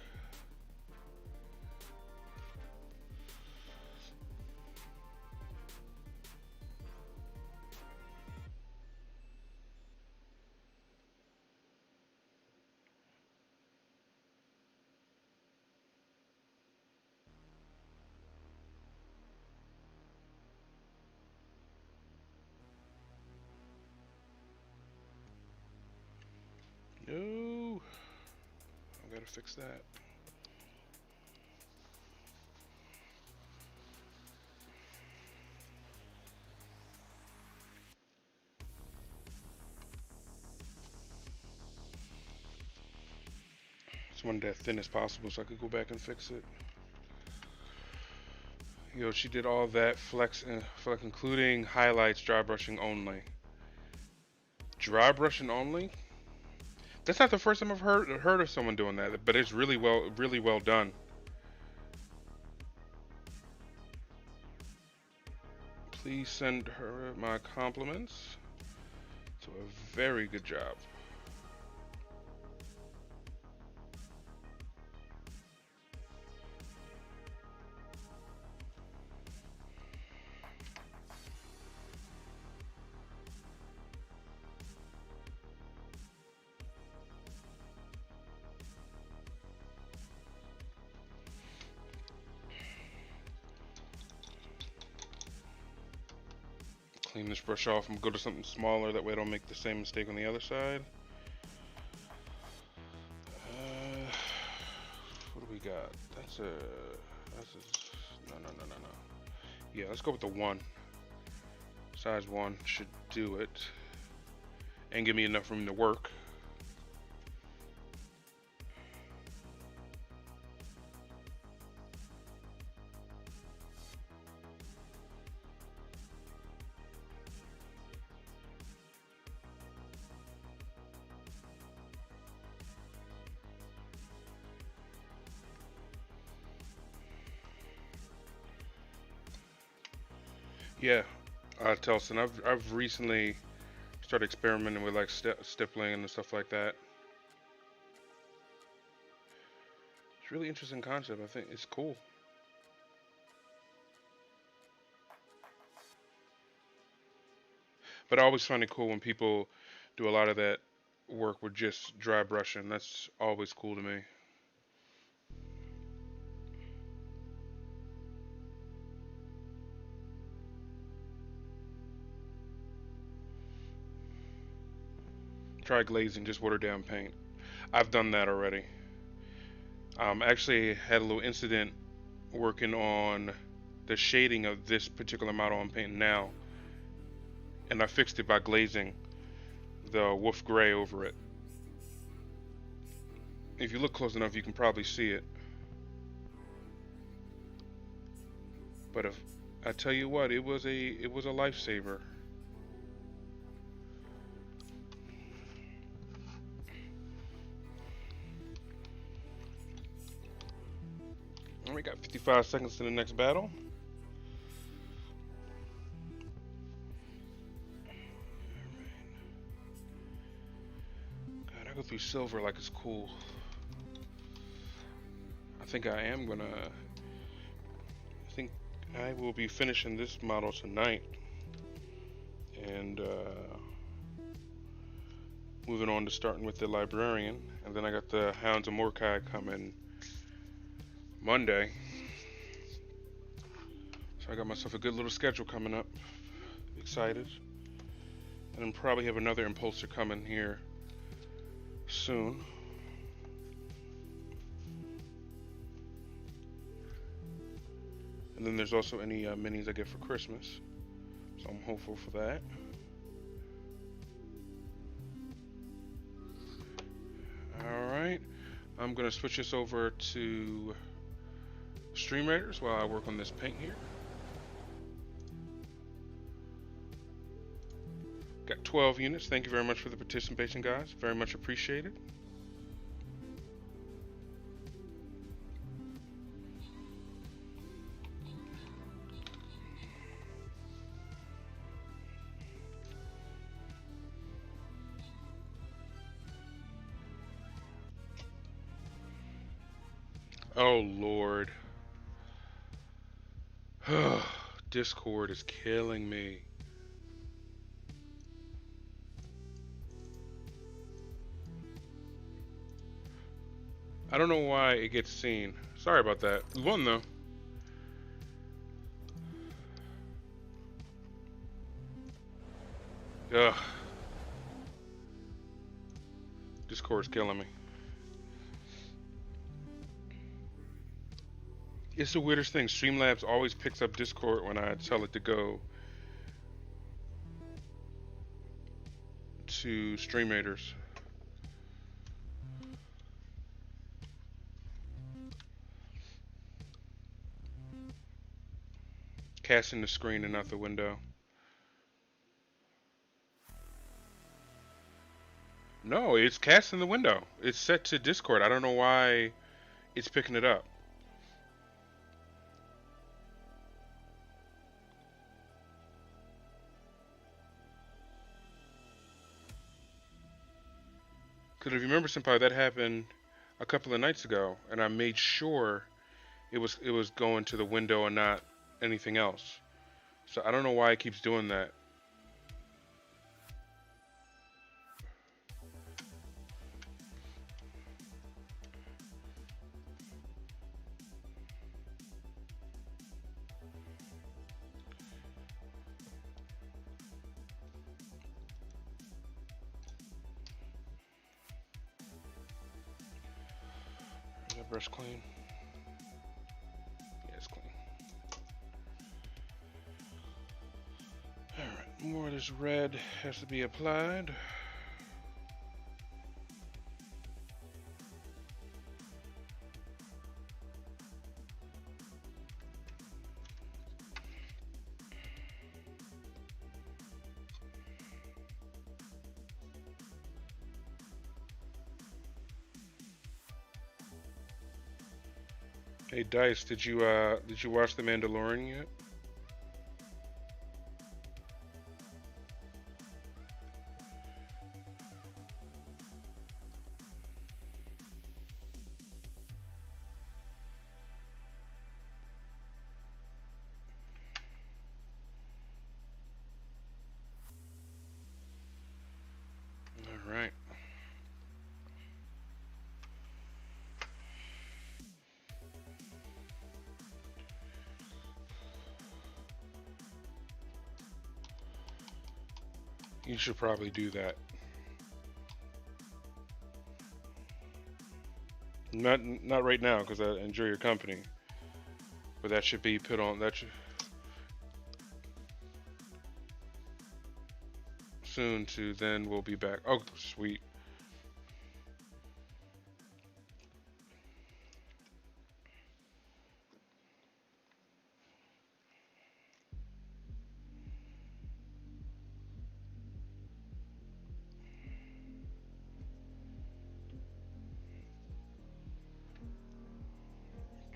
No, I gotta fix that. Just wanted that thin as possible so I could go back and fix it. Yo, she did all that flex, including highlights, dry brushing only. Dry brushing only? That's not the first time I've heard of someone doing that, but it's really well done. Please send her my compliments. So a very good job. Clean this brush off and go to something smaller, that way I don't make the same mistake on the other side. What do we got? That's a no. Yeah, let's go with the 1. Size 1 should do it. And give me enough room to work. Yeah, Telson, I've recently started experimenting with like stippling and stuff like that. It's a really interesting concept. I think it's cool. But I always find it cool when people do a lot of that work with just dry brushing. That's always cool to me. Try glazing, just watered down paint. I've done that already. Actually had a little incident working on the shading of this particular model I'm painting now, and I fixed it by glazing the wolf gray over it. If you look close enough, you can probably see it. But if I tell you what, it was a lifesaver. And we got 55 seconds to the next battle. God, I go through silver like it's cool. I think I am gonna. I think I will be finishing this model tonight, and moving on to starting with the librarian, and then I got the Hounds of Mordecai coming Monday. So I got myself a good little schedule coming up. Excited, and then probably have another Impulsor coming here soon. And then there's also any minis I get for Christmas. So I'm hopeful for that. Alright. I'm going to switch this over to Stream Raiders while I work on this paint here. Got 12 units. Thank you very much for the participation, guys. Very much appreciated. Oh, Lord. Discord is killing me. I don't know why it gets seen. Sorry about that. We won, though. Ugh. Discord's killing me. It's the weirdest thing. Streamlabs always picks up Discord when I tell it to go to Stream Raiders. Casting the screen and not the window. No, it's casting the window. It's set to Discord. I don't know why it's picking it up. Because if you remember, Senpai, that happened a couple of nights ago, and I made sure it was going to the window and not anything else. So I don't know why it keeps doing that. Is that brush clean? Yeah, it's clean. Alright, more of this red has to be applied. Hey Dice, did you watch The Mandalorian yet? You should probably do that. Not right now because I enjoy your company. But that should be put on. That should soon to then we'll be back. Oh, sweet.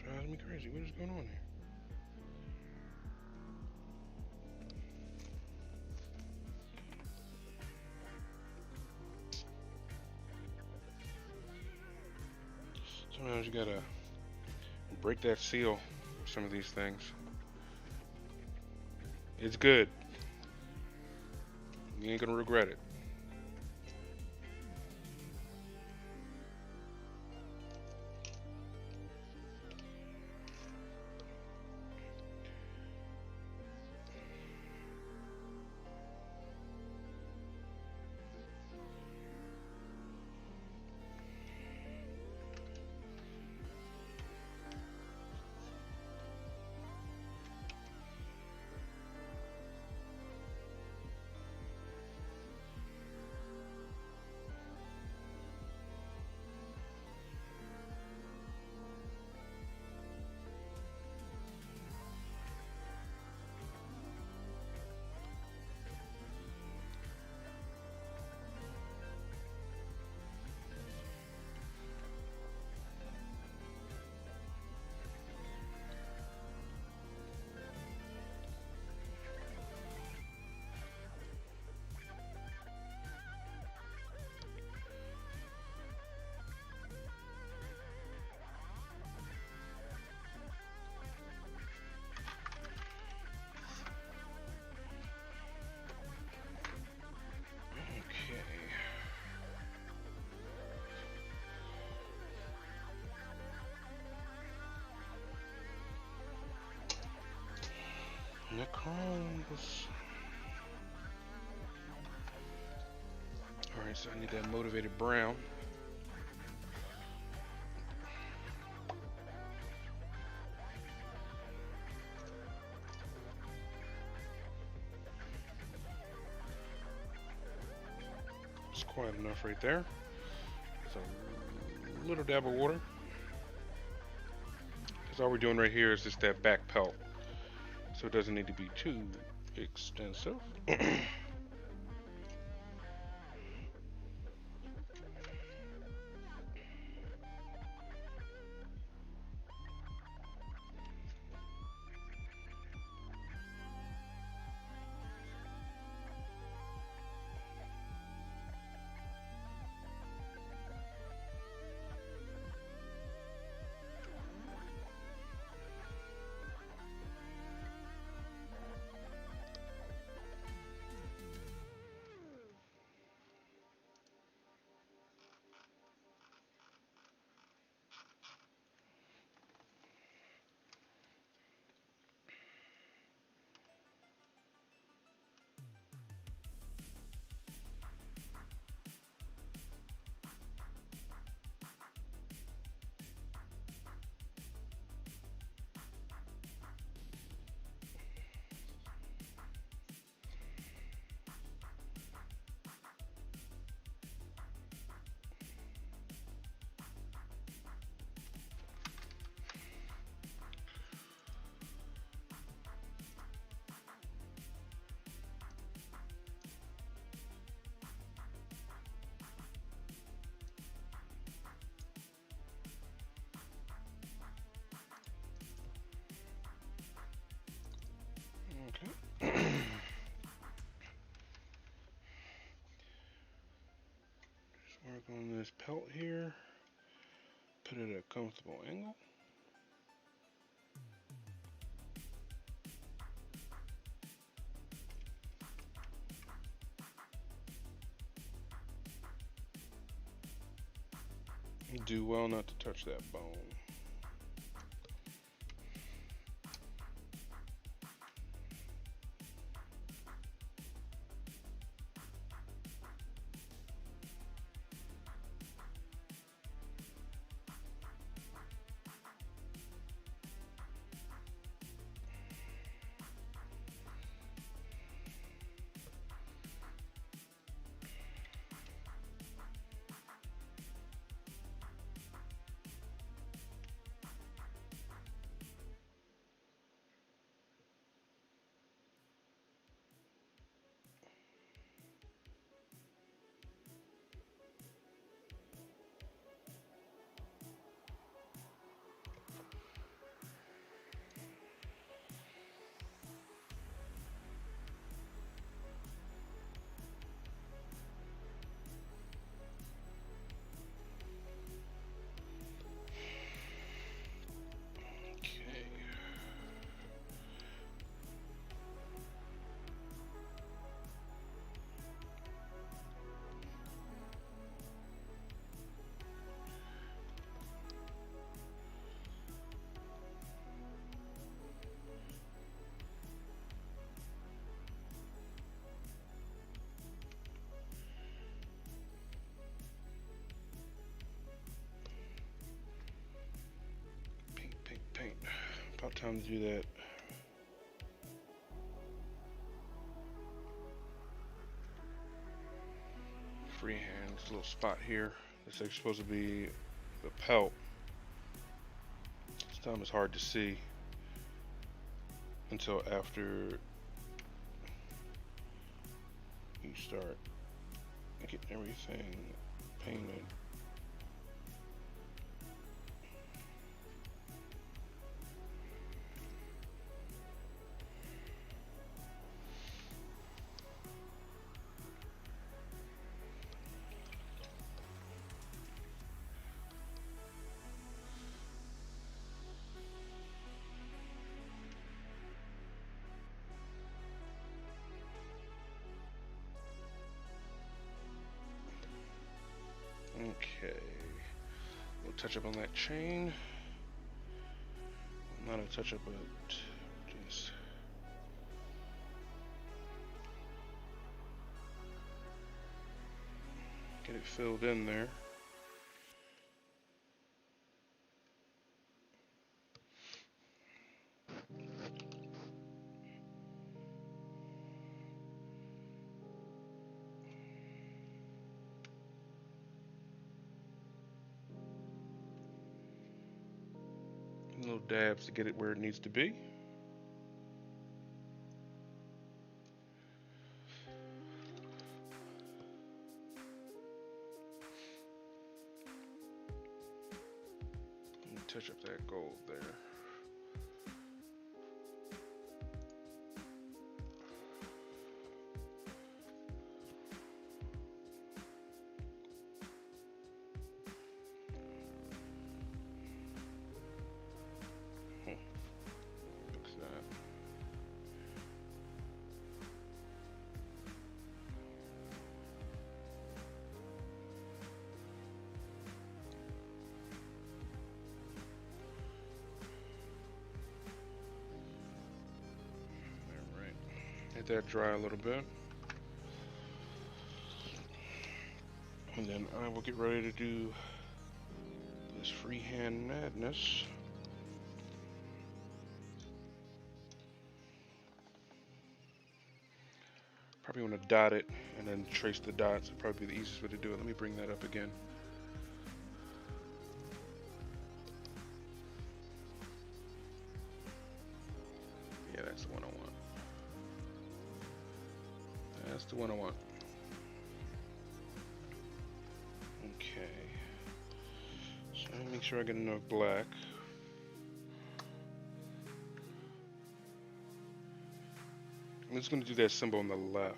Drives me crazy. What is going on here? Sometimes you gotta break that seal for some of these things. It's good. You ain't gonna regret it. Necrons. Alright, so I need that motivated brown. It's quite enough right there. So a little dab of water. Because all we're doing right here is just that back pelt. So it doesn't need to be too extensive. Okay. Just work on this pelt here. Put it at a comfortable angle. Do well not to touch that bone. time to do that. Freehand, this little spot here. This is supposed to be the pelt. This time it's hard to see until after you start getting everything painted. Okay, we'll touch up on that chain. Not a touch up, but just get it filled in there. Little dabs to get it where it needs to be. And touch up that gold there. Fix that. Alright. Let that dry a little bit. And then I will get ready to do this freehand madness. Probably want to dot it and then trace the dots. It'd probably be the easiest way to do it. Let me bring that up again. Yeah, that's the one I want. That's the one I want. Okay. So make sure I get enough black. I'm just going to do that symbol on the left.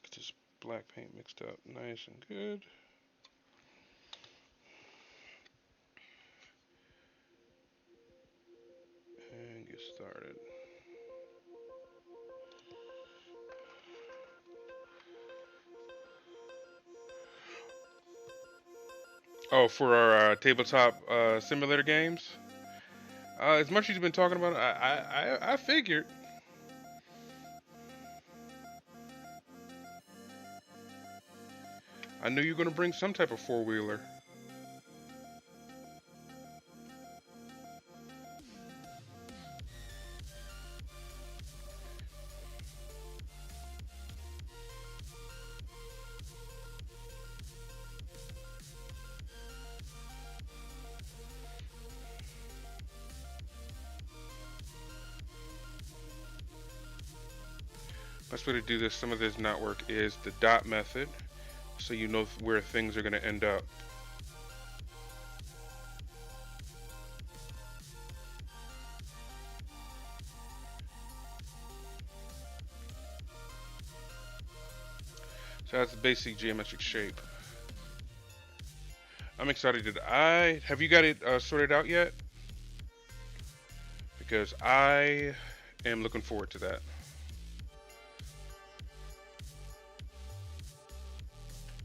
Get this black paint mixed up nice and good. And get started. Oh, for our tabletop simulator games. As much as you've been talking about it, I figured. I knew you were gonna bring some type of four-wheeler. Best way to do this, some of this not work, is the dot method, so you know where things are gonna end up. So that's the basic geometric shape. I'm excited. Have you got it sorted out yet? Because I am looking forward to that.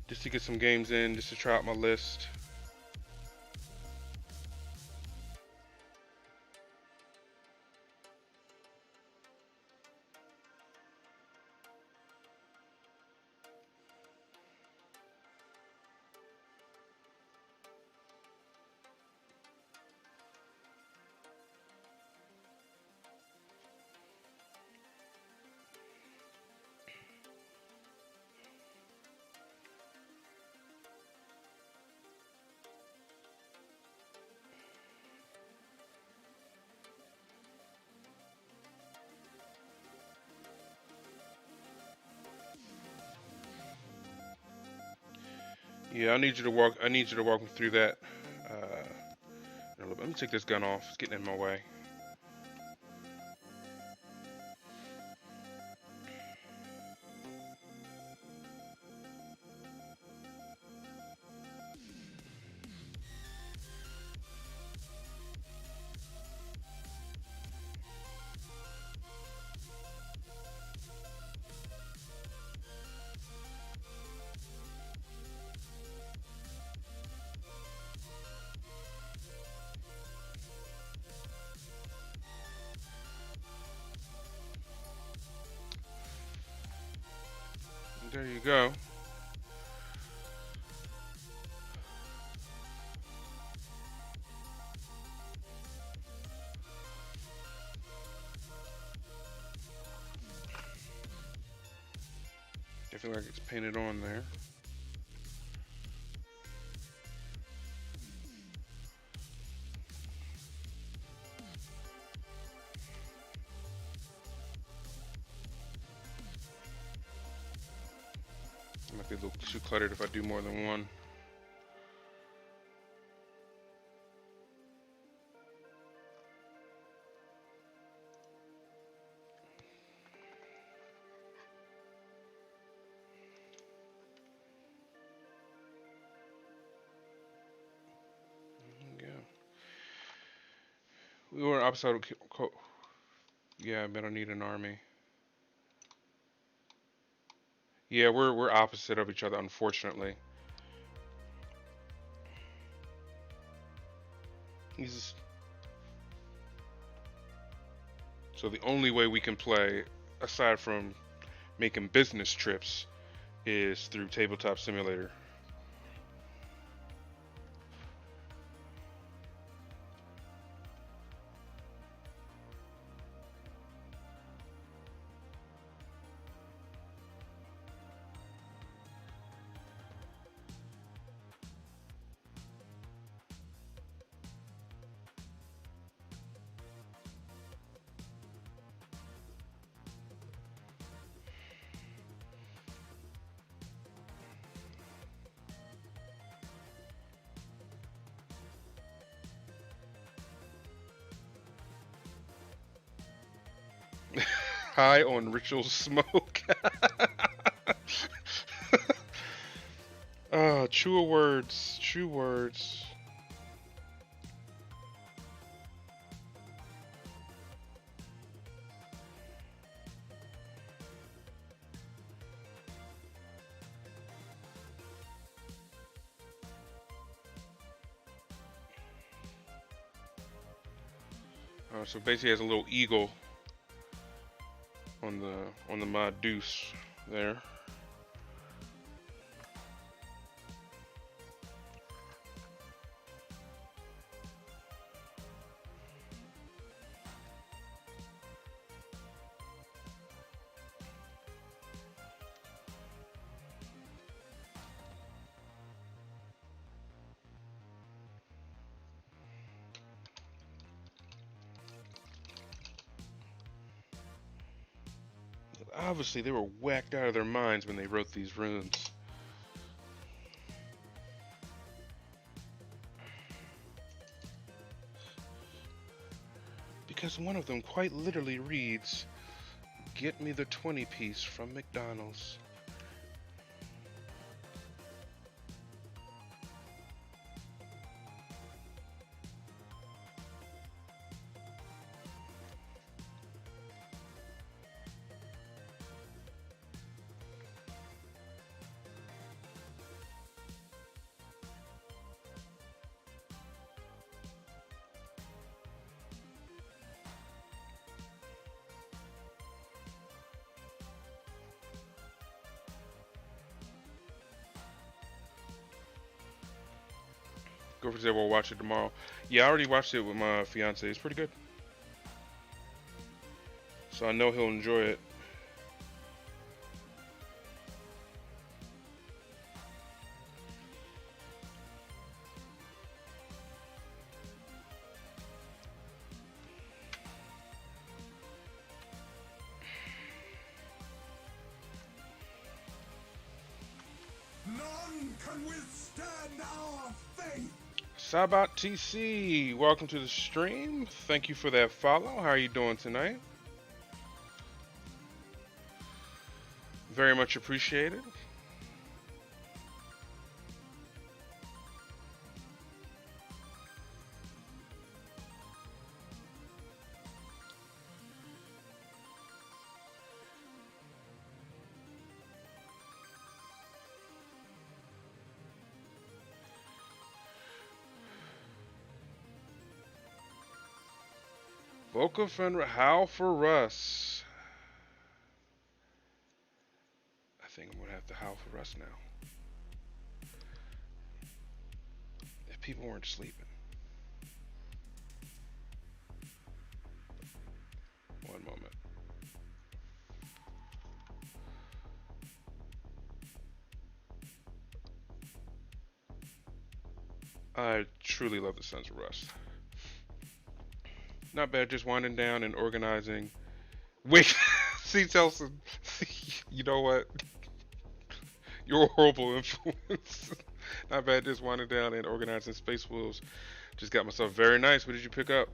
Just to get some games in, just to try out my list. Yeah, I need you to walk. I need you to walk me through that. Let me take this gun off. It's getting in my way. There you go. I feel like it's painted on there. It might be a little too cluttered if I do more than one. Yeah. We were opposite. Yeah, I bet I need an army. Yeah, we're opposite of each other, unfortunately. He's So the only way we can play, aside from making business trips, is through Tabletop Simulator. High on ritual smoke. True words. True words. So basically, has a little eagle on the mod deuce there. Obviously, they were whacked out of their minds when they wrote these runes. Because one of them quite literally reads, "Get me the 20 piece from McDonald's." Girlfriend said we'll watch it tomorrow. Yeah, I already watched it with my fiance. It's pretty good. So I know he'll enjoy it. None can can withstand our faith? Sabat TC, welcome to the stream. Thank you for that follow. How are you doing tonight? Very much appreciated. Vocal Fenrir, how for Russ? I think I'm gonna have to howl for Russ now. If people weren't sleeping. One moment. I truly love the Sons of Rust. Not bad, just winding down and organizing. Wait, see, Telson, you know what? You're a horrible influence. Not bad, just winding down and organizing Space Wolves. Just got myself very nice. What did you pick up?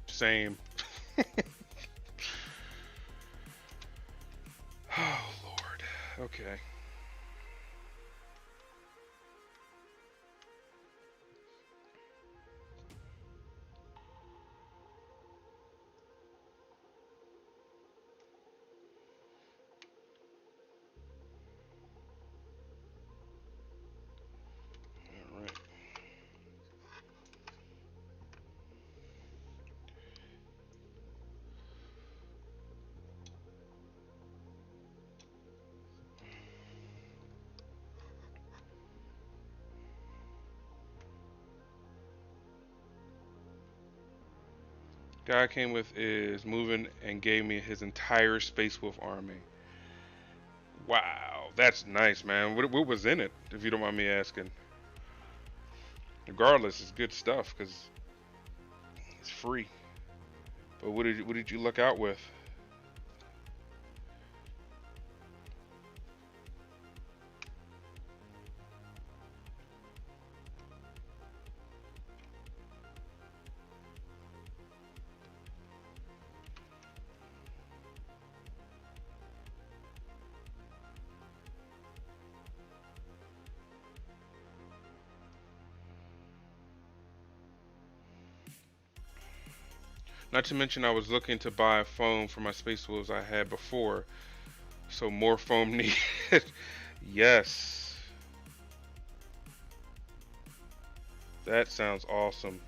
Same. Oh, Lord. Okay. All right. Guy I came with is moving and gave me his entire Space Wolf army. Wow, that's nice, man. What was in it, if you don't mind me asking? Regardless, it's good stuff because it's free. But what did you look out with? Not to mention, I was looking to buy foam for my Space Wolves I had before, so more foam needed. Yes, that sounds awesome.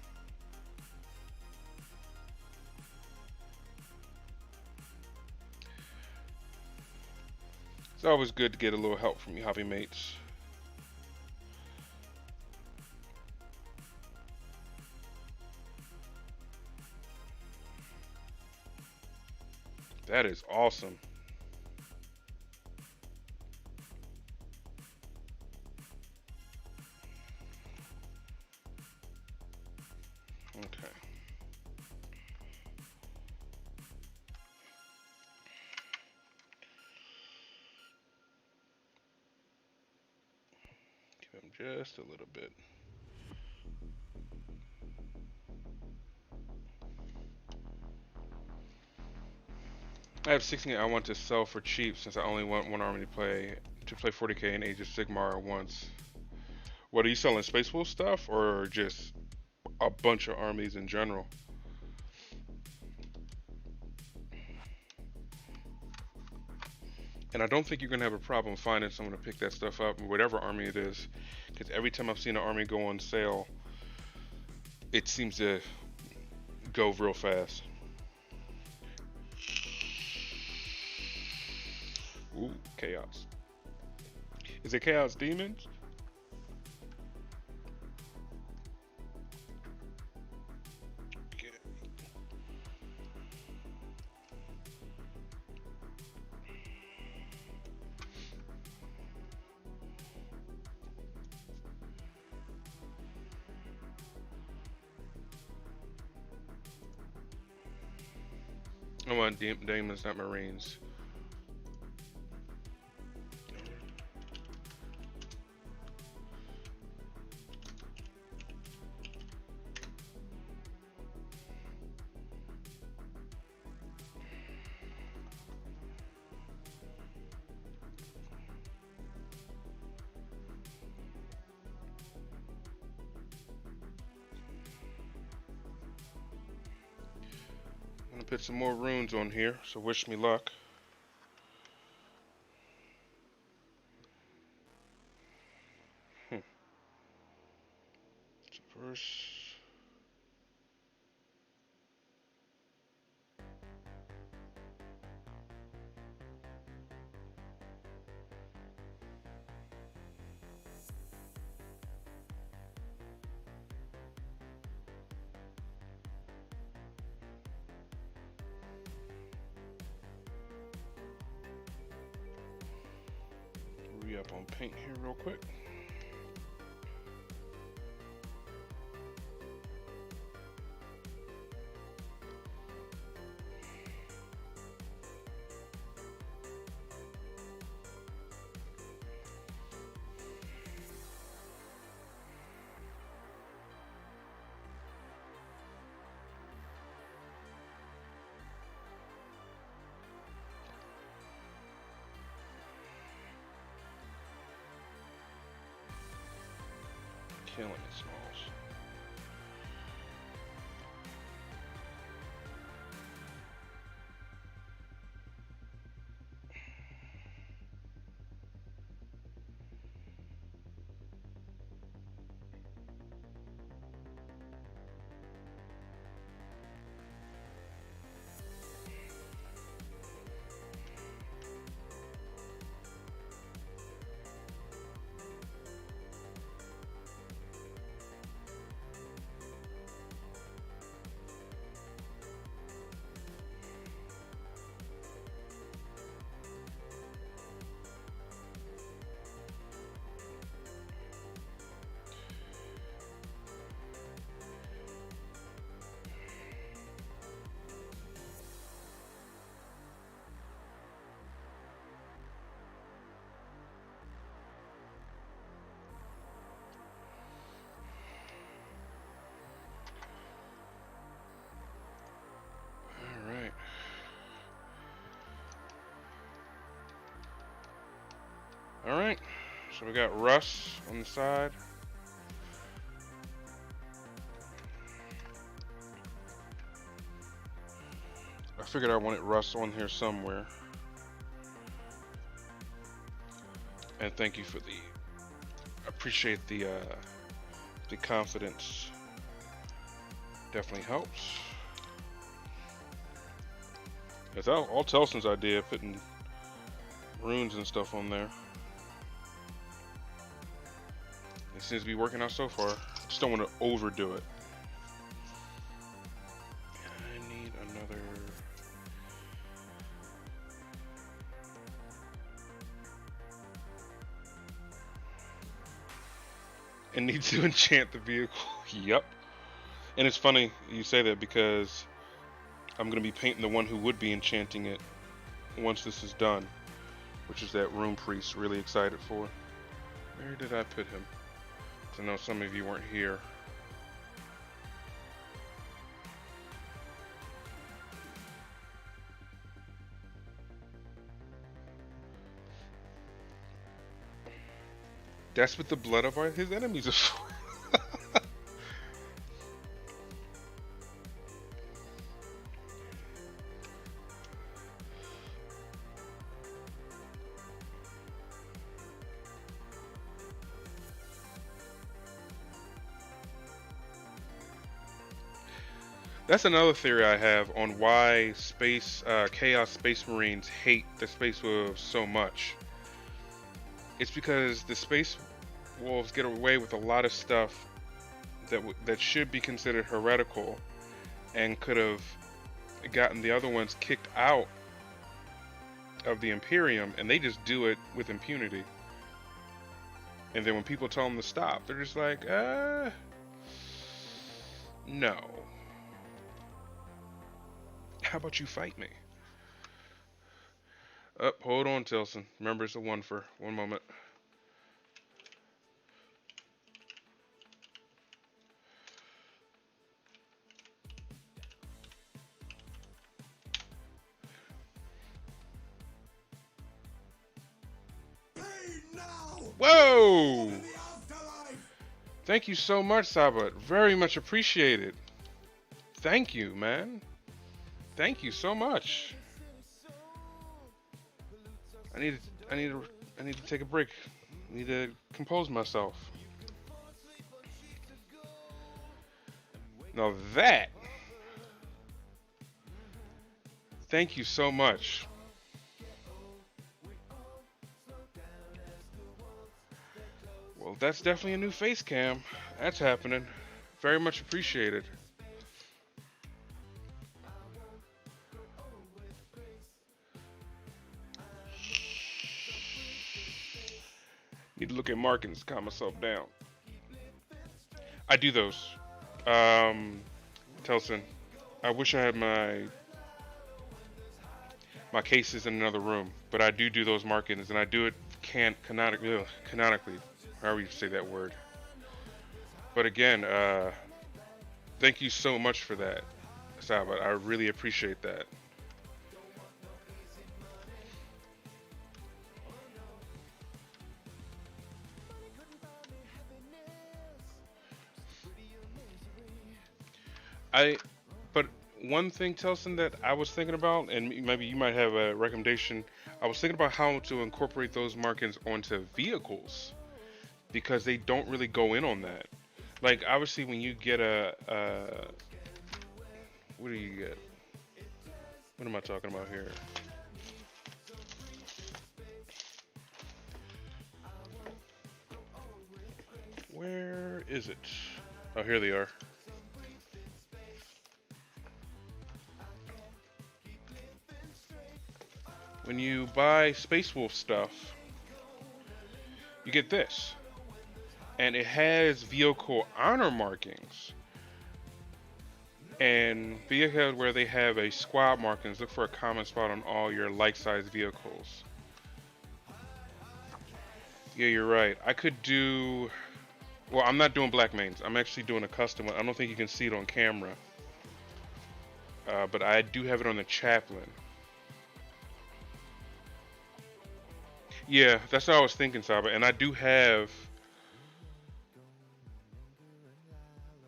It's always good to get a little help from your hobby mates. That is awesome. Okay. Give him just a little bit. I have 16 I want to sell for cheap since I only want one army to play 40k in Age of Sigmar at once. What are you selling, Space Wolf stuff or just a bunch of armies in general? And I don't think you're gonna have a problem finding someone to pick that stuff up, whatever army it is, because every time I've seen an army go on sale, it seems to go real fast. Ooh, chaos. Is it Chaos Demons? Okay. Come on, demons, not marines. I'm gonna put some more runes on here, so wish me luck. First, re-up on paint here real quick. Killing it, Smalls. Alright. Alright. So we got Russ on the side. I figured I wanted Russ on here somewhere. And thank you for the, appreciate the confidence. Definitely helps. It's all Telson's idea, putting runes and stuff on there. It seems to be working out so far. Just don't want to overdo it. I need another. And need to enchant the vehicle. Yep. And it's funny you say that because I'm going to be painting the one who would be enchanting it once this is done, which is that Rune Priest. Really excited for. Where did I put him? I know some of you weren't here. That's what the blood of his enemies are for. That's another theory I have on why Chaos Space Marines hate the Space Wolves so much. It's because the Space Wolves get away with a lot of stuff that should be considered heretical and could have gotten the other ones kicked out of the Imperium, and they just do it with impunity. And then when people tell them to stop, they're just like, no. How about you fight me? Up, hold on, Tilson. Remember, it's a one for one moment. Pain now. Whoa! In the afterlife. Thank you so much, Sabat. Very much appreciated. Thank you, man. Thank you so much. I need to, I need to, I need to take a break. I need to compose myself. Now that, thank you so much. Well, that's definitely a new face cam. That's happening. Very much appreciated. Need to look at markings, calm myself down. I do those. Telson, I wish I had my cases in another room, but I do those markings, and I do it canonically, however you say that word. But again, thank you so much for that, Sabat. I really appreciate that. I, but one thing, Telson, that I was thinking about, and maybe you might have a recommendation. I was thinking about how to incorporate those markings onto vehicles because they don't really go in on that. Like obviously, when you get what do you get? What am I talking about here? Where is it? Oh, here they are. When you buy Space Wolf stuff, you get this. And it has vehicle honor markings. And vehicles where they have a squad markings, look for a common spot on all your like-sized vehicles. Yeah, you're right. I could do... Well, I'm not doing black mains. I'm actually doing a custom one. I don't think you can see it on camera. But I do have it on the chaplain. Yeah, that's what I was thinking, Saba. And I do have...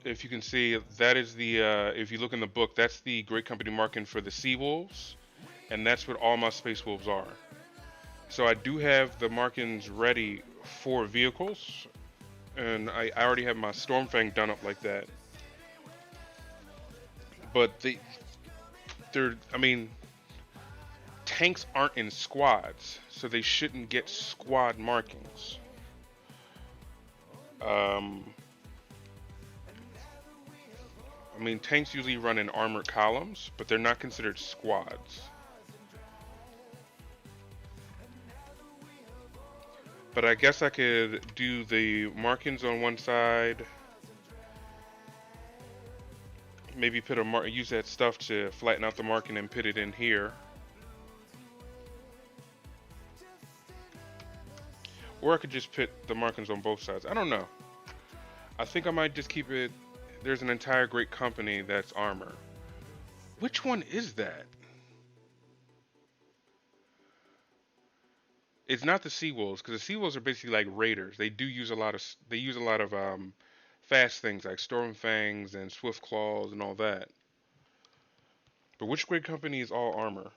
If you can see, that is the, if you look in the book, that's the Great Company marking for the Sea Wolves. And that's what all my Space Wolves are. So I do have the markings ready for vehicles. And I already have my Stormfang done up like that. But I mean, tanks aren't in squads, so they shouldn't get squad markings. I mean, tanks usually run in armored columns, but they're not considered squads. But I guess I could do the markings on one side. Maybe put use that stuff to flatten out the marking and put it in here. Or I could just put the markings on both sides. I don't know. I think I might just keep it. There's an entire great company that's armor. Which one is that? It's not the Sea Wolves, because the Sea Wolves are basically like raiders. They do use a lot of fast things like Stormfangs and Swift Claws and all that. But which great company is all armor?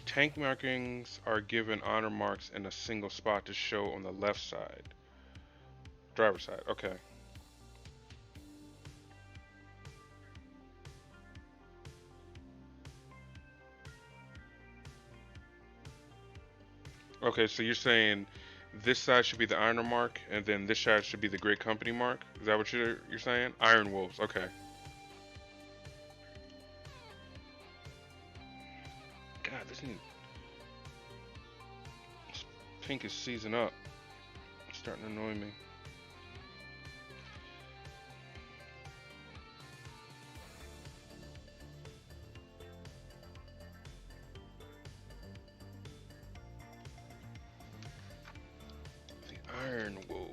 Tank markings are given honor marks in a single spot to show on the left side. Driver's side, okay. Okay, so you're saying this side should be the honor mark, and then this side should be the great company mark? Is that what you're saying? Iron Wolves, okay. God, this thing. pink is seizing up. It's starting to annoy me. The Iron Wolves.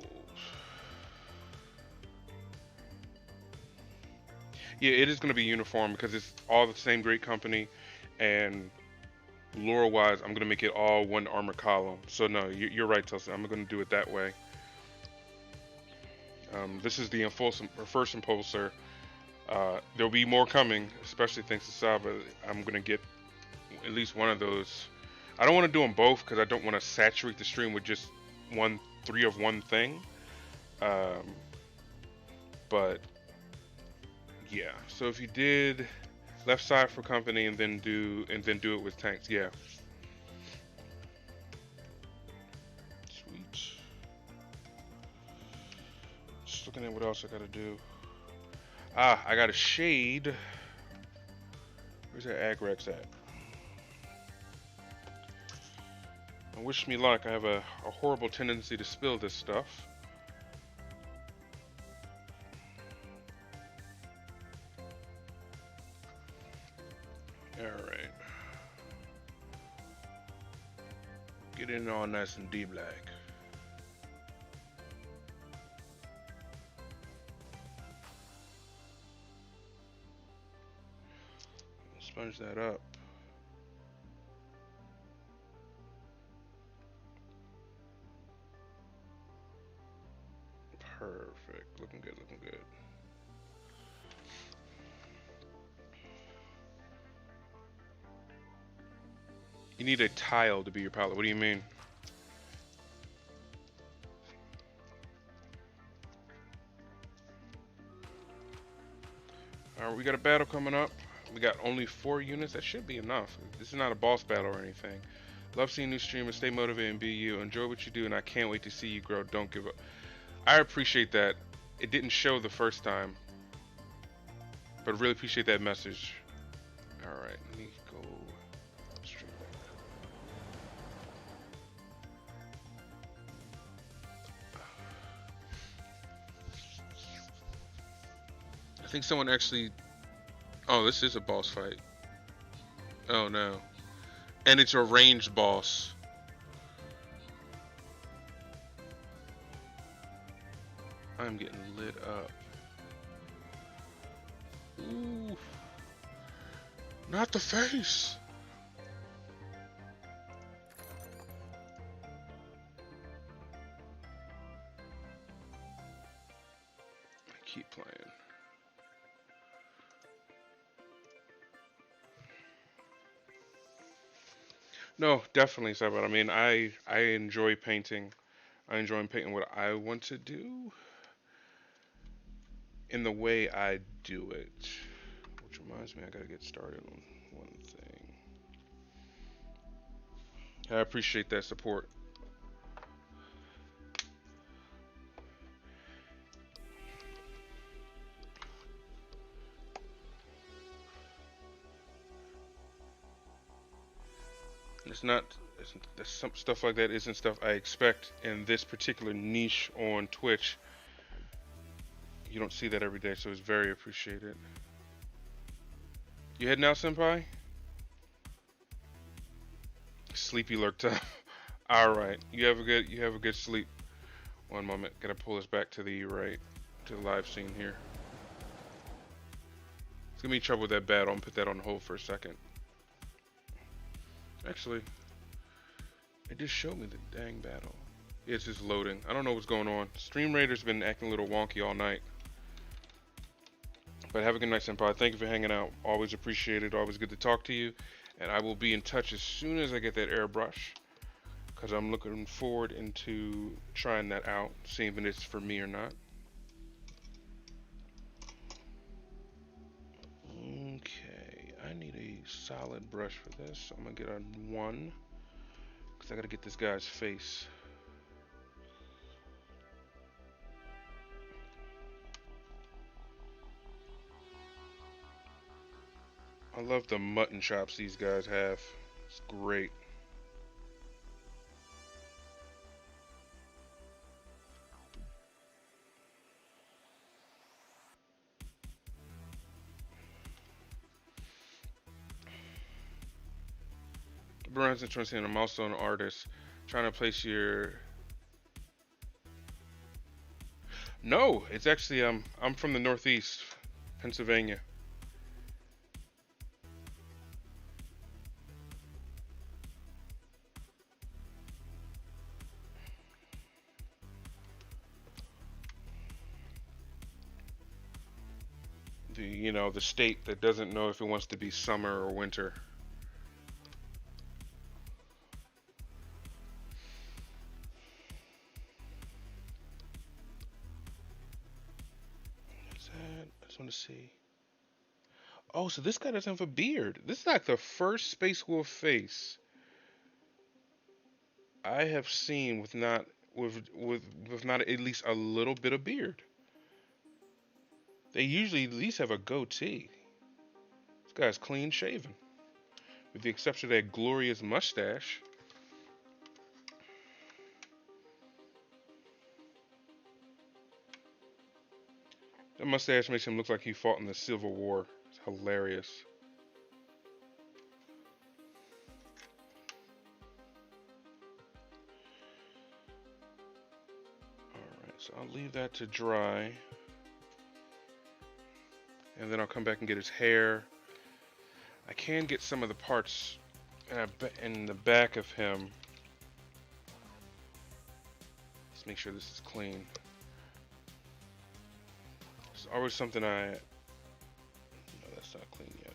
Yeah, it is going to be uniform because it's all the same great company, and lore wise, I'm going to make it all one armor column. So, no, you're right, Tulsa. I'm going to do it that way. This is the first Impulsor. There'll be more coming, especially thanks to Saba. I'm going to get at least one of those. I don't want to do them both because I don't want to saturate the stream with just three of one thing. Um, but yeah, so if you did left side for company and then do it with tanks, yeah. Sweet. Just looking at what else I gotta do. I got a shade. Where's that Agrex at? Wish me luck. I have a horrible tendency to spill this stuff. Alright. Get in all nice and deep black. Sponge that up. Perfect. Looking good, looking good. You need a tile to be your palette. What do you mean? Alright, we got a battle coming up. We got only 4 units. That should be enough. This is not a boss battle or anything. Love seeing new streamers. Stay motivated and be you. Enjoy what you do, and I can't wait to see you grow. Don't give up. I appreciate that. It didn't show the first time, but really appreciate that message. Alright, let me go upstream. I think someone actually... Oh, this is a boss fight. Oh no. And it's a ranged boss. I'm getting lit up. Ooh. Not the face. I keep playing. No, definitely, Sabbath. I mean, I enjoy painting. I enjoy painting what I want to do in the way I do it. Which reminds me, I gotta get started on one thing. I appreciate that support. It's not. Some stuff like that isn't stuff I expect in this particular niche on Twitch. You don't see that every day, so it's very appreciated. You heading out, senpai? Sleepy lurk time. All right. You have a good sleep. One moment. Gotta pull us back to the right, to the live scene here. It's gonna be trouble with that battle. I'm gonna put that on hold for a second. Actually, it just showed me the dang battle. It's just loading. I don't know what's going on. Stream Raider's been acting a little wonky all night. But have a good night, senpai. Thank you for hanging out. Always appreciated. Always good to talk to you. And I will be in touch as soon as I get that airbrush, because I'm looking forward into trying that out, seeing if it's for me or not. Okay, I need a solid brush for this. So I'm gonna get a 1, because I gotta get this guy's face. I love the mutton chops these guys have. It's great. Burns interested in a milestone artist. Trying to place your. No, it's actually I'm from the Northeast, Pennsylvania. The state that doesn't know if it wants to be summer or winter. What's that? I just want to see. Oh, so this guy doesn't have a beard. This is like the first Space Wolf face I have seen with not at least a little bit of beard. They usually at least have a goatee. This guy's clean shaven, with the exception of that glorious mustache. That mustache makes him look like he fought in the Civil War. It's hilarious. Alright, so I'll leave that to dry. And then I'll come back and get his hair. I can get some of the parts in the back of him. Let's make sure this is clean. There's always something No, that's not clean yet.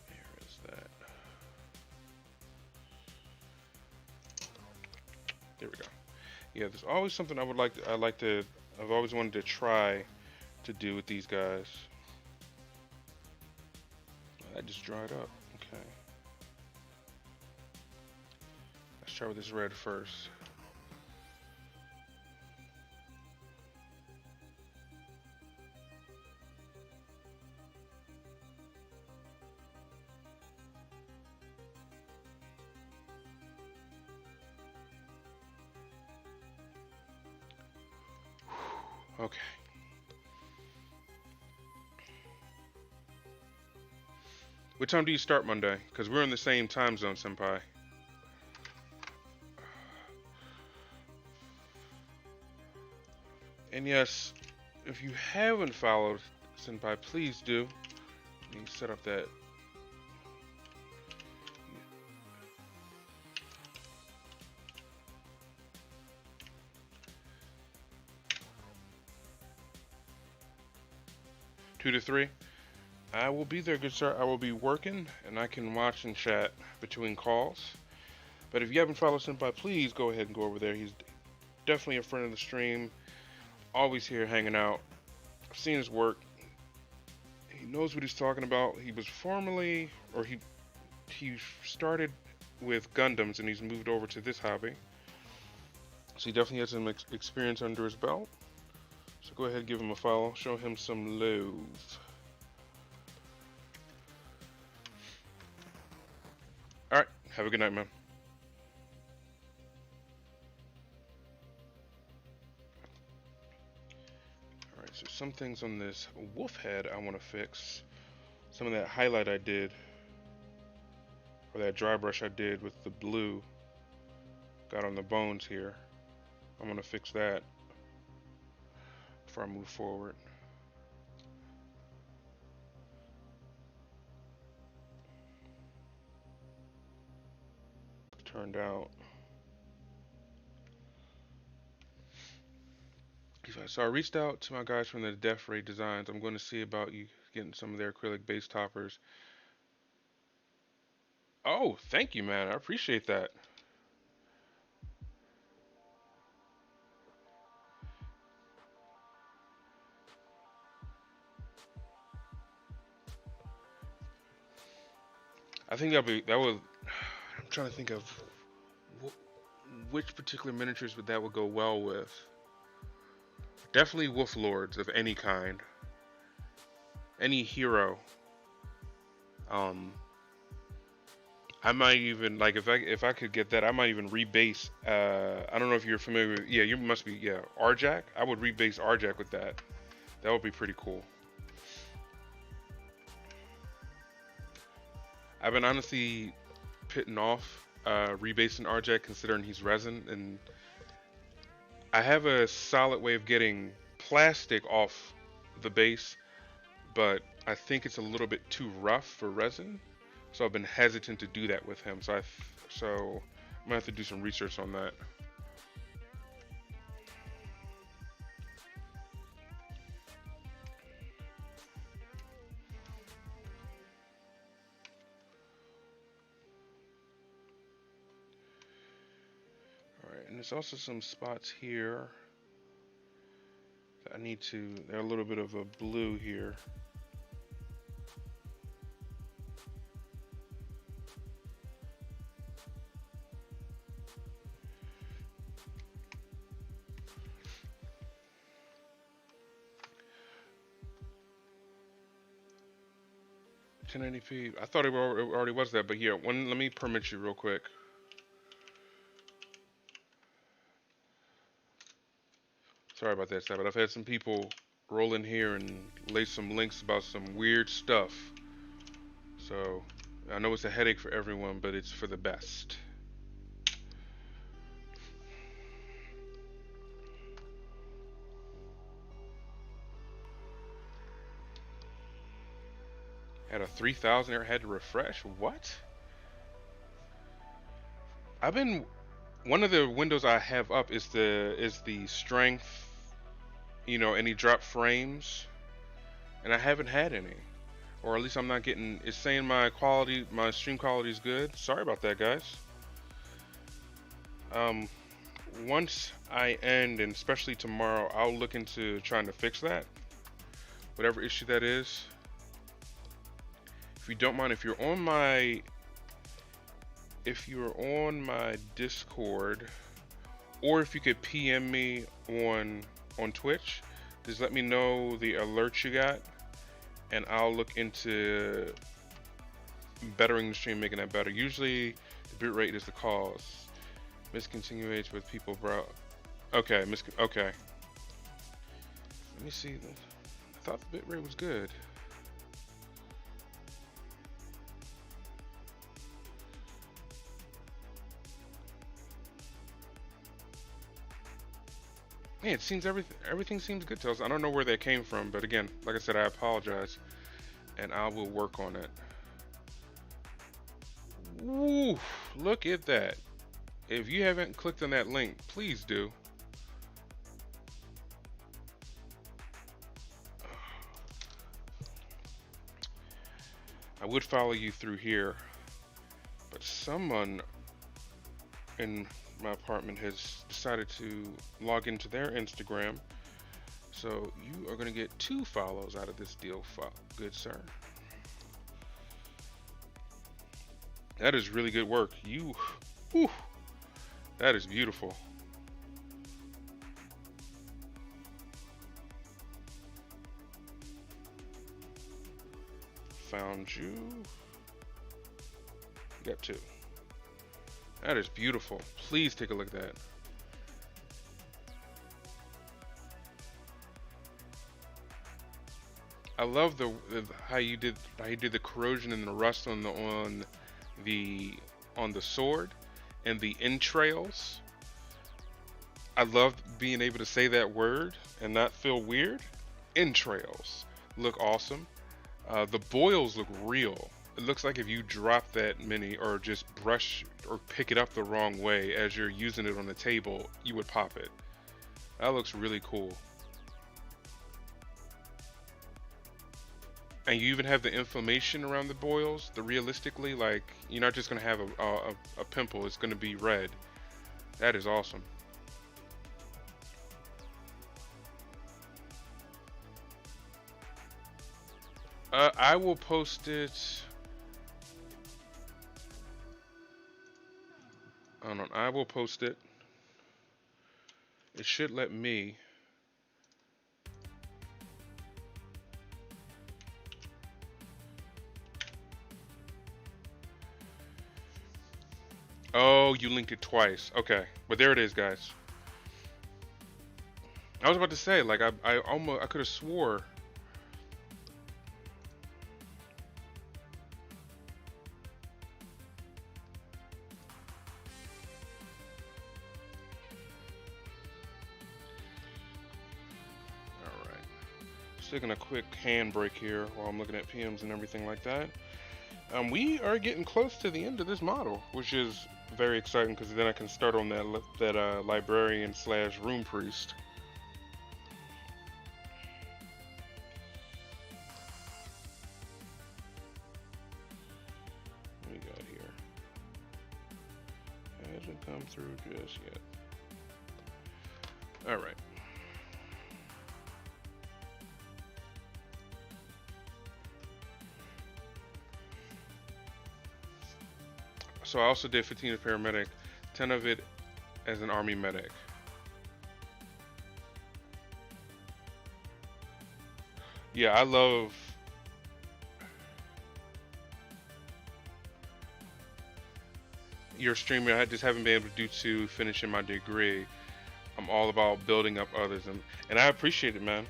Here is that. There we go. Yeah, there's always something I've always wanted to try to do with these guys. That just dried up. Okay. Let's try with this red first. Okay. What time do you start Monday? Because we're in the same time zone, Senpai. And yes, if you haven't followed Senpai, please do. Let me set up that. Two to three. I will be there, good sir. I will be working, and I can watch and chat between calls. But if you haven't followed Senpai, please go ahead and go over there. He's definitely a friend of the stream. Always here hanging out. I've seen his work. He knows what he's talking about. He was formerly, or he started with Gundams, and he's moved over to this hobby. So he definitely has some experience under his belt. So go ahead and give him a follow. Show him some love. Alright, have a good night, man. Alright, so some things on this wolf head I want to fix. Some of that highlight I did, or that dry brush I did with the blue, got on the bones here. I'm going to fix that before I move forward. Turned out. So I reached out to my guys from the Def Ray Designs. I'm going to see about you getting some of their acrylic base toppers. Oh, thank you, man. I appreciate that. I think that would. I'm trying to think of which particular miniatures that would go well with. Definitely Wolf Lords of any kind. Any hero. I might even, like, if I could get that, I might even rebase. I don't know if you're familiar with. Yeah, you must be. Yeah, Arjak. I would rebase Arjak with that. That would be pretty cool. I've been honestly pitting off rebasing RJ considering he's resin, and I have a solid way of getting plastic off the base, but I think it's a little bit too rough for resin, so I've been hesitant to do that with him. So I'm gonna have to do some research on that. 'Alright, and there's also some spots here that I need to. They're a little bit of a blue here. I thought it already was that, but here, let me permit you real quick. Sorry about that, but I've had some people roll in here and lay some links about some weird stuff. So I know it's a headache for everyone, but it's for the best. Had a 3,000 error, had to refresh. What? One of the windows I have up is the strength, any drop frames, and I haven't had any, or at least I'm not getting. It's saying my stream quality is good. Sorry about that, guys. Once I end, and especially tomorrow, I'll look into trying to fix that, whatever issue that is. If you don't mind, if you're on my Discord, or if you could PM me on Twitch, just let me know the alerts you got, and I'll look into bettering the stream, making that better. Usually, the bitrate is the cause. Miscontinuates with people, bro. Okay, okay. Let me see. I thought the bitrate was good. Man, it seems everything seems good to us. I don't know where that came from, but again, like I said, I apologize, and I will work on it. Woo! Look at that. If you haven't clicked on that link, please do. I would follow you through here, but someone in my apartment has decided to log into their Instagram, so you are going to get 2 follows out of this deal, good sir. That is really good work. Whew, that is beautiful. Found you. Got 2. That is beautiful. Please take a look at that. I love how you did the corrosion and the rust on the sword and the entrails. I love being able to say that word and not feel weird. Entrails look awesome. The boils look real. It looks like if you drop that many or just brush or pick it up the wrong way as you're using it on the table, you would pop it. That looks really cool. And you even have the inflammation around the boils. Realistically, like, you're not just going to have a pimple. It's going to be red. That is awesome. I will post it. Hold on, I will post it. It should let me. Oh, you linked it twice. Okay, but there it is, guys. I was about to say, like, I almost, I could have swore. All right. Just taking a quick hand break here while I'm looking at PMs and everything like that. We are getting close to the end of this model, which is very exciting because then I can start on that librarian slash room priest. What we got here? Hasn't come through just yet. All right. So I also did 15 as paramedic, 10 of it as an army medic. Yeah, I love. Your streaming. I just haven't been able to do to finishing my degree. I'm all about building up others, and I appreciate it, man.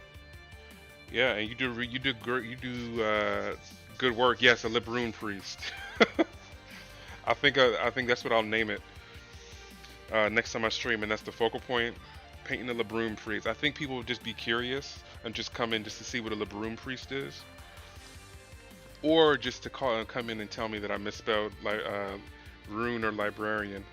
Yeah, and you do great. You do good work. Yes, a Libroon priest. I think that's what I'll name it next time I stream, and that's the focal point. Painting the Libroon priest. I think people would just be curious and just come in just to see what a Libroon priest is, or just to come in and tell me that I misspelled like rune or librarian.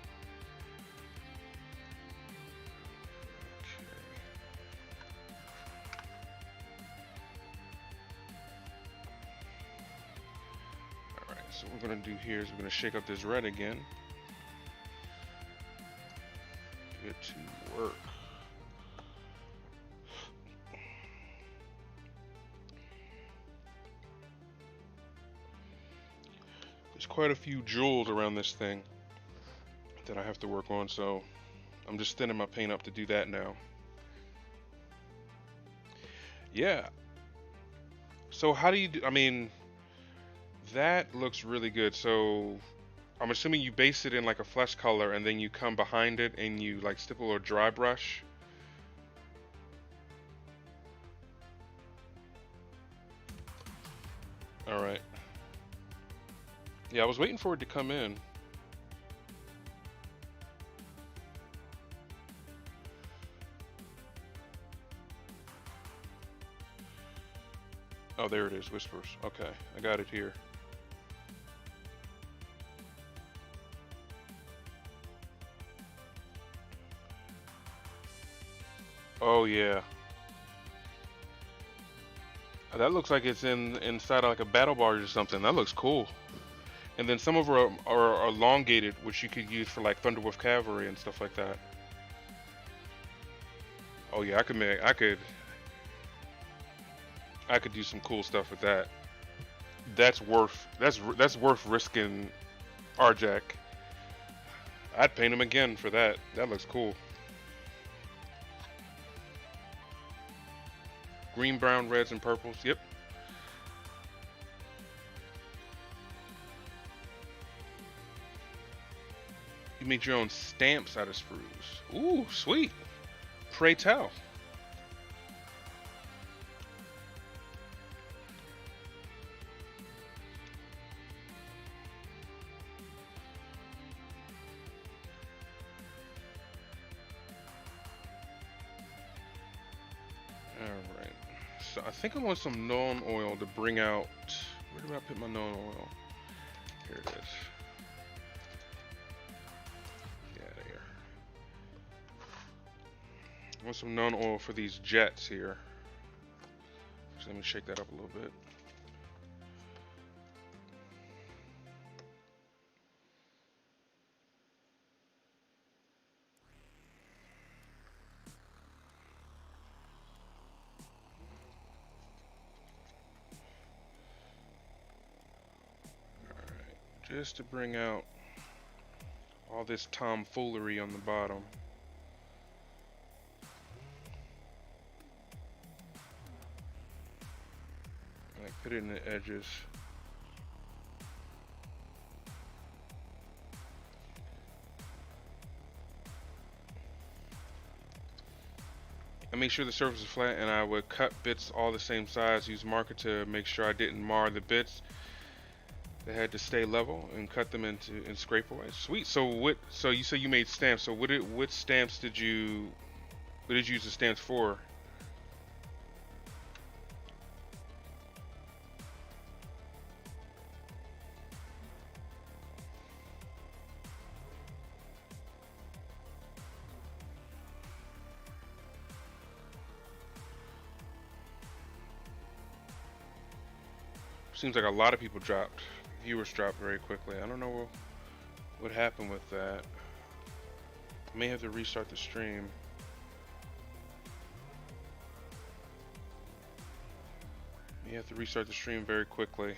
All right, so what we're gonna do here is we're gonna shake up this red again. Get to work. There's quite a few jewels around this thing that I have to work on, so I'm just thinning my paint up to do that now. Yeah. So how do you do, I mean, that looks really good. So I'm assuming you base it in like a flesh color and then you come behind it and you like stipple or dry brush. All right. Yeah, I was waiting for it to come in. Oh, there it is, Whispers. Okay, I got it here. Oh yeah. That looks like it's inside of like a battle barge or something. That looks cool. And then some of them are elongated, which you could use for like Thunderwolf Cavalry and stuff like that. Oh yeah, I could do some cool stuff with that. That's worth risking Arjack. I'd paint him again for that. That looks cool. Green, brown, reds, and purples. Yep. You made your own stamps out of sprues. Ooh, sweet. Pray tell. Alright. So I think I want some Gnome oil to bring out. Where did I put my Gnome oil? Here it is. Yeah, there. I want some Gnome oil for these jets here. So let me shake that up a little bit. Just to bring out all this tomfoolery on the bottom. Like put it in the edges. I make sure the surface is flat, and I would cut bits all the same size, use marker to make sure I didn't mar the bits. They had to stay level and cut them into and scrape away. Sweet. So what? So you say you made stamps. So what stamps did you? What did you use the stamps for? Seems like a lot of people dropped. Viewers dropped very quickly. I don't know what happened with that. I may have to restart the stream. You have to restart the stream very quickly.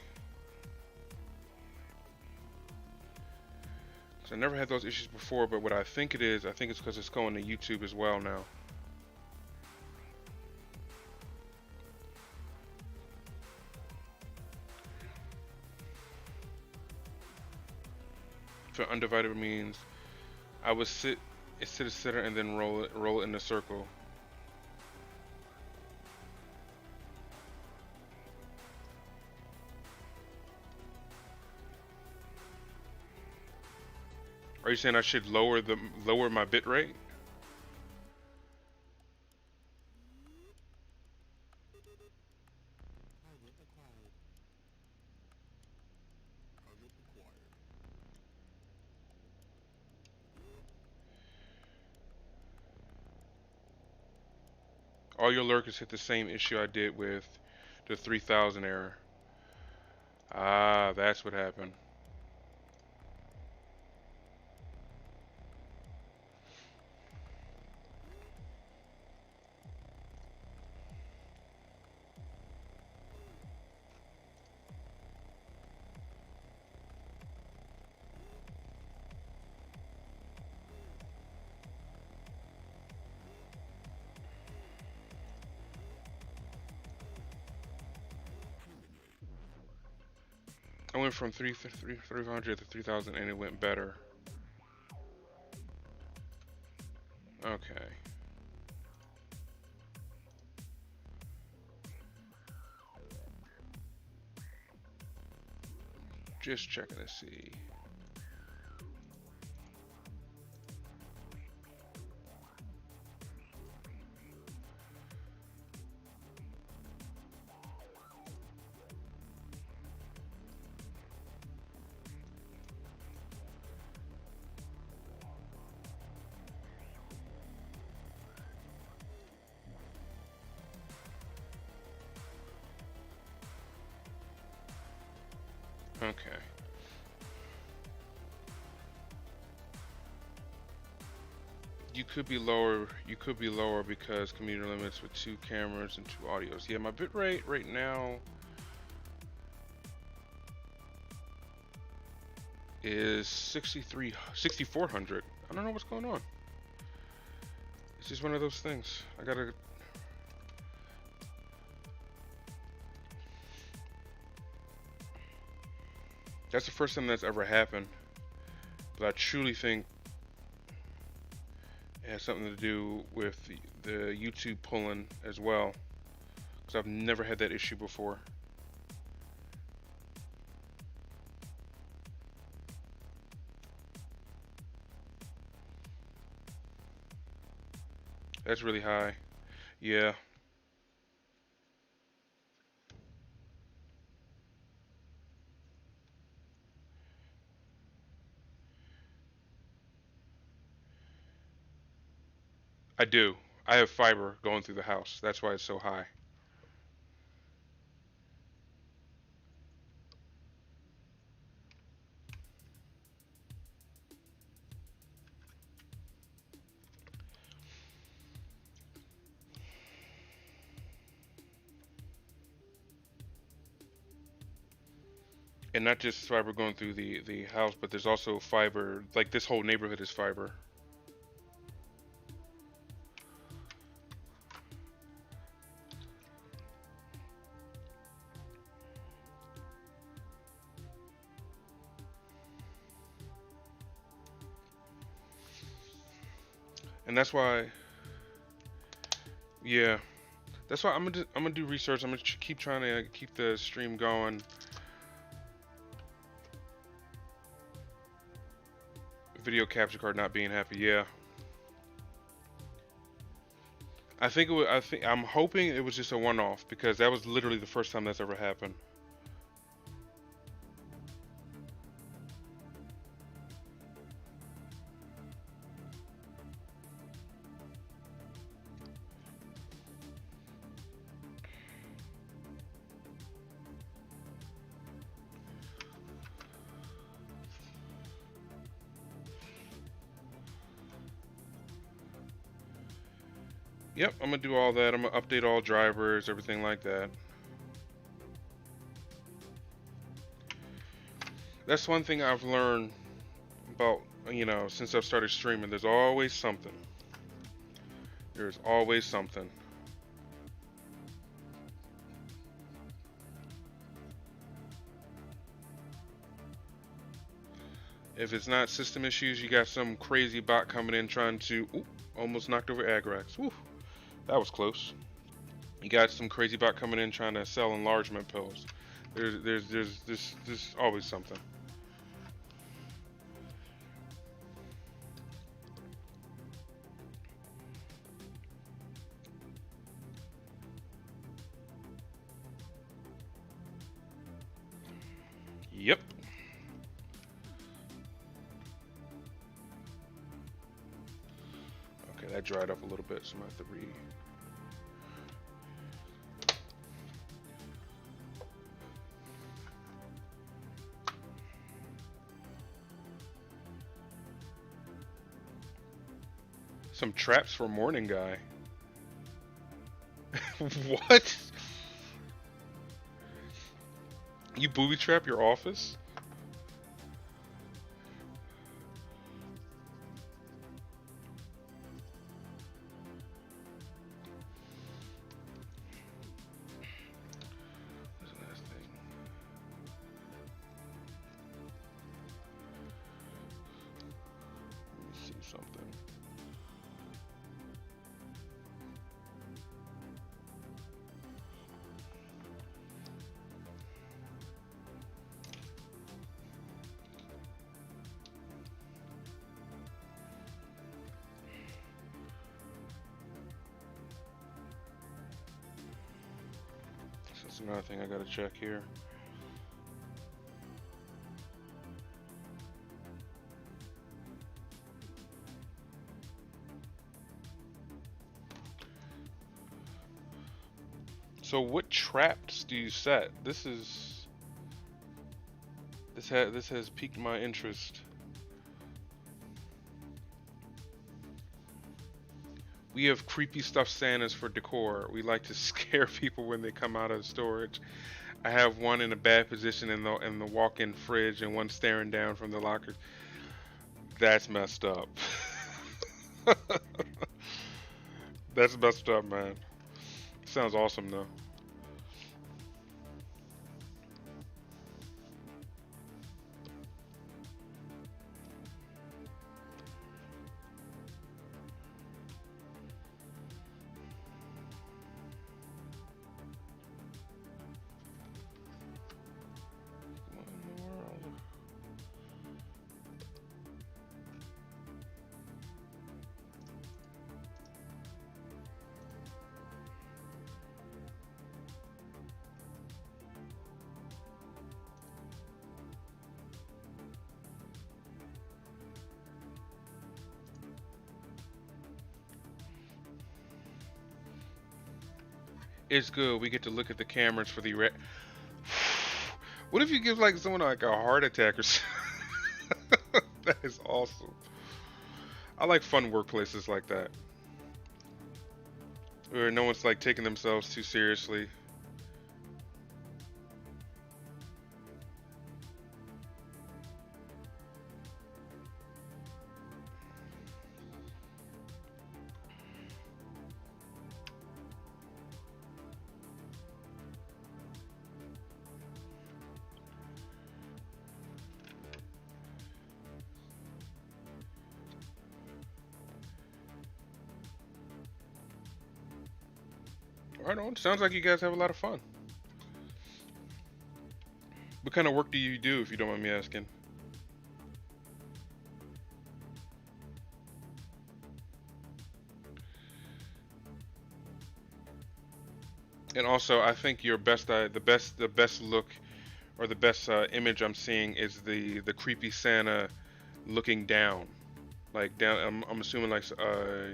Cause I never had those issues before, but what I think it is, I think it's because it's going to YouTube as well now. For undivided means I would sit a center and then roll it in a circle. Are you saying I should lower my bit rate? All your lurkers hit the same issue I did with the 3000 error. Ah, that's what happened. I went from 300 to 3000 and it went better. Okay. Just checking to see. Okay. You could be lower. You could be lower because community limits with 2 cameras and 2 audios. Yeah, my bitrate right now is 6400. I don't know what's going on. It's just one of those things. I gotta. That's the first time that's ever happened. But I truly think it has something to do with the YouTube pulling as well. Because I've never had that issue before. That's really high. Yeah. I do. I have fiber going through the house. That's why it's so high. And not just fiber going through the house, but there's also fiber, like this whole neighborhood is fiber. And that's why Yeah, that's why I'm gonna do research. I'm gonna keep trying to keep the stream going. Video capture card not being happy. Yeah, I think it was, I'm hoping it was just a one-off because that was literally the first time that's ever happened. Yep, I'm gonna do all that. I'm gonna update all drivers, everything like that. That's one thing I've learned about, since I've started streaming. There's always something. There's always something. If it's not system issues, you got some crazy bot coming in trying to, ooh, almost knocked over Agrax. Woo, that was close. You got some crazy bot coming in trying to sell enlargement pills. There's always something. Yep. Okay, that dried up a little bit, so I'm gonna have to some traps for morning guy. What? You booby trap your office? What's the last thing? Let me see something. That's another thing I gotta check here. So what traps do you set? This has piqued my interest. We have creepy stuffed Santas for decor. We like to scare people when they come out of storage. I have one in a bad position in the walk-in fridge and one staring down from the locker. That's messed up. That's messed up, man. Sounds awesome though. What in the world? It's good. We get to look at the cameras for the What if you give like someone like a heart attack or something? That is awesome. I like fun workplaces like that. Where no one's like taking themselves too seriously. Right on. Sounds like you guys have a lot of fun. What kind of work do you do, if you don't mind me asking? And also, I think your best, the best look or the best image I'm seeing is the creepy Santa looking down, like down. I'm assuming like a,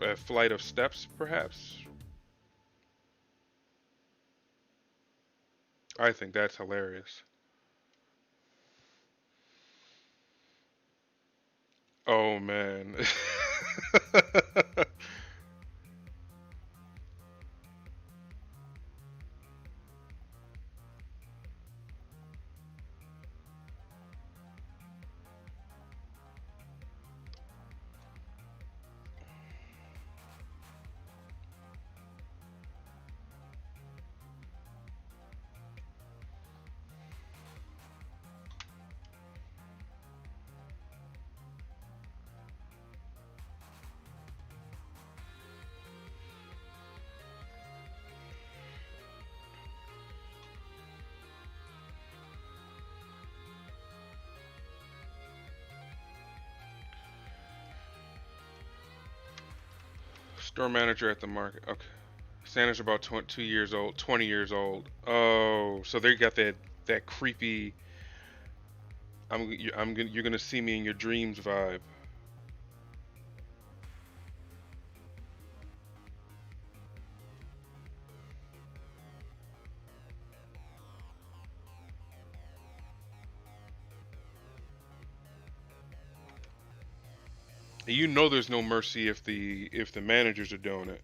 a flight of steps, perhaps. I think that's hilarious. Oh man. Store manager at the market. Okay. Santa's about 2 years old, 20 years old. Oh, so they got that creepy. You're gonna see me in your dreams vibe. And you know there's no mercy if the managers are doing it.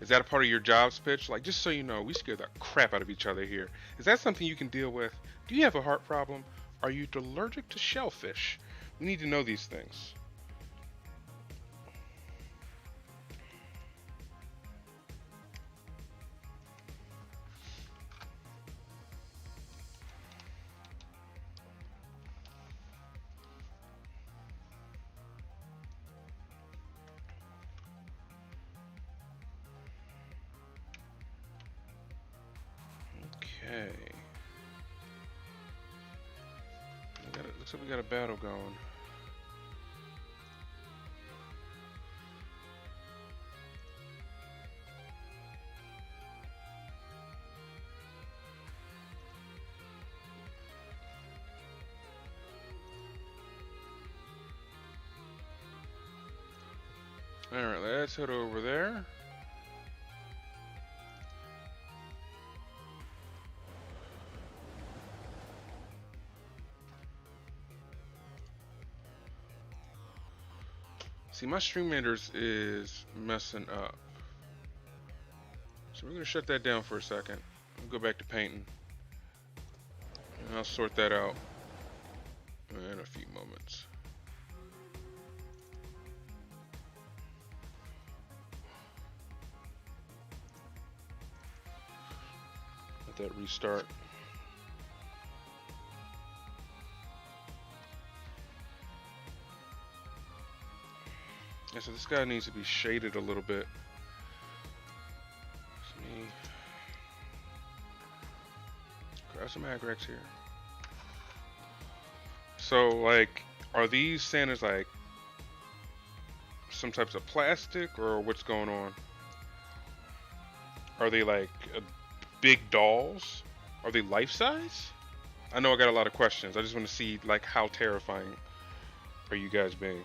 Is that a part of your jobs pitch? Like, just so you know, we scare the crap out of each other here. Is that something you can deal with? Do you have a heart problem? Are you allergic to shellfish? We need to know these things. Okay. Looks like we got a battle going. Alright, let's head over there. See, my stream renders is messing up. So we're going to shut that down for a second. We'll go back to painting. And I'll sort that out in a few moments. Let that restart. Yeah, so this guy needs to be shaded a little bit. Let me grab some Agrax here. So, like, are these Santas like some types of plastic, or what's going on? Are they like big dolls? Are they life size? I know I got a lot of questions. I just want to see like how terrifying are you guys being?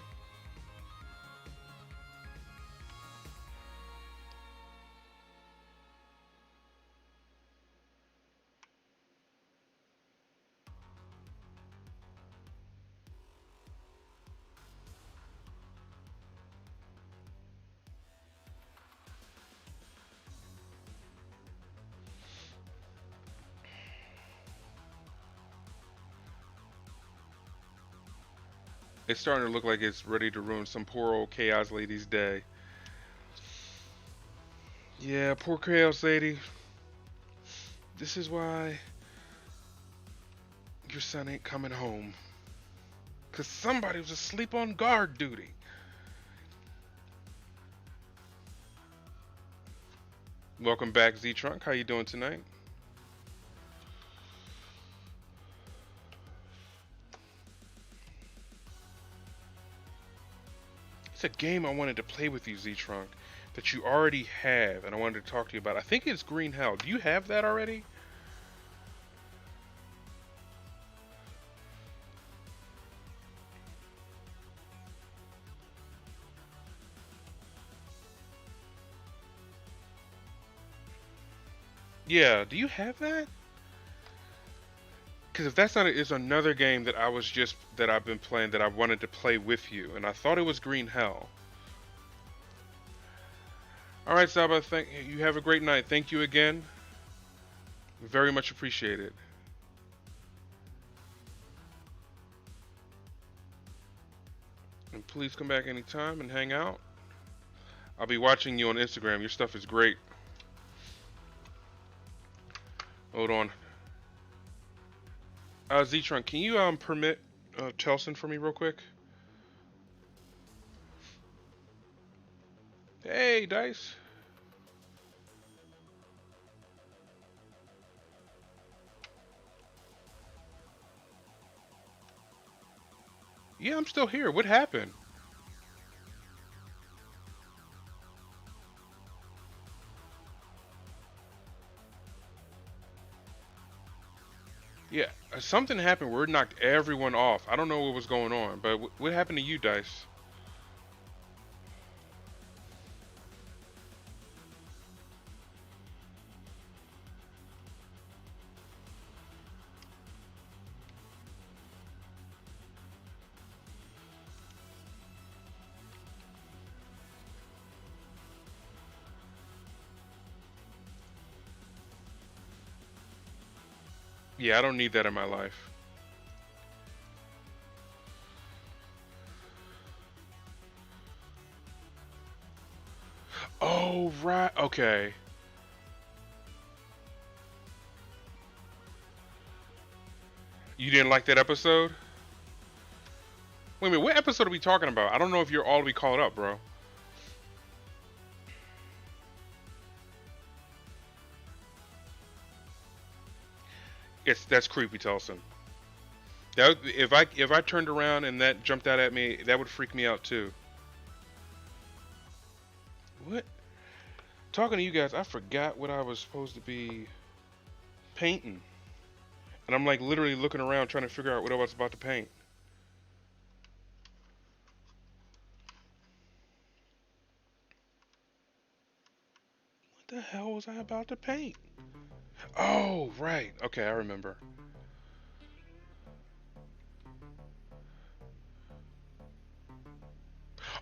It's starting to look like it's ready to ruin some poor old Chaos Lady's day. Yeah, poor Chaos Lady. This is why your son ain't coming home. Cause somebody was asleep on guard duty. Welcome back, Z Trunk. How you doing tonight? It's a game I wanted to play with you, Z Trunk, that you already have, and I wanted to talk to you about. I think it's Green Hell. Do you have that already? Yeah. Do you have that? Because if that's not it, it's another game that I've been playing that I wanted to play with you, and I thought it was Green Hell. All right, Saba. Thank you. Have a great night. Thank you again. Very much appreciated. And please come back anytime and hang out. I'll be watching you on Instagram. Your stuff is great. Hold on. Z-Trunk, can you permit Telson for me real quick? Hey, Dice. Yeah, I'm still here. What happened? Yeah, something happened where it knocked everyone off. I don't know what was going on, but what happened to you, Dice? Yeah, I don't need that in my life. Oh, right. Okay. You didn't like that episode? Wait a minute, what episode are we talking about? I don't know if you're all to be caught up, bro. That's creepy, Telson. If I turned around and that jumped out at me, that would freak me out too. What? Talking to you guys, I forgot what I was supposed to be painting, and I'm like literally looking around trying to figure out what I was about to paint. What the hell was I about to paint? Oh, right. Okay, I remember.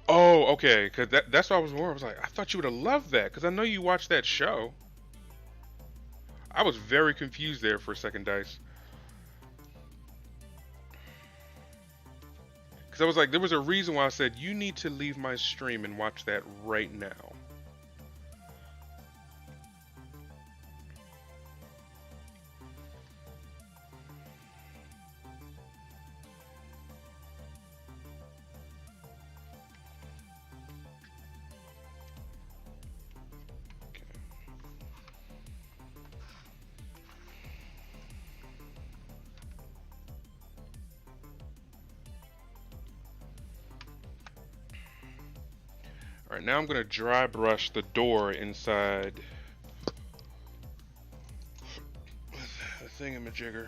Oh, okay. Cause that's what I was wondering. I was like, I thought you would have loved that, cause I know you watched that show. I was very confused there for a second, Dice. Cause I was like, there was a reason why I said you need to leave my stream and watch that right now. All right, now I'm gonna dry brush the door inside the thingamajigger.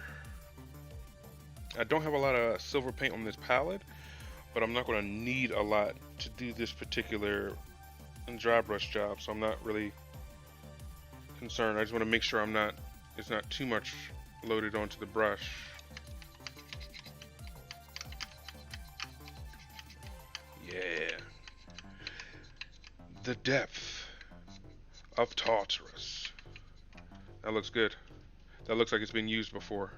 I don't have a lot of silver paint on this palette, but I'm not gonna need a lot to do this particular dry brush job, so I'm not really concerned. I just want to make sure it's not too much loaded onto the brush. Yeah. The depth of Tartarus. That looks good. That looks like it's been used before.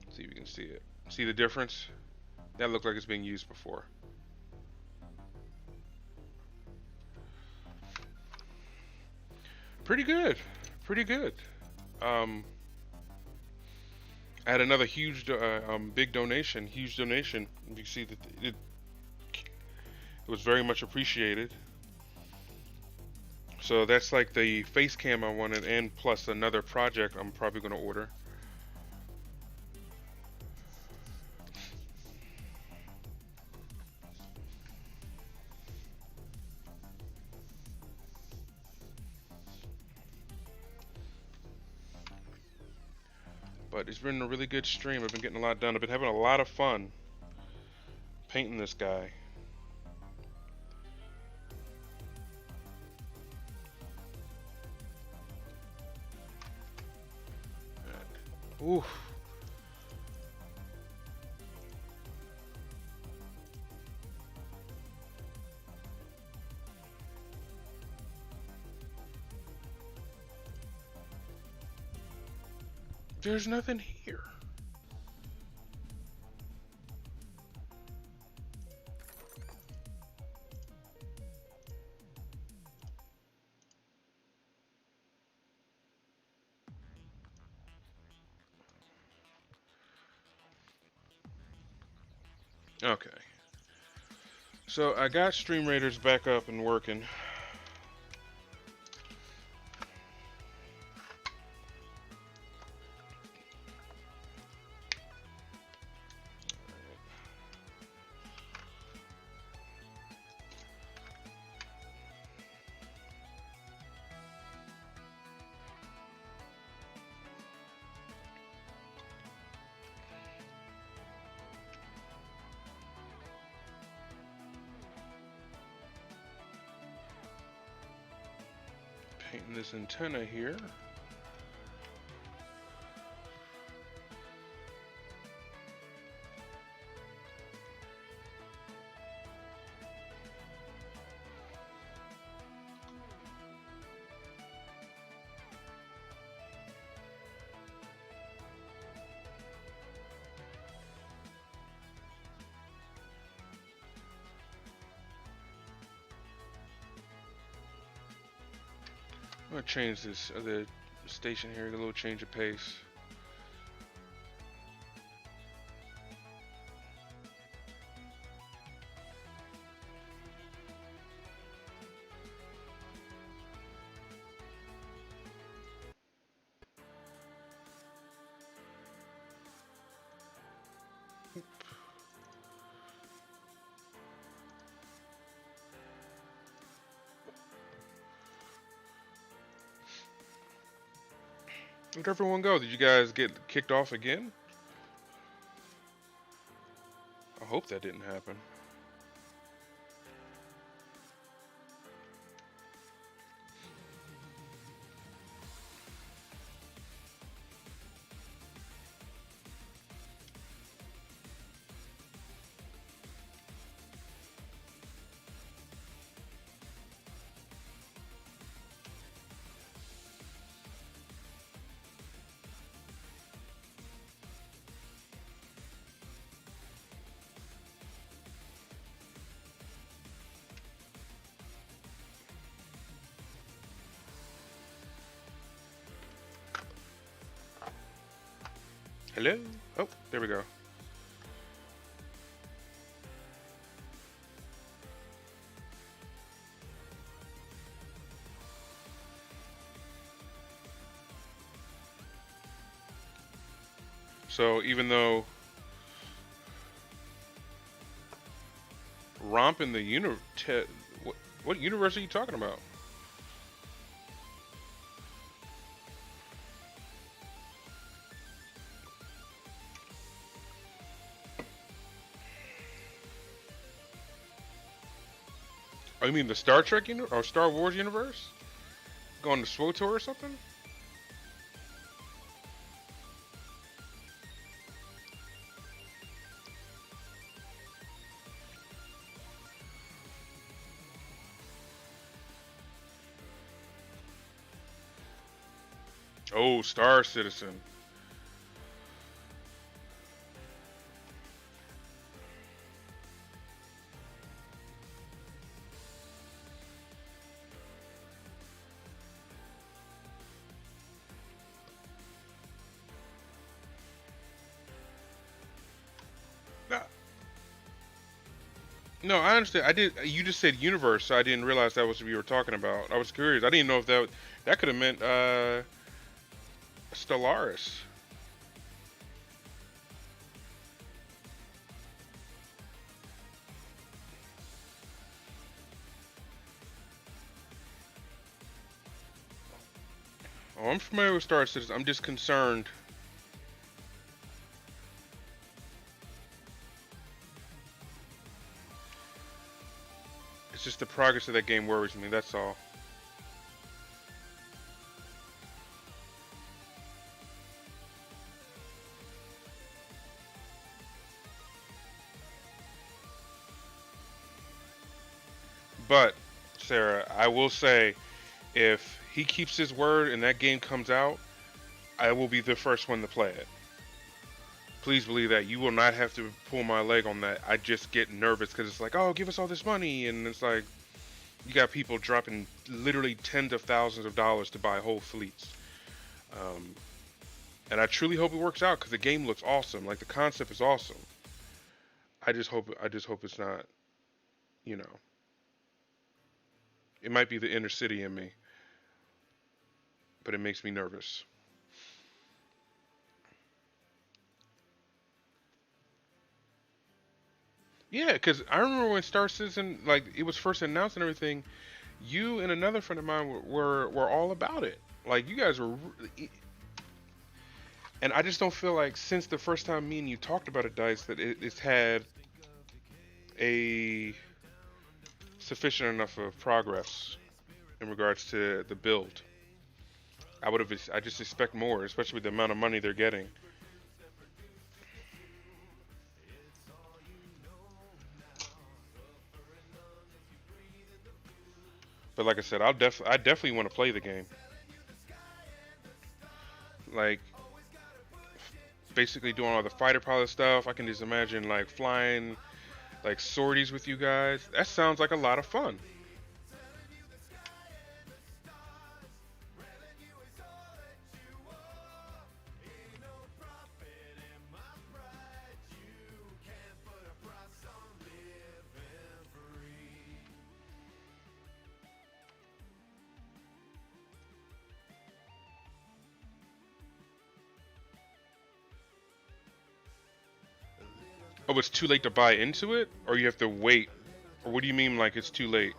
Let's see if you can see it. See the difference? That looks like it's been used before. Pretty good. Pretty good. I had another big donation, huge donation. You see that it was very much appreciated. So that's like the face cam I wanted, and plus another project I'm probably going to order. But it's been a really good stream. I've been getting a lot done. I've been having a lot of fun painting this guy. Ooh. There's nothing here. Okay. So I got Stream Raiders back up and working. Painting this antenna here. I'm gonna change this other station here, get a little change of pace. Where'd everyone go? Did you guys get kicked off again? I hope that didn't happen. Hello? Oh, there we go. So even though Romp in the what universe are you talking about? Oh, you mean the Star Trek or Star Wars universe? Going to SWTOR or something? Oh, Star Citizen. No, I understand. I did. You just said universe, so I didn't realize that was what you were talking about. I was curious. I didn't know if that could have meant Stellaris. Oh, I'm familiar with Star Citizen. I'm just concerned. It's just the progress of that game worries me. That's all. But Sarah, I will say, if he keeps his word and that game comes out, I will be the first one to play it. Please believe that. You will not have to pull my leg on that. I just get nervous because it's like, oh, give us all this money, and it's like you got people dropping literally tens of thousands of dollars to buy whole fleets. Um, and I truly hope it works out because the game looks awesome. Like the concept is awesome. I just hope it's not. You know, it might be the inner city in me, but it makes me nervous. Yeah, because I remember when Star Citizen, like it was first announced and everything. You and another friend of mine were all about it. Like you guys were, and I just don't feel like since the first time me and you talked about it, Dice, that it's had a sufficient enough of progress in regards to the build. I just expect more, especially with the amount of money they're getting. But like I said, I definitely want to play the game. Like basically doing all the fighter pilot stuff. I can just imagine like flying like sorties with you guys. That sounds like a lot of fun. Oh, it's too late to buy into it, or you have to wait, or what do you mean like it's too late?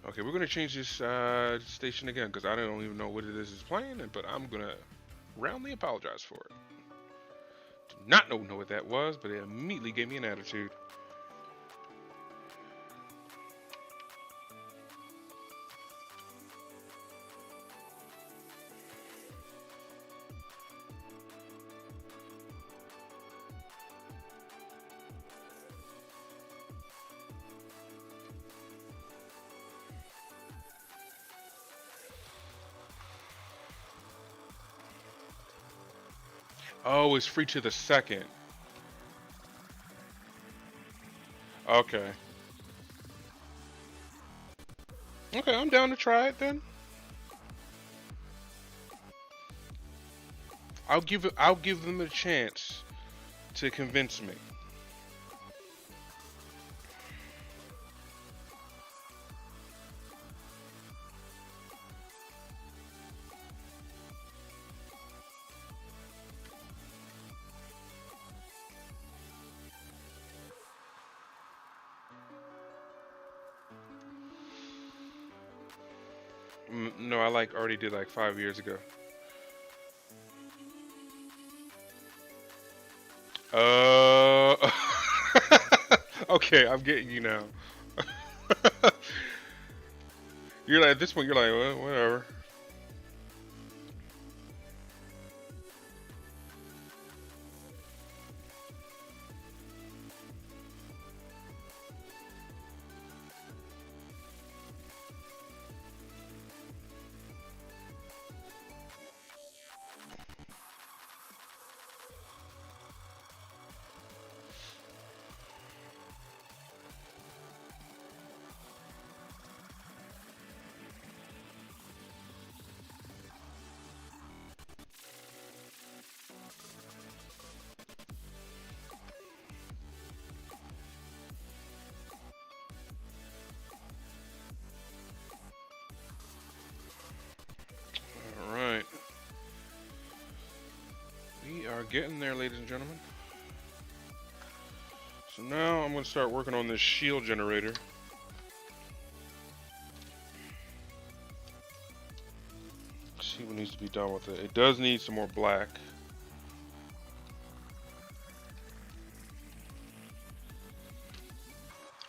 Okay, we're gonna change this station again because I don't even know what it is playing, but I'm gonna roundly apologize for it. Do not know what that was, but it immediately gave me an attitude. Oh, it's free to the second. Okay. Okay, I'm down to try it then. I'll give them a chance to convince me. No, I like already did like 5 years ago. Uh, okay, I'm getting you now. You're like at this point, you're like, well, whatever. are getting there, ladies and gentlemen. So now I'm going to start working on this shield generator. See what needs to be done with it. It does need some more black.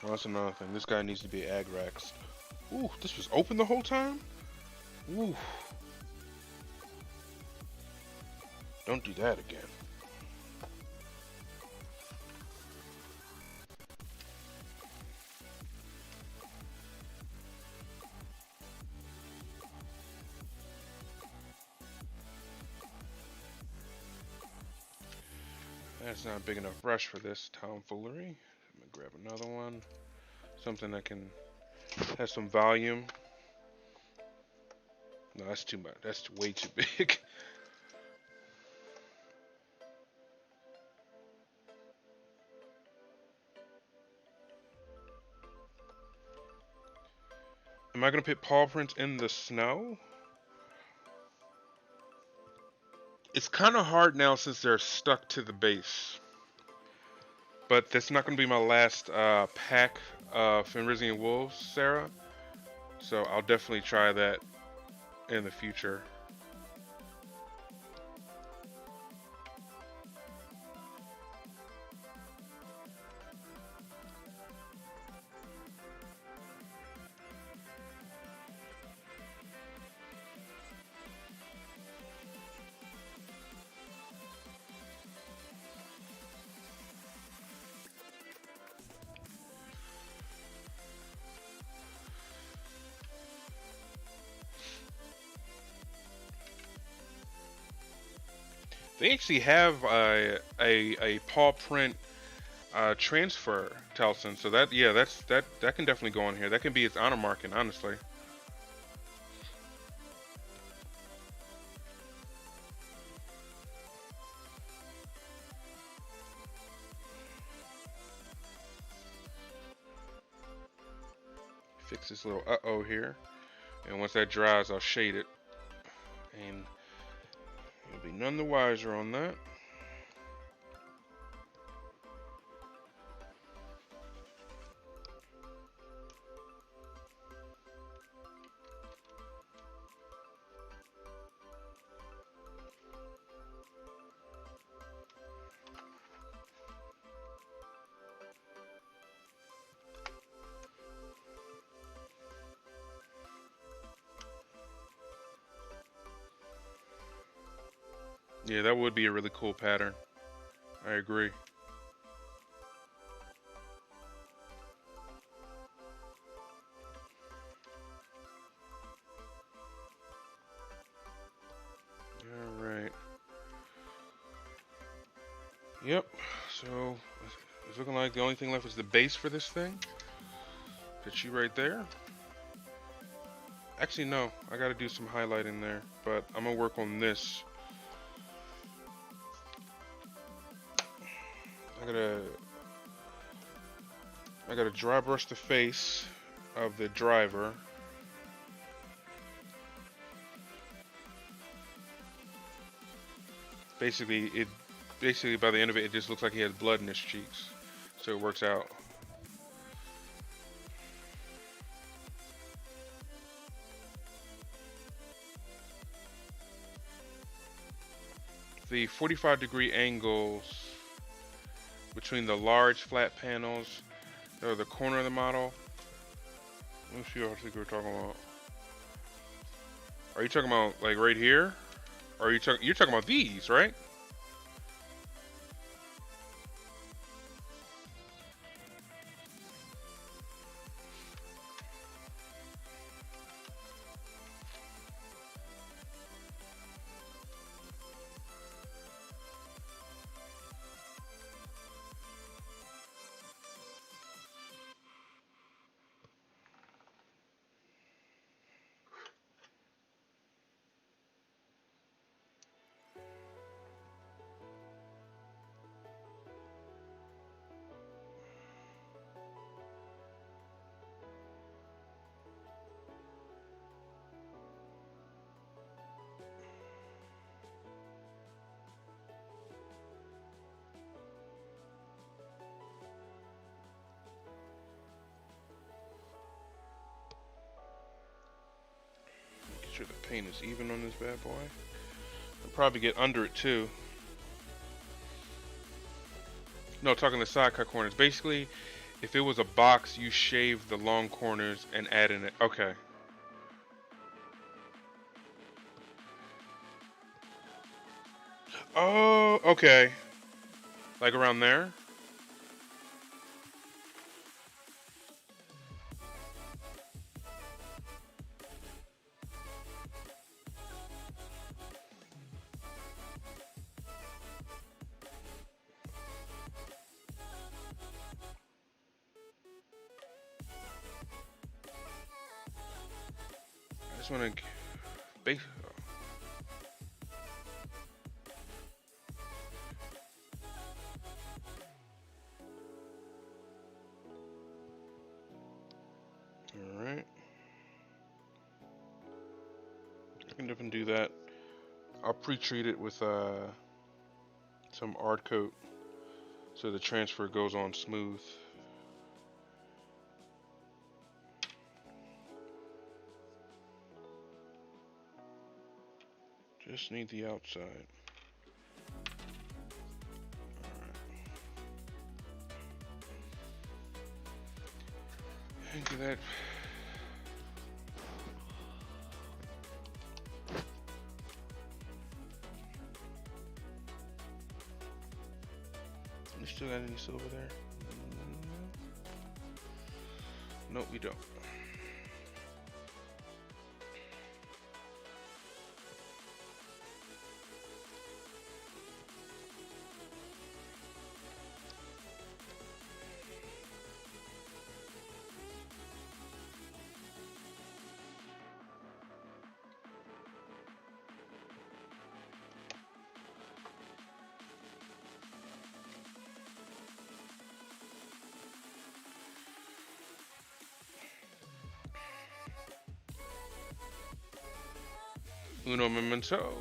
Well, that's another thing. This guy needs to be agraxed. Ooh, this was open the whole time? Ooh. Don't do that again. That's not a big enough brush for this tomfoolery. I'm gonna grab another one. Something that can have some volume. No, that's too much. That's way too big. Am I gonna put paw prints in the snow? It's kind of hard now since they're stuck to the base. But that's not gonna be my last pack of Fenrisian Wolves, Sarah. So I'll definitely try that in the future. They actually have a paw print transfer Telson, so that yeah, that can definitely go on here. That can be its honor marking, honestly. Fix this little uh-oh here, and once that dries, I'll shade it, and you'll be none the wiser on that. Yeah, that would be a really cool pattern. I agree. All right. Yep. So it's looking like the only thing left is the base for this thing. Put you right there. Actually, no. I got to do some highlighting there, but I'm gonna work on this. I gotta dry brush the face of the driver. Basically by the end of it, it just looks like he has blood in his cheeks, so it works out. The 45-degree angles between the large flat panels or the corner of the model. Let's see what I think we're talking about. Are you talking about like right here? Or are you're talking about these, right? paint is even on this bad boy. I'll probably get under it too. No, talking the side cut corners. Basically, if it was a box, you shave the long corners and add in it. Okay. Oh, okay. Like around there? I just want to base. All right. I can definitely do that. I'll pre-treat it with some art coat so the transfer goes on smooth. Just need the outside. Look at that. We still got any silver there? Nope, we don't. Uno memento.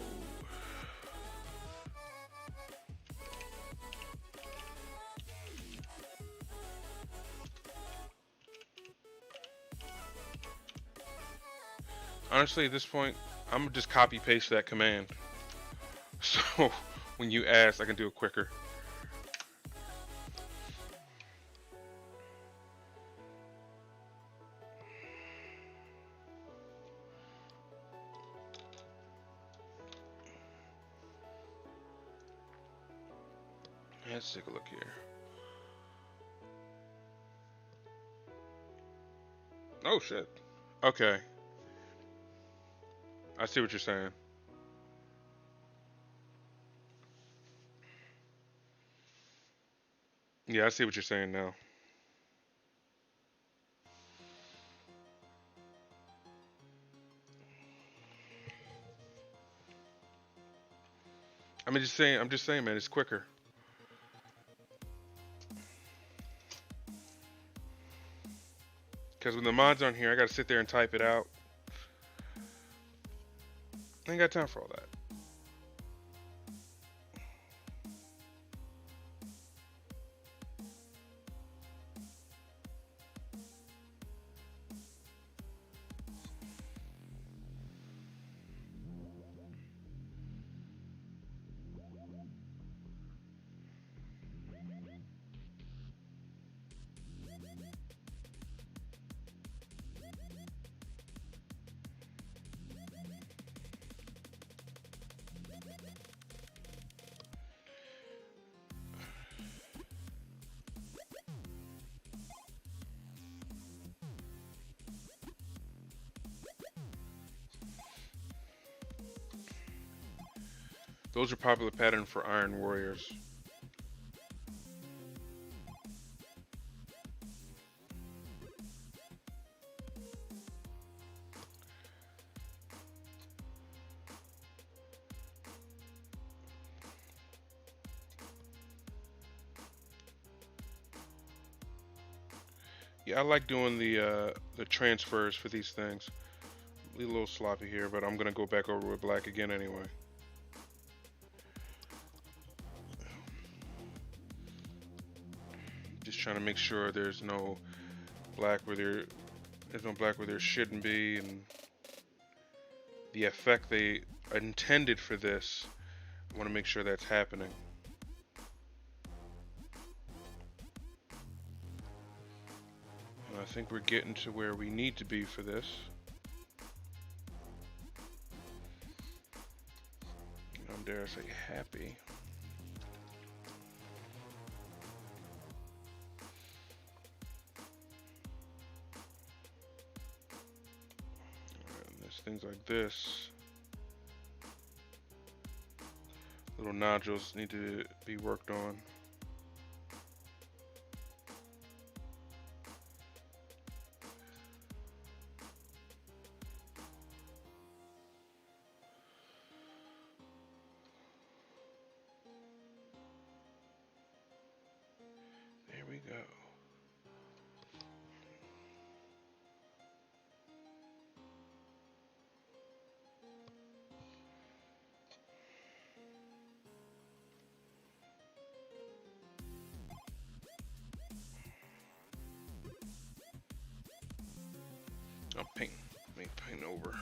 Honestly, at this point, I'm gonna just copy paste that command. So when you ask, I can do it quicker. Let's take a look here. Oh shit. Okay. I see what you're saying. Yeah, I see what you're saying now. I'm just saying, man, it's quicker. Because when the mods aren't here, I gotta sit there and type it out. I ain't got time for all that. Those are popular pattern for Iron Warriors. Yeah, I like doing the transfers for these things. A little sloppy here, but I'm gonna go back over with black again anyway. Just trying to make sure there's no black where there's no black where there shouldn't be, and the effect they intended for this. I want to make sure that's happening. And I think we're getting to where we need to be for this. I'm dare say happy. And there's things like this. Little nodules need to be worked on. There we go. I'll paint over.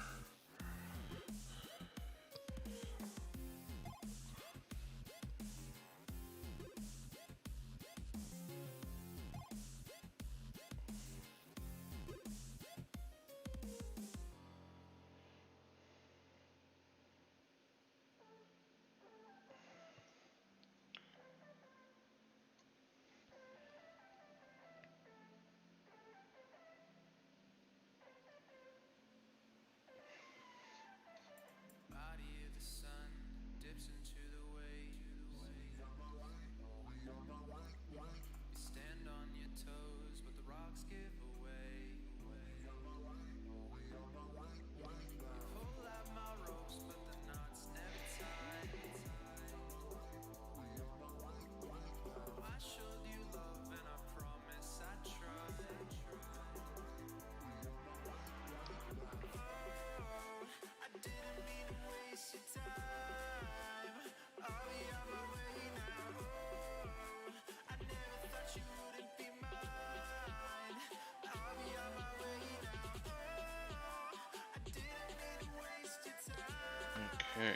Okay.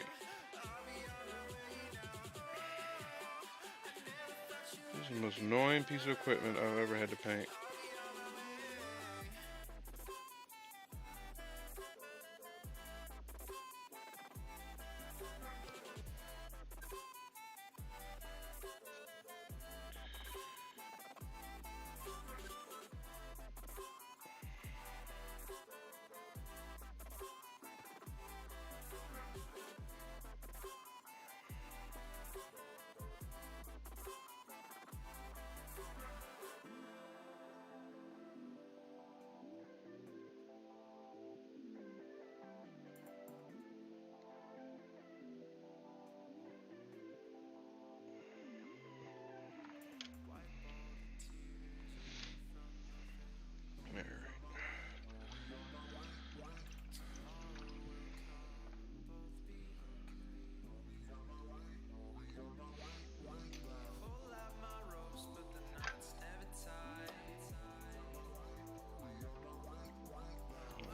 This is the most annoying piece of equipment I've ever had to paint.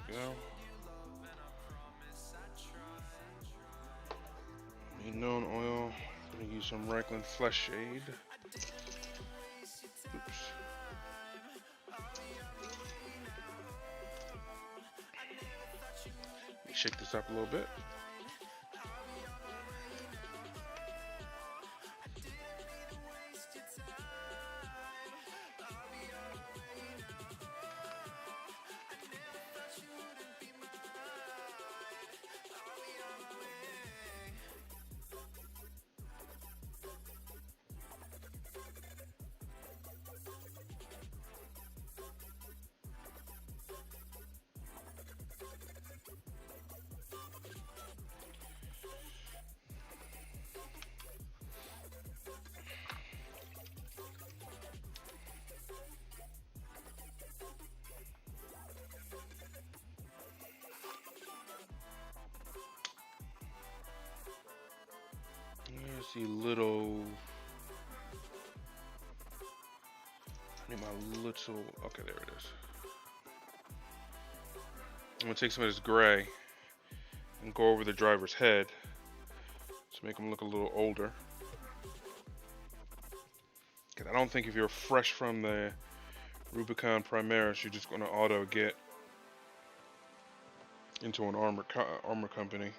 Go. Need known oil. Gonna use some Reichland Flesh Shade. Oops. Let me shake this up a little bit. I see little. I need my little. Okay, there it is. I'm gonna take some of this gray and go over the driver's head to make him look a little older. Because I don't think if you're fresh from the Rubicon Primaris, you're just going to auto get into an armor company.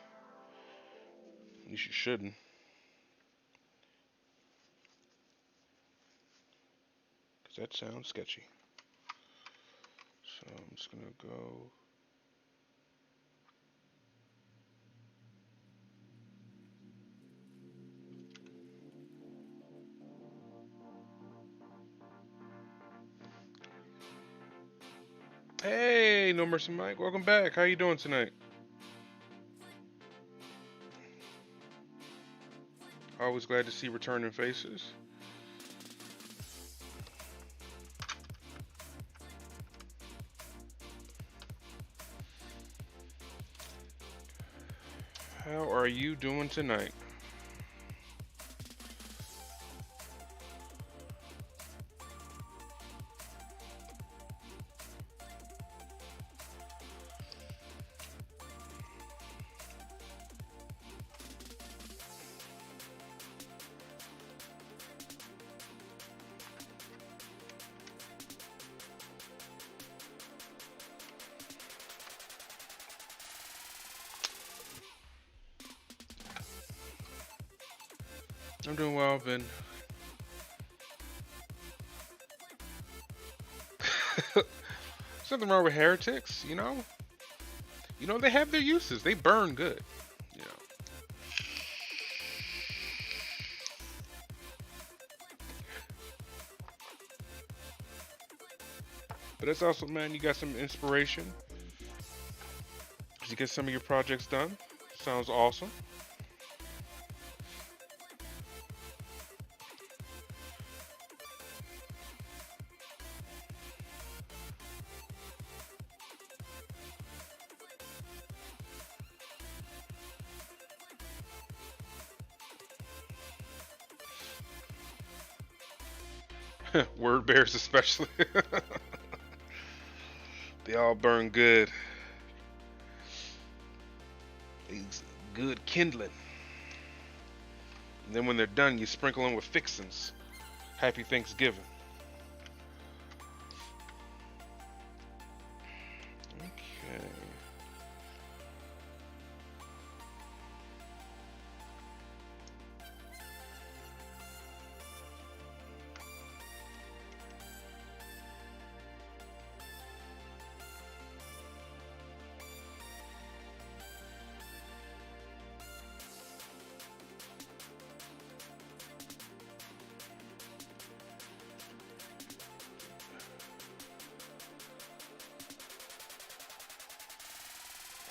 At least you shouldn't. Because that sounds sketchy. So I'm just going to go. Hey, No Mercy Mike, welcome back. How you doing tonight? Always glad to see returning faces. How are you doing tonight? I'm doing well, Ben. Something wrong with heretics, you know? You know, they have their uses. They burn good, you know. But it's also, man, you got some inspiration. Did you get some of your projects done? Sounds awesome. Word bears especially. They all burn good. These good kindling. And then when they're done, you sprinkle them with fixins. Happy Thanksgiving. Okay.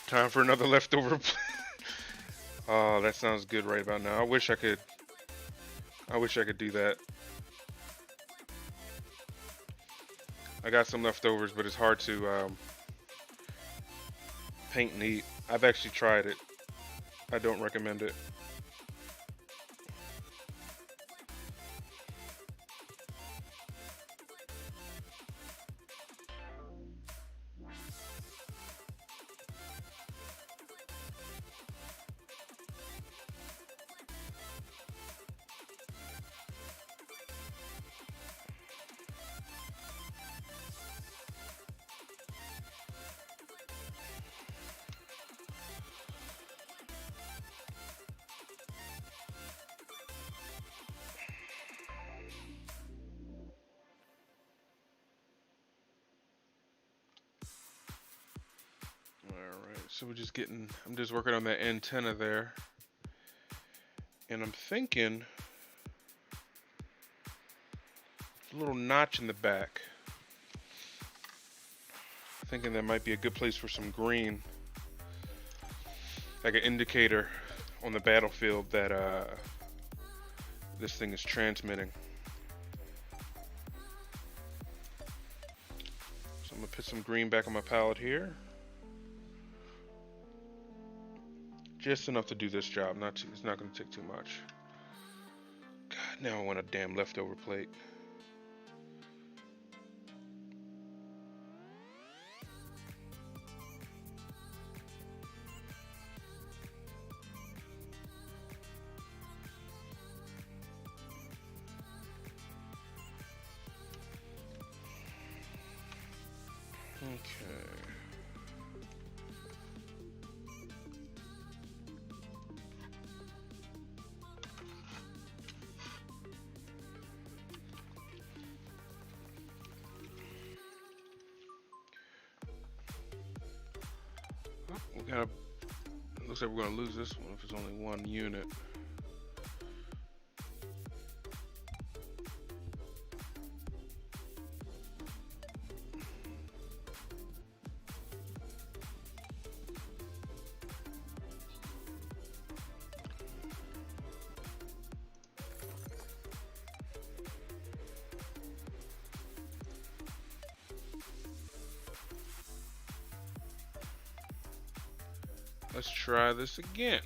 Time for another leftover. Oh, that sounds good right about now. I wish I could do that. I got some leftovers, but it's hard to paint neat. I've actually tried it. I don't recommend it. Alright, so I'm just working on that antenna there. And I'm thinking, a little notch in the back. Thinking that might be a good place for some green. Like an indicator on the battlefield that this thing is transmitting. So I'm gonna put some green back on my palette here. Just enough to do this job. It's not gonna take too much. God, now I want a damn leftover plate. Okay. Oh, we gotta. Looks like we're gonna lose this one if it's only one unit. Let's try this again.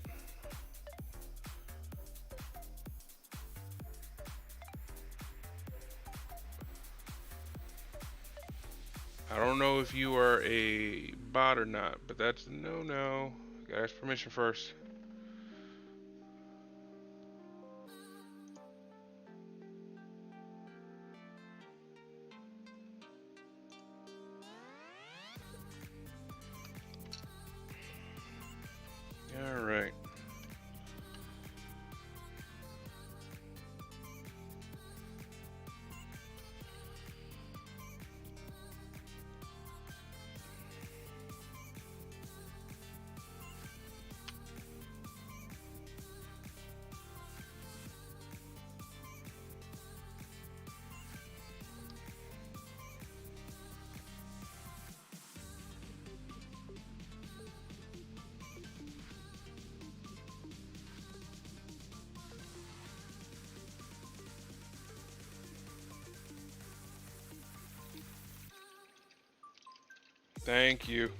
I don't know if you are a bot or not, but that's a no. Gotta ask permission first. All right. Thank you.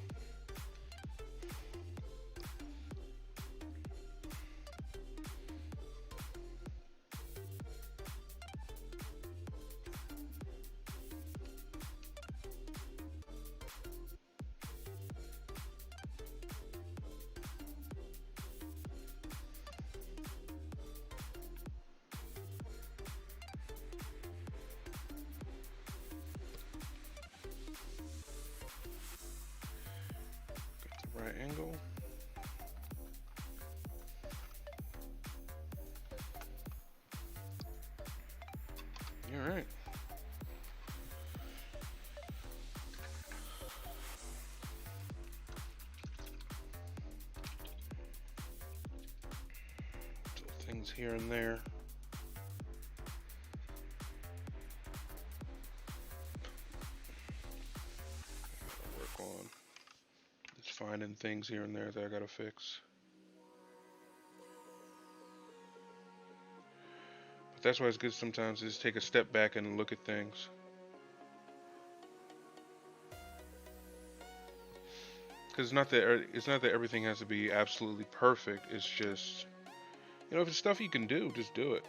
Right angle. All right. Little things here and there. Work on. Just finding things here and there that I gotta fix. But that's why it's good sometimes to just take a step back and look at things. Because it's not that everything has to be absolutely perfect. It's just, if it's stuff you can do, just do it.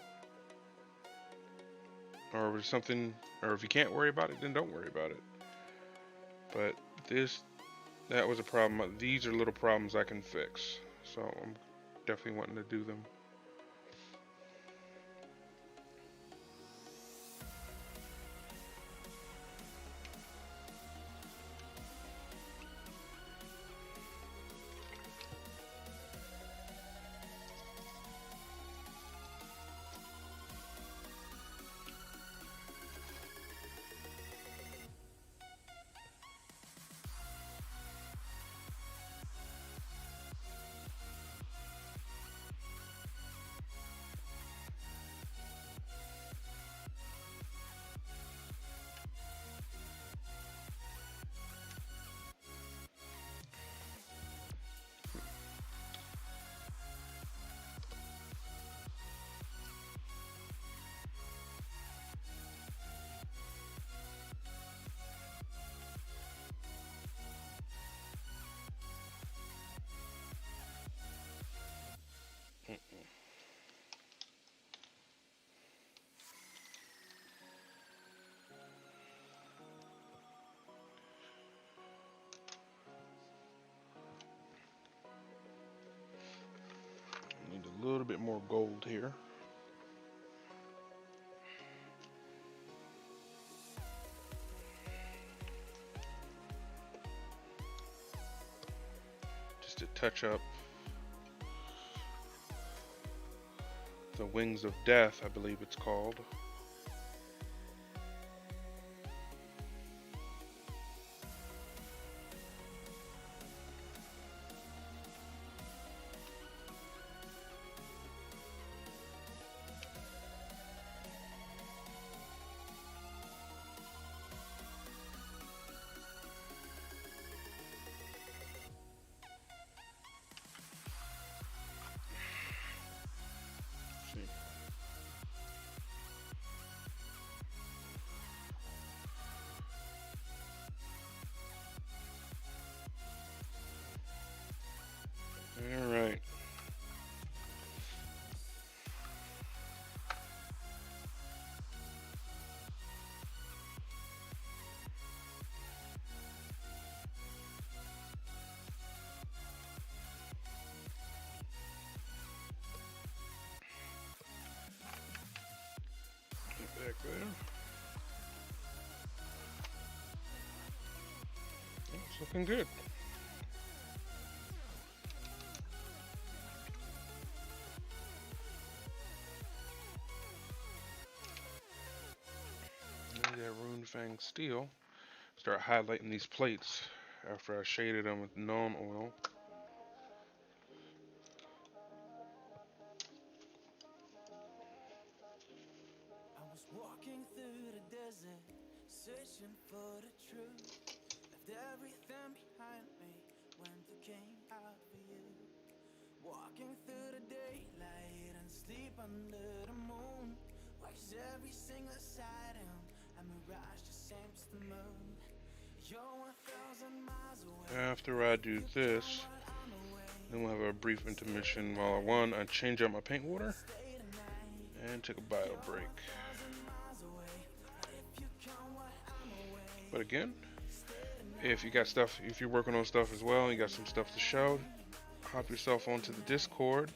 Or if it's something, or if you can't worry about it, then don't worry about it. But that was a problem. These are little problems I can fix. So I'm definitely wanting to do them. Need a little bit more gold here. touch up the Wings of Death, I believe it's called. All right. Get back there. It's looking good. Now that Rune Fang steel. Start highlighting these plates after I shaded them with non-oil. I was walking through the desert, searching for the truth. Left everything behind me, went to came out for you. Walking through the daylight and sleep under the moon. Watch every single sighting, a mirage the same as the moon. You're 1,000 miles away. After I do this, then we'll have a brief intermission while I change out my paint water and take a bio break. But again, if you're working on stuff as well, you got some stuff to show, hop yourself onto the Discord.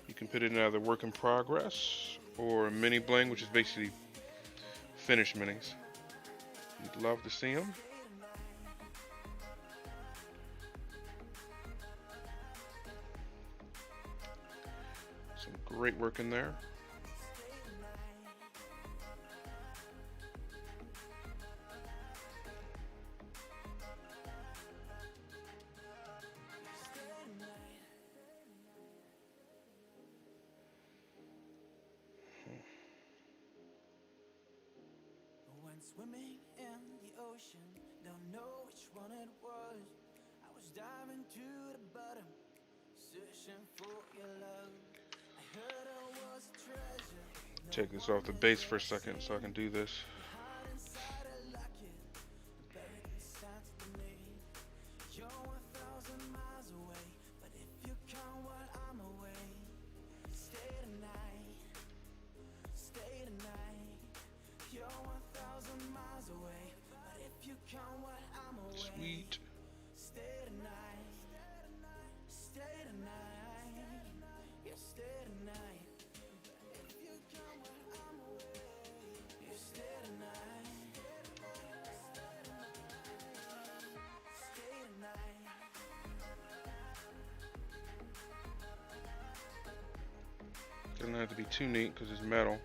You can put it in either work in progress or mini bling, which is basically finished minis. You'd love to see them. Some great work in there. Swimming in the ocean, don't know which one it was. I was diving to the bottom, searching for your love. I heard it was a treasure. Take this off the base for a second so I can do this. You're 1,000 miles away, but if you come while I'm away, stay tonight, stay tonight. You're 1,000 miles away, but if you come while I'm away, Sweet. stay tonight, stay tonight, yeah, stay tonight. If you come while I'm away, you stay tonight, stay tonight. Doesn't have to be too neat because it's metal.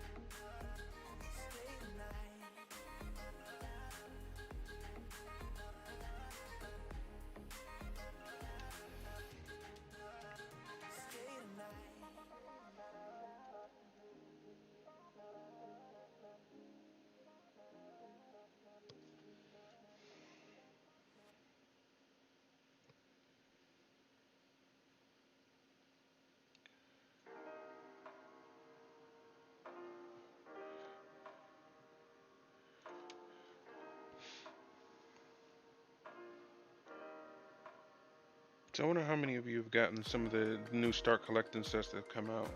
So I wonder how many of you have gotten some of the new Start Collecting sets that have come out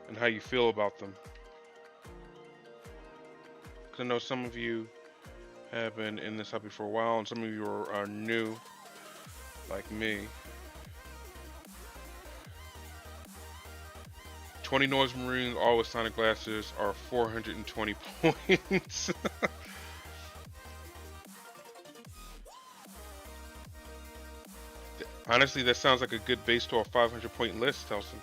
and how you feel about them. Because I know some of you have been in this hobby for a while and some of you are new, like me. 20 Noise Marines, all with Sonic glasses, are 420 points. Honestly, that sounds like a good base to a 500 point list, Telson.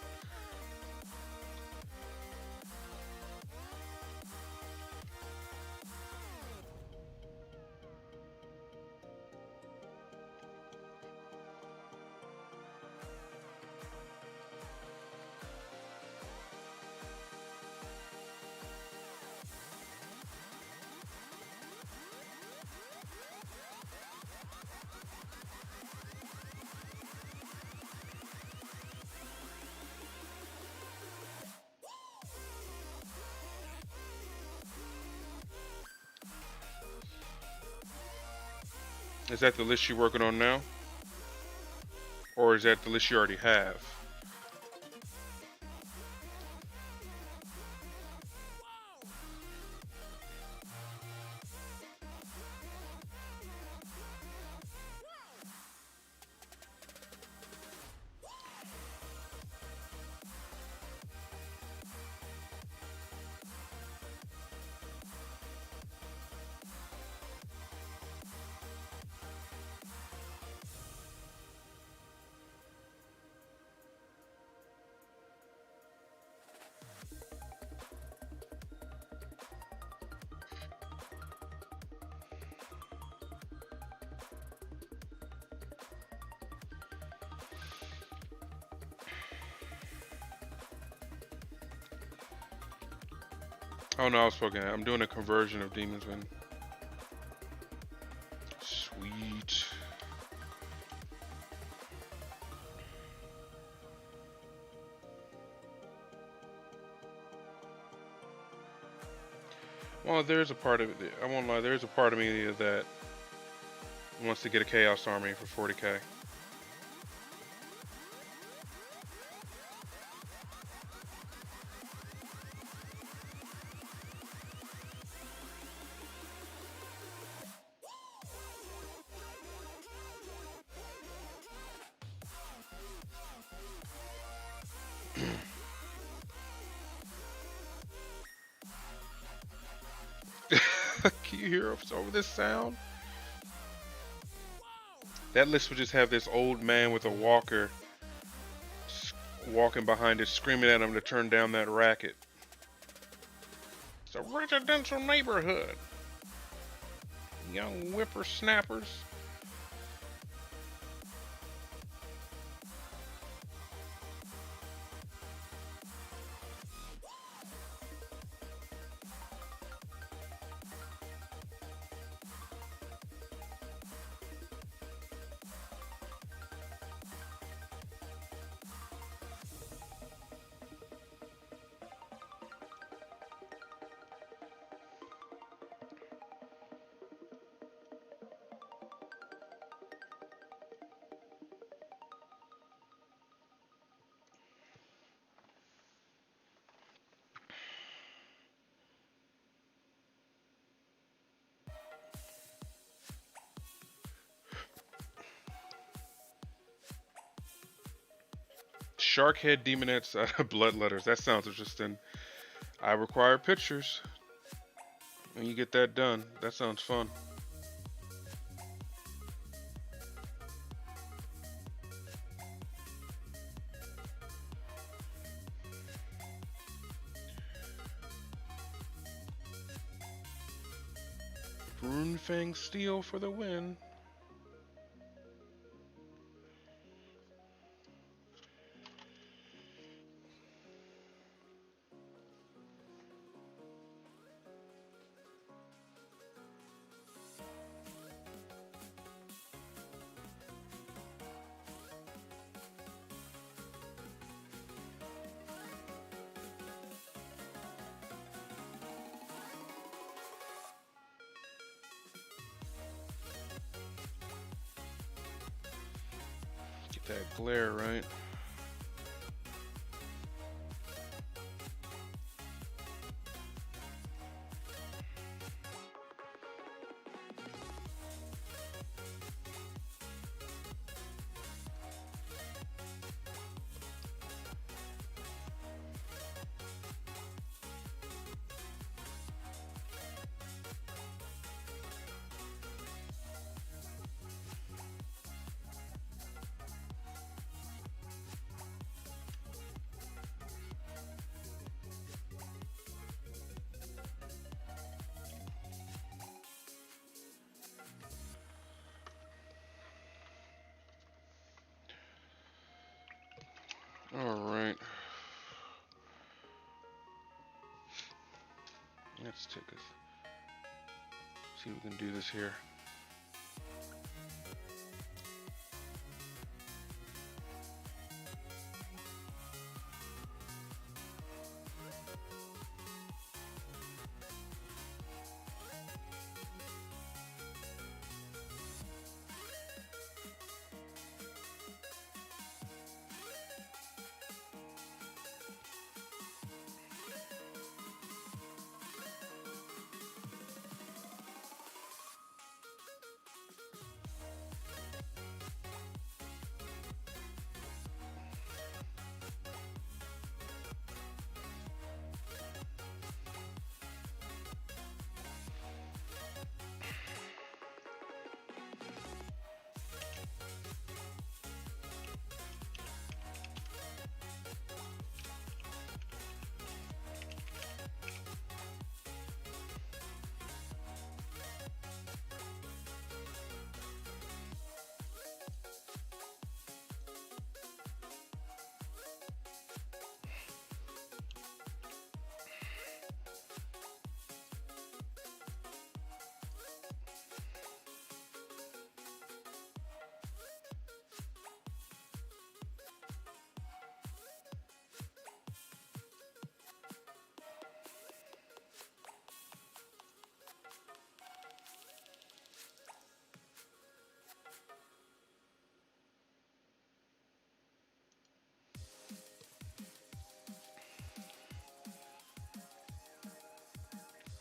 Is that the list you're working on now? Or is that the list you already have? Oh no, I was fucking. I'm doing a conversion of Demon's Wind. Sweet. Well, there's a part of it. I won't lie. There's a part of me that wants to get a Chaos Army for 40k. Can you hear us over this sound? That list would just have this old man with a walker walking behind it, screaming at him to turn down that racket. It's a residential neighborhood. Young whippersnappers. Sharkhead Demonettes out of Bloodletters. That sounds interesting. I require pictures. When you get that done, that sounds fun. Runefang Steel for the win. Get that glare right. Let's take a see if we can do this here.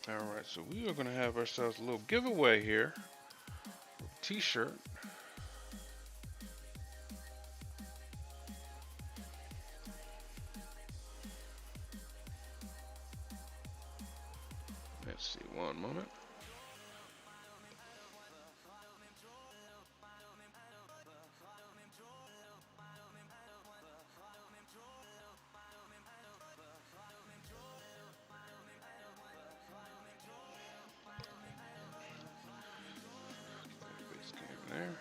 Alright, so we are going to have ourselves a little giveaway here. T-shirt. Let's see, one moment. Base game there.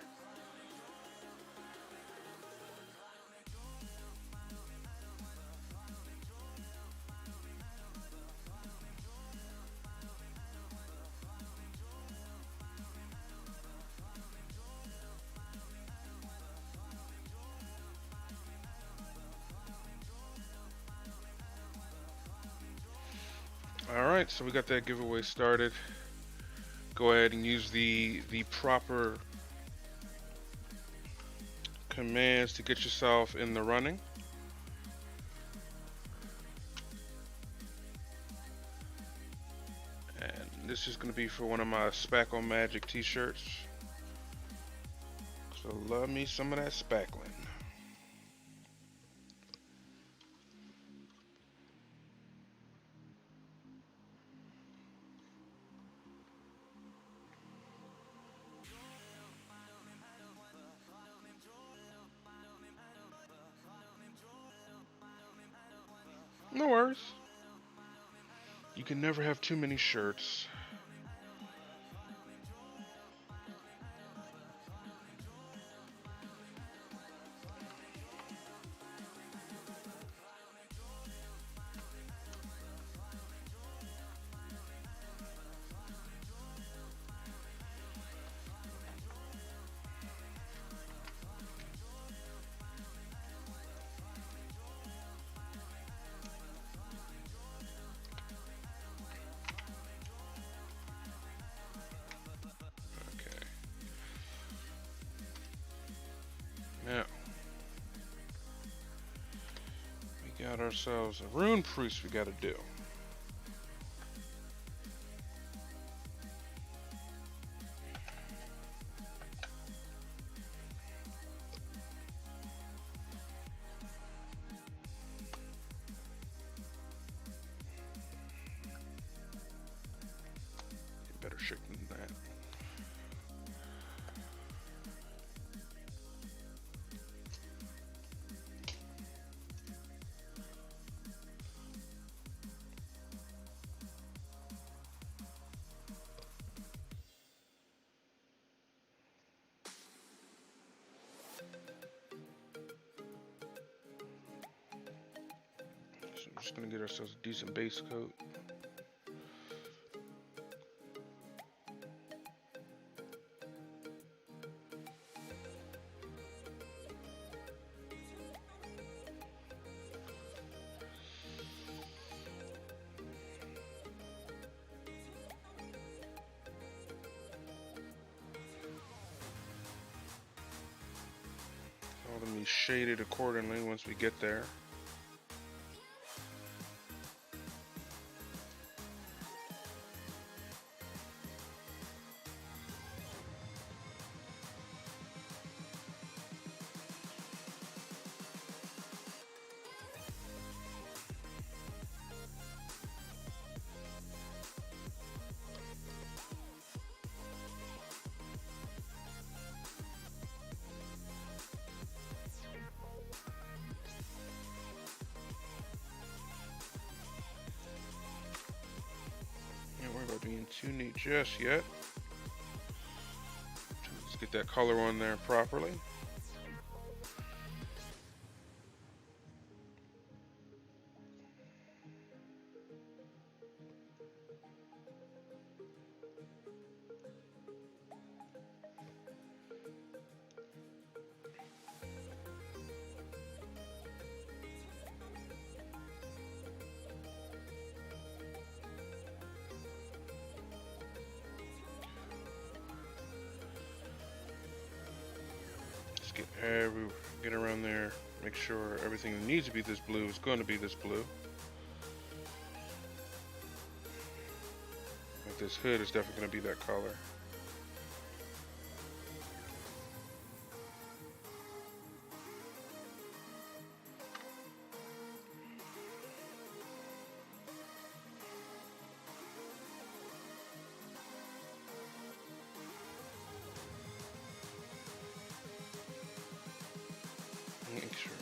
Alright, so we got that giveaway started. Go ahead and use the proper commands to get yourself in the running. And this is going to be for one of my Spackle Magic t-shirts. So love me some of that spackling. No worries. You can never have too many shirts. Okay. Now, we got ourselves a rune priest we got to do. Better shape than that. So we're just gonna get ourselves a decent base coat. All of them be shaded accordingly once we get there. Don't worry about being too neat just yet. Let's get that color on there properly. Get around there, make sure everything that needs to be this blue is going to be this blue. Like this hood is definitely going to be that color. Make sure.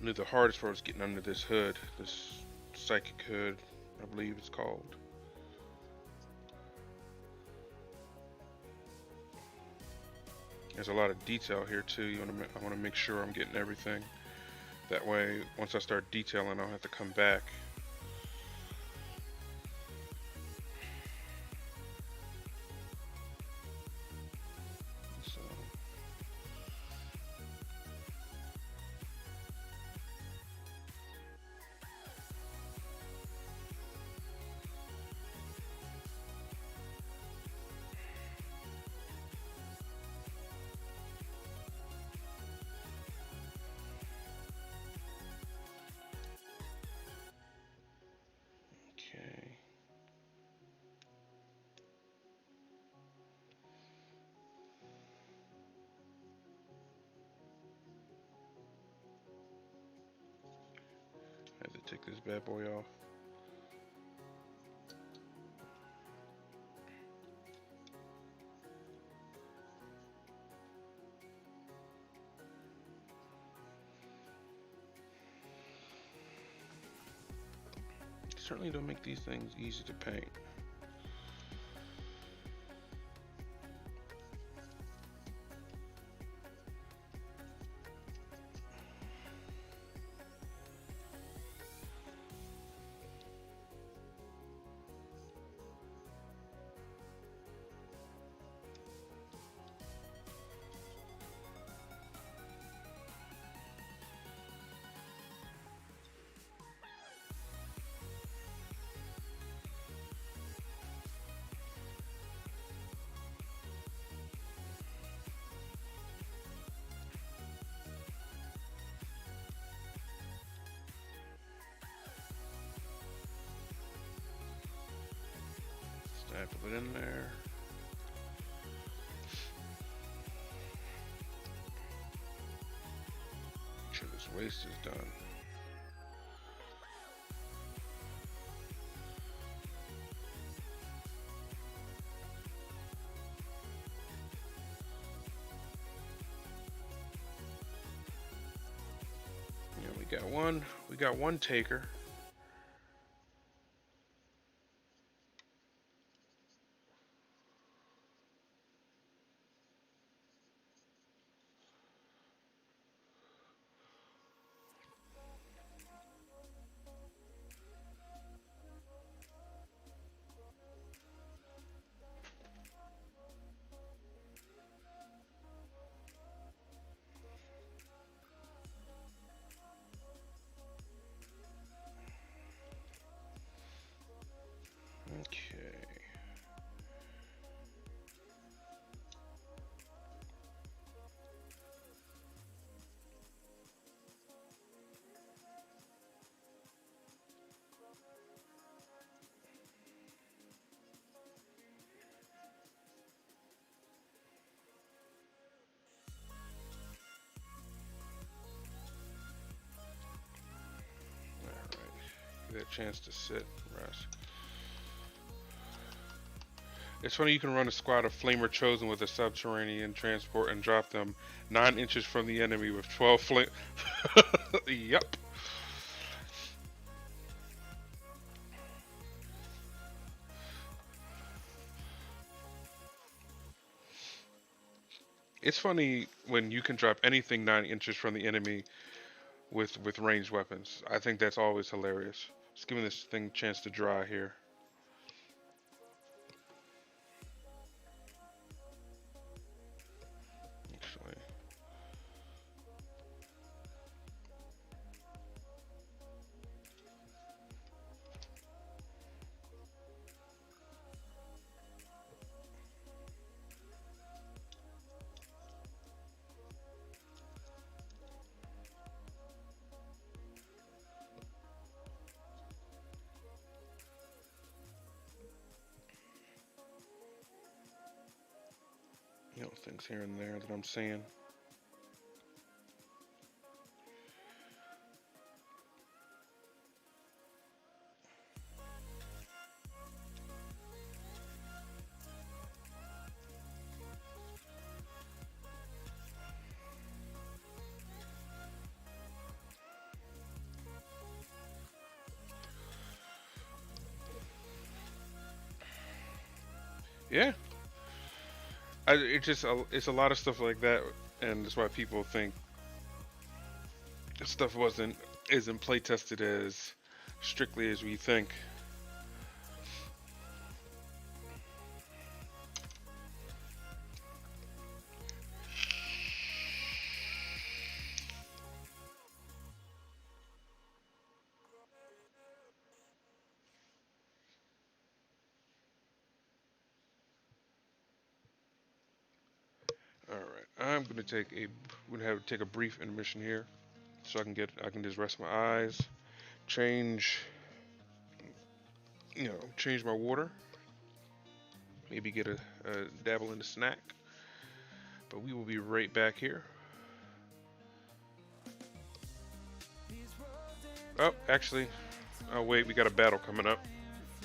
Knew the hardest part was getting under this hood, this psychic hood, I believe it's called. There's a lot of detail here too. I want to make sure I'm getting everything. That way, once I start detailing, I'll have to come back. Okay. I have to take this bad boy off. Certainly don't make these things easy to paint. Put it in there. Make sure this waste is done. Yeah, we got one. We got one taker. Okay. Alright. Give that a chance to sit, rest. It's funny you can run a squad of Flamer Chosen with a subterranean transport and drop them 9 inches from the enemy with 12 flame. Yep. It's funny when you can drop anything 9 inches from the enemy with ranged weapons. I think that's always hilarious. Just giving this thing a chance to dry here. Actually. You know, things here and there that I'm seeing. Yeah, it's a lot of stuff like that, and that's why people think stuff isn't play tested as strictly as we think. All right, I'm gonna have to take a brief intermission here, so I can just rest my eyes, change, change my water, maybe get a dabble in a snack. But we will be right back here. Oh, actually, oh wait, we got a battle coming up.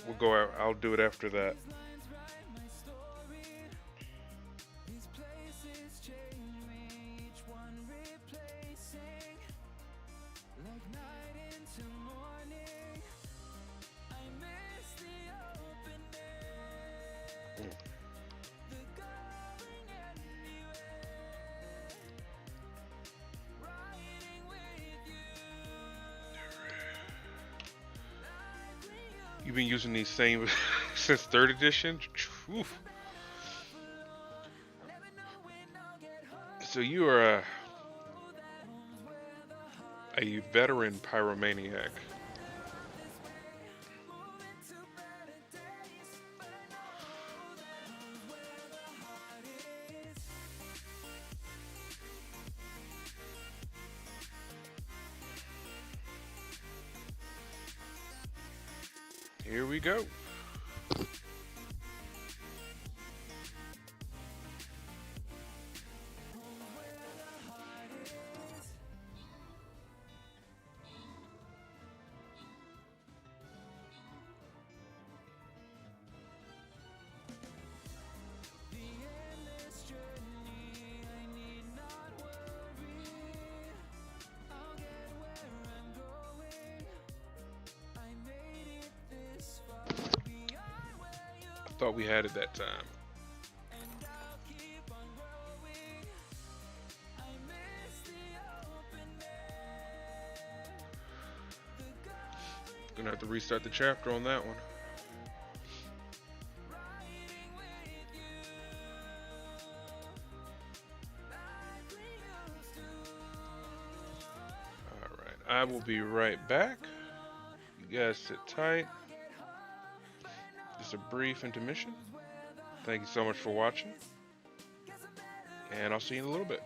We'll go out. I'll do it after that. You've been using these same since third edition. Oof. So you are a veteran pyromaniac. Here we go. Thought we had it that time. Gonna have to restart the chapter on that one. Alright, I will be right back. You guys sit tight. Just a brief intermission. Thank you so much for watching. And I'll see you in a little bit.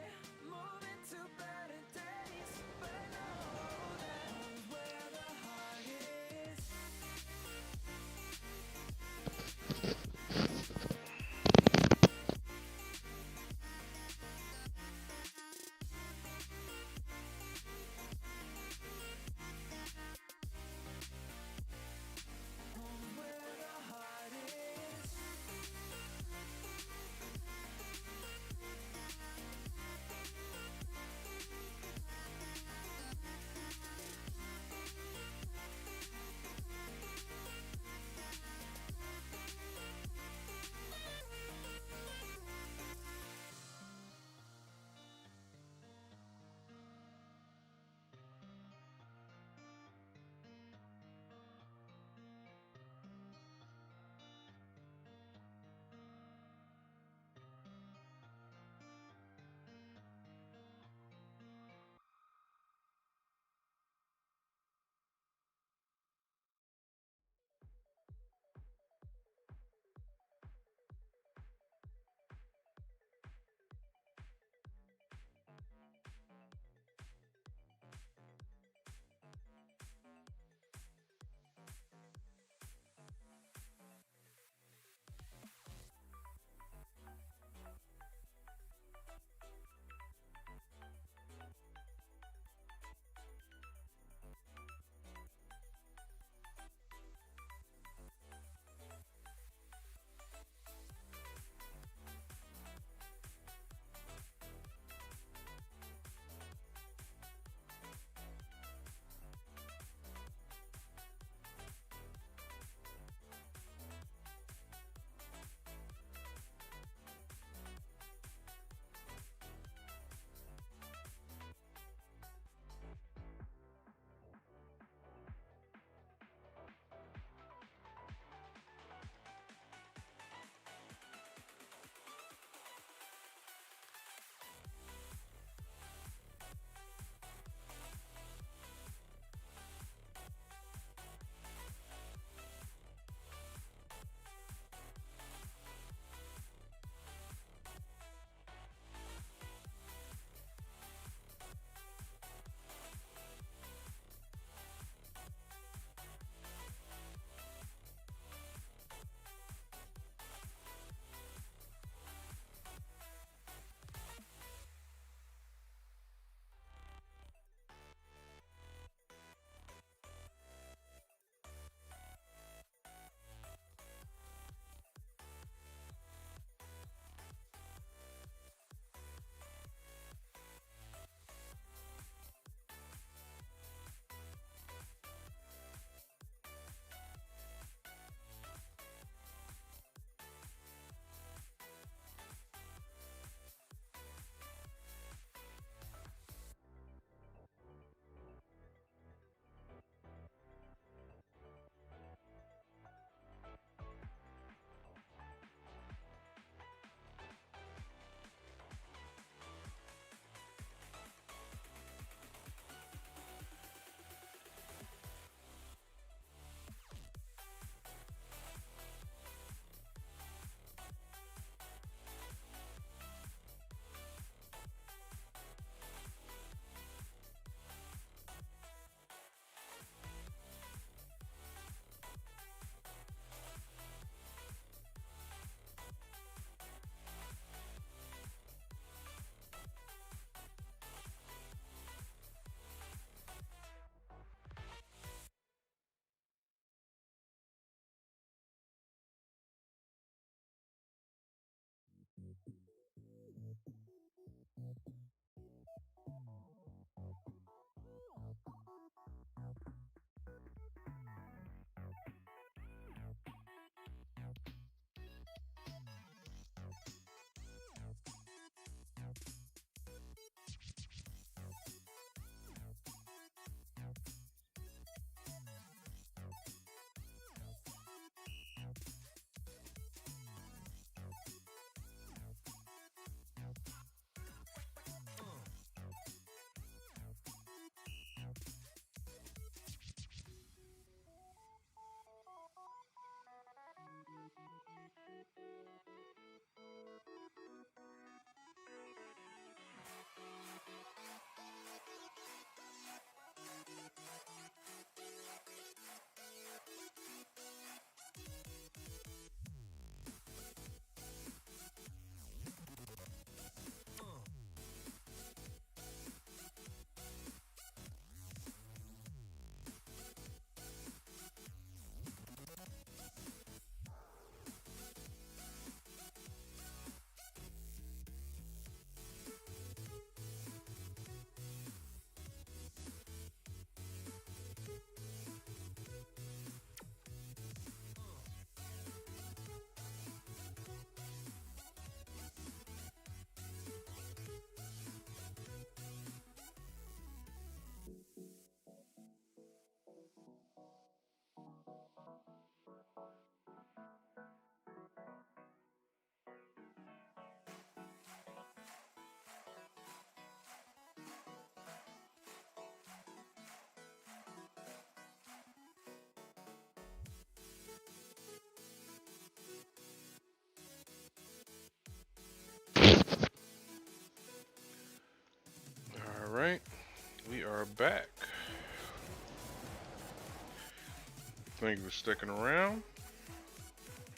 Thank you for sticking around.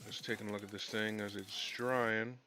Just taking a look at this thing as it's drying.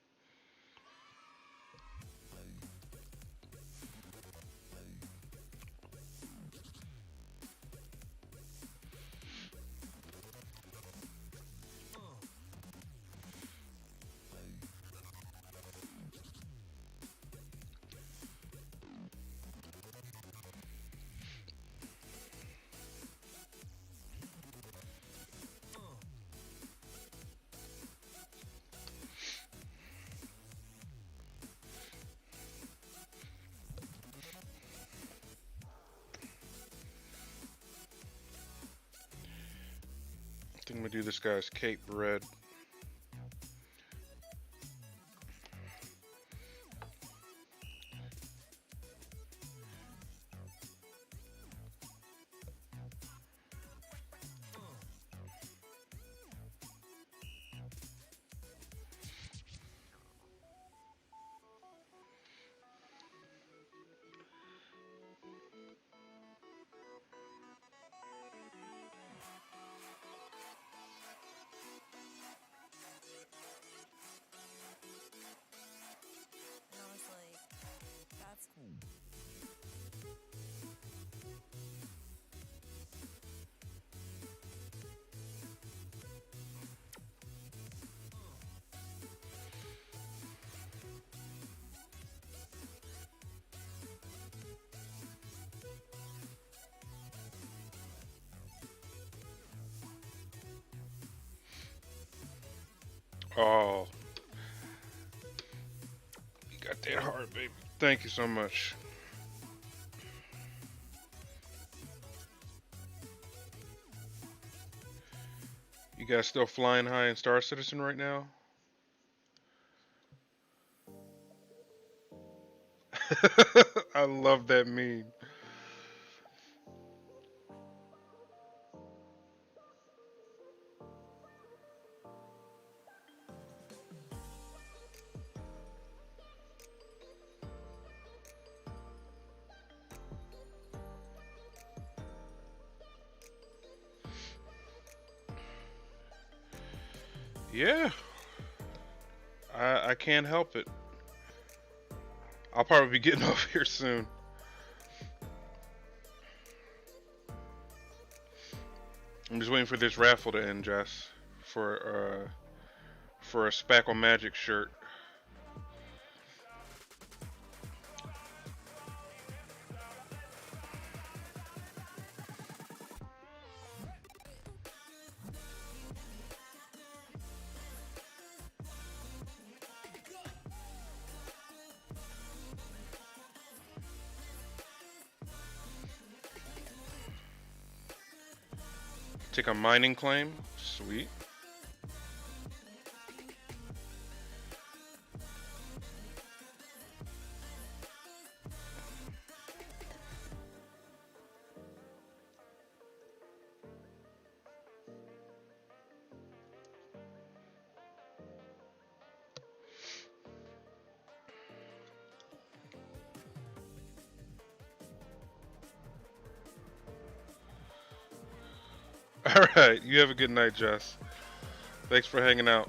I think I'm gonna do this guy's Cape Red. And I was like, that's Oh, you got that heart, baby. Thank you so much. You guys still flying high in Star Citizen right now? I love that meme. Yeah, I can't help it. I'll probably be getting off here soon. I'm just waiting for this raffle to end, Jess, for a Spackle Magic shirt. Take a mining claim. Sweet. All right. You have a good night, Jess. Thanks for hanging out.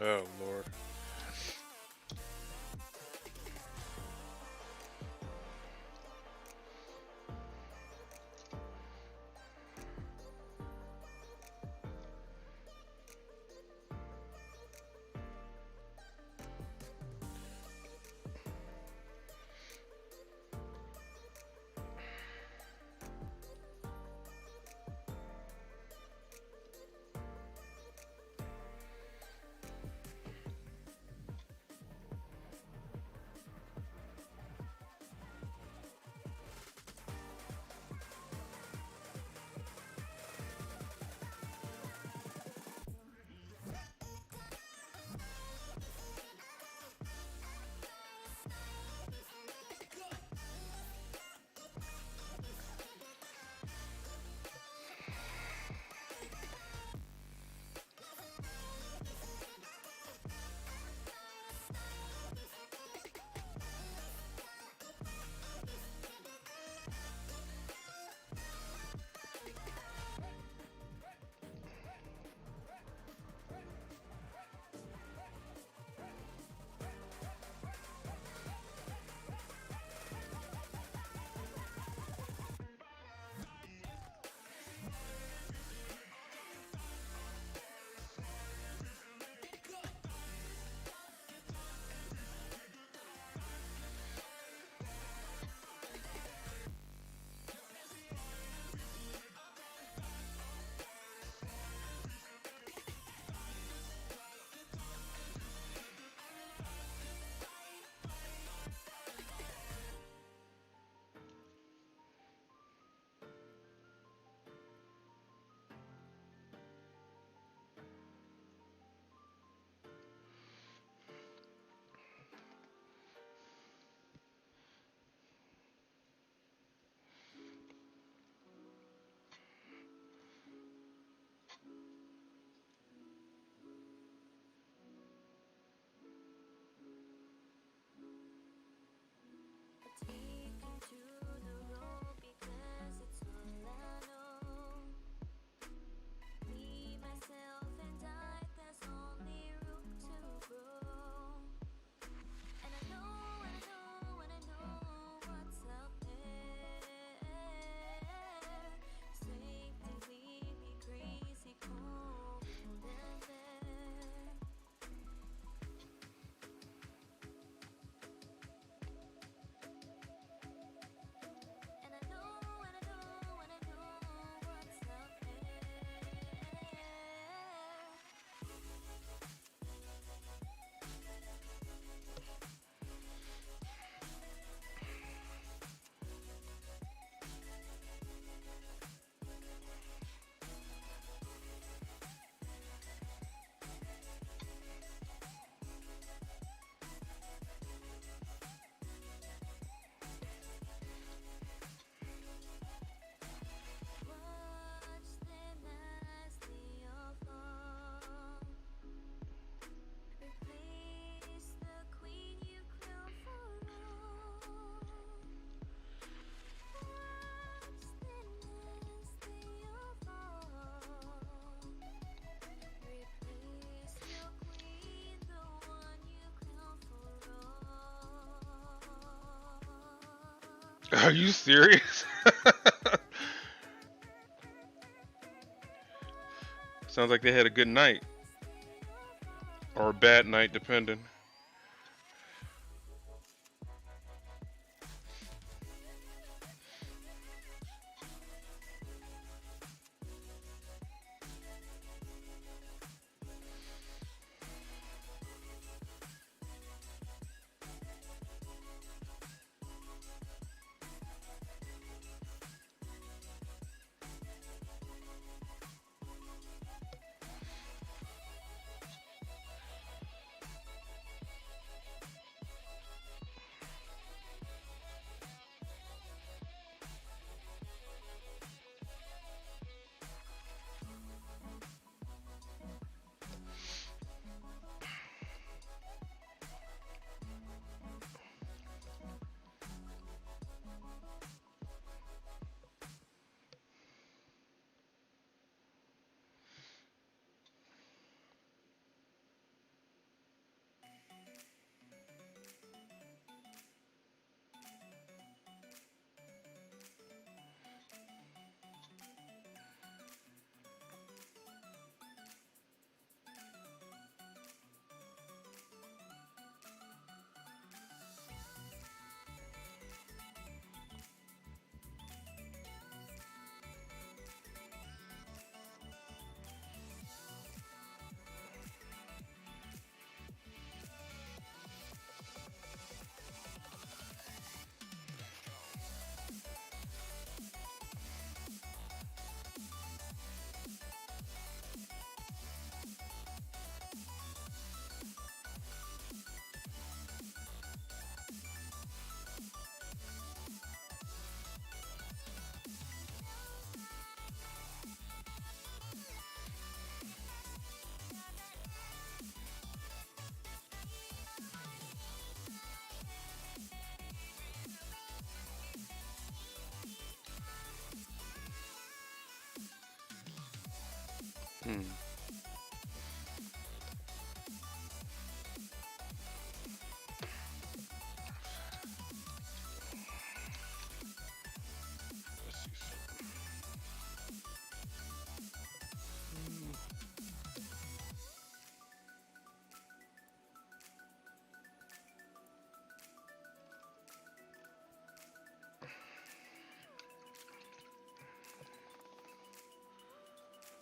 Oh, Lord. Are you serious? Sounds like they had a good night or a bad night, depending. Hmm. Let's see something.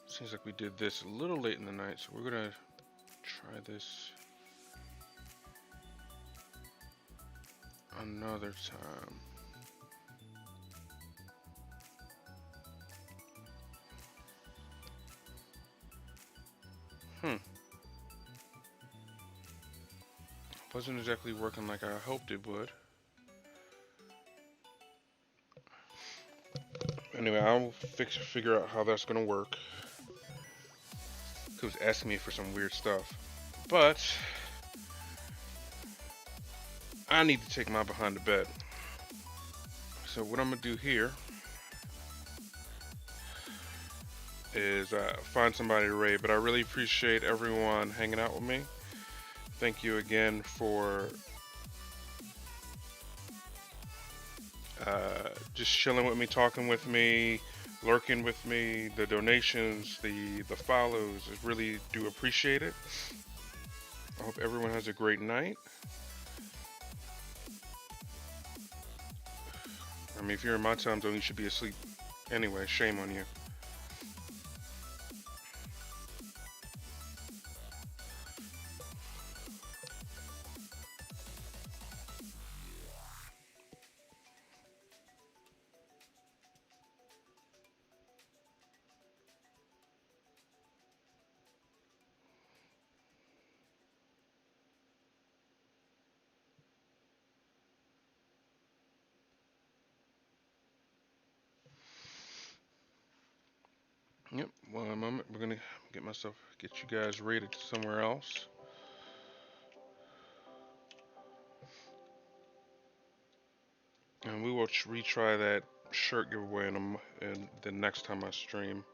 Seems like we did this a little late in the night, so we're gonna try this another time. Hmm. Wasn't exactly working like I hoped it would. Anyway, I'll figure out how that's gonna work. Cause it's asking me for some weird stuff. But I need to take my behind to bed. So what I'm gonna do here is find somebody to raid. But I really appreciate everyone hanging out with me. Thank you again for just chilling with me, talking with me, lurking with me, the donations, the follows. I really do appreciate it. I hope everyone has a great night. I mean, if you're in my time zone, you should be asleep. Anyway, shame on you. Yep. One moment. We're gonna get you guys rated somewhere else. And we will retry that shirt giveaway in the next time I stream.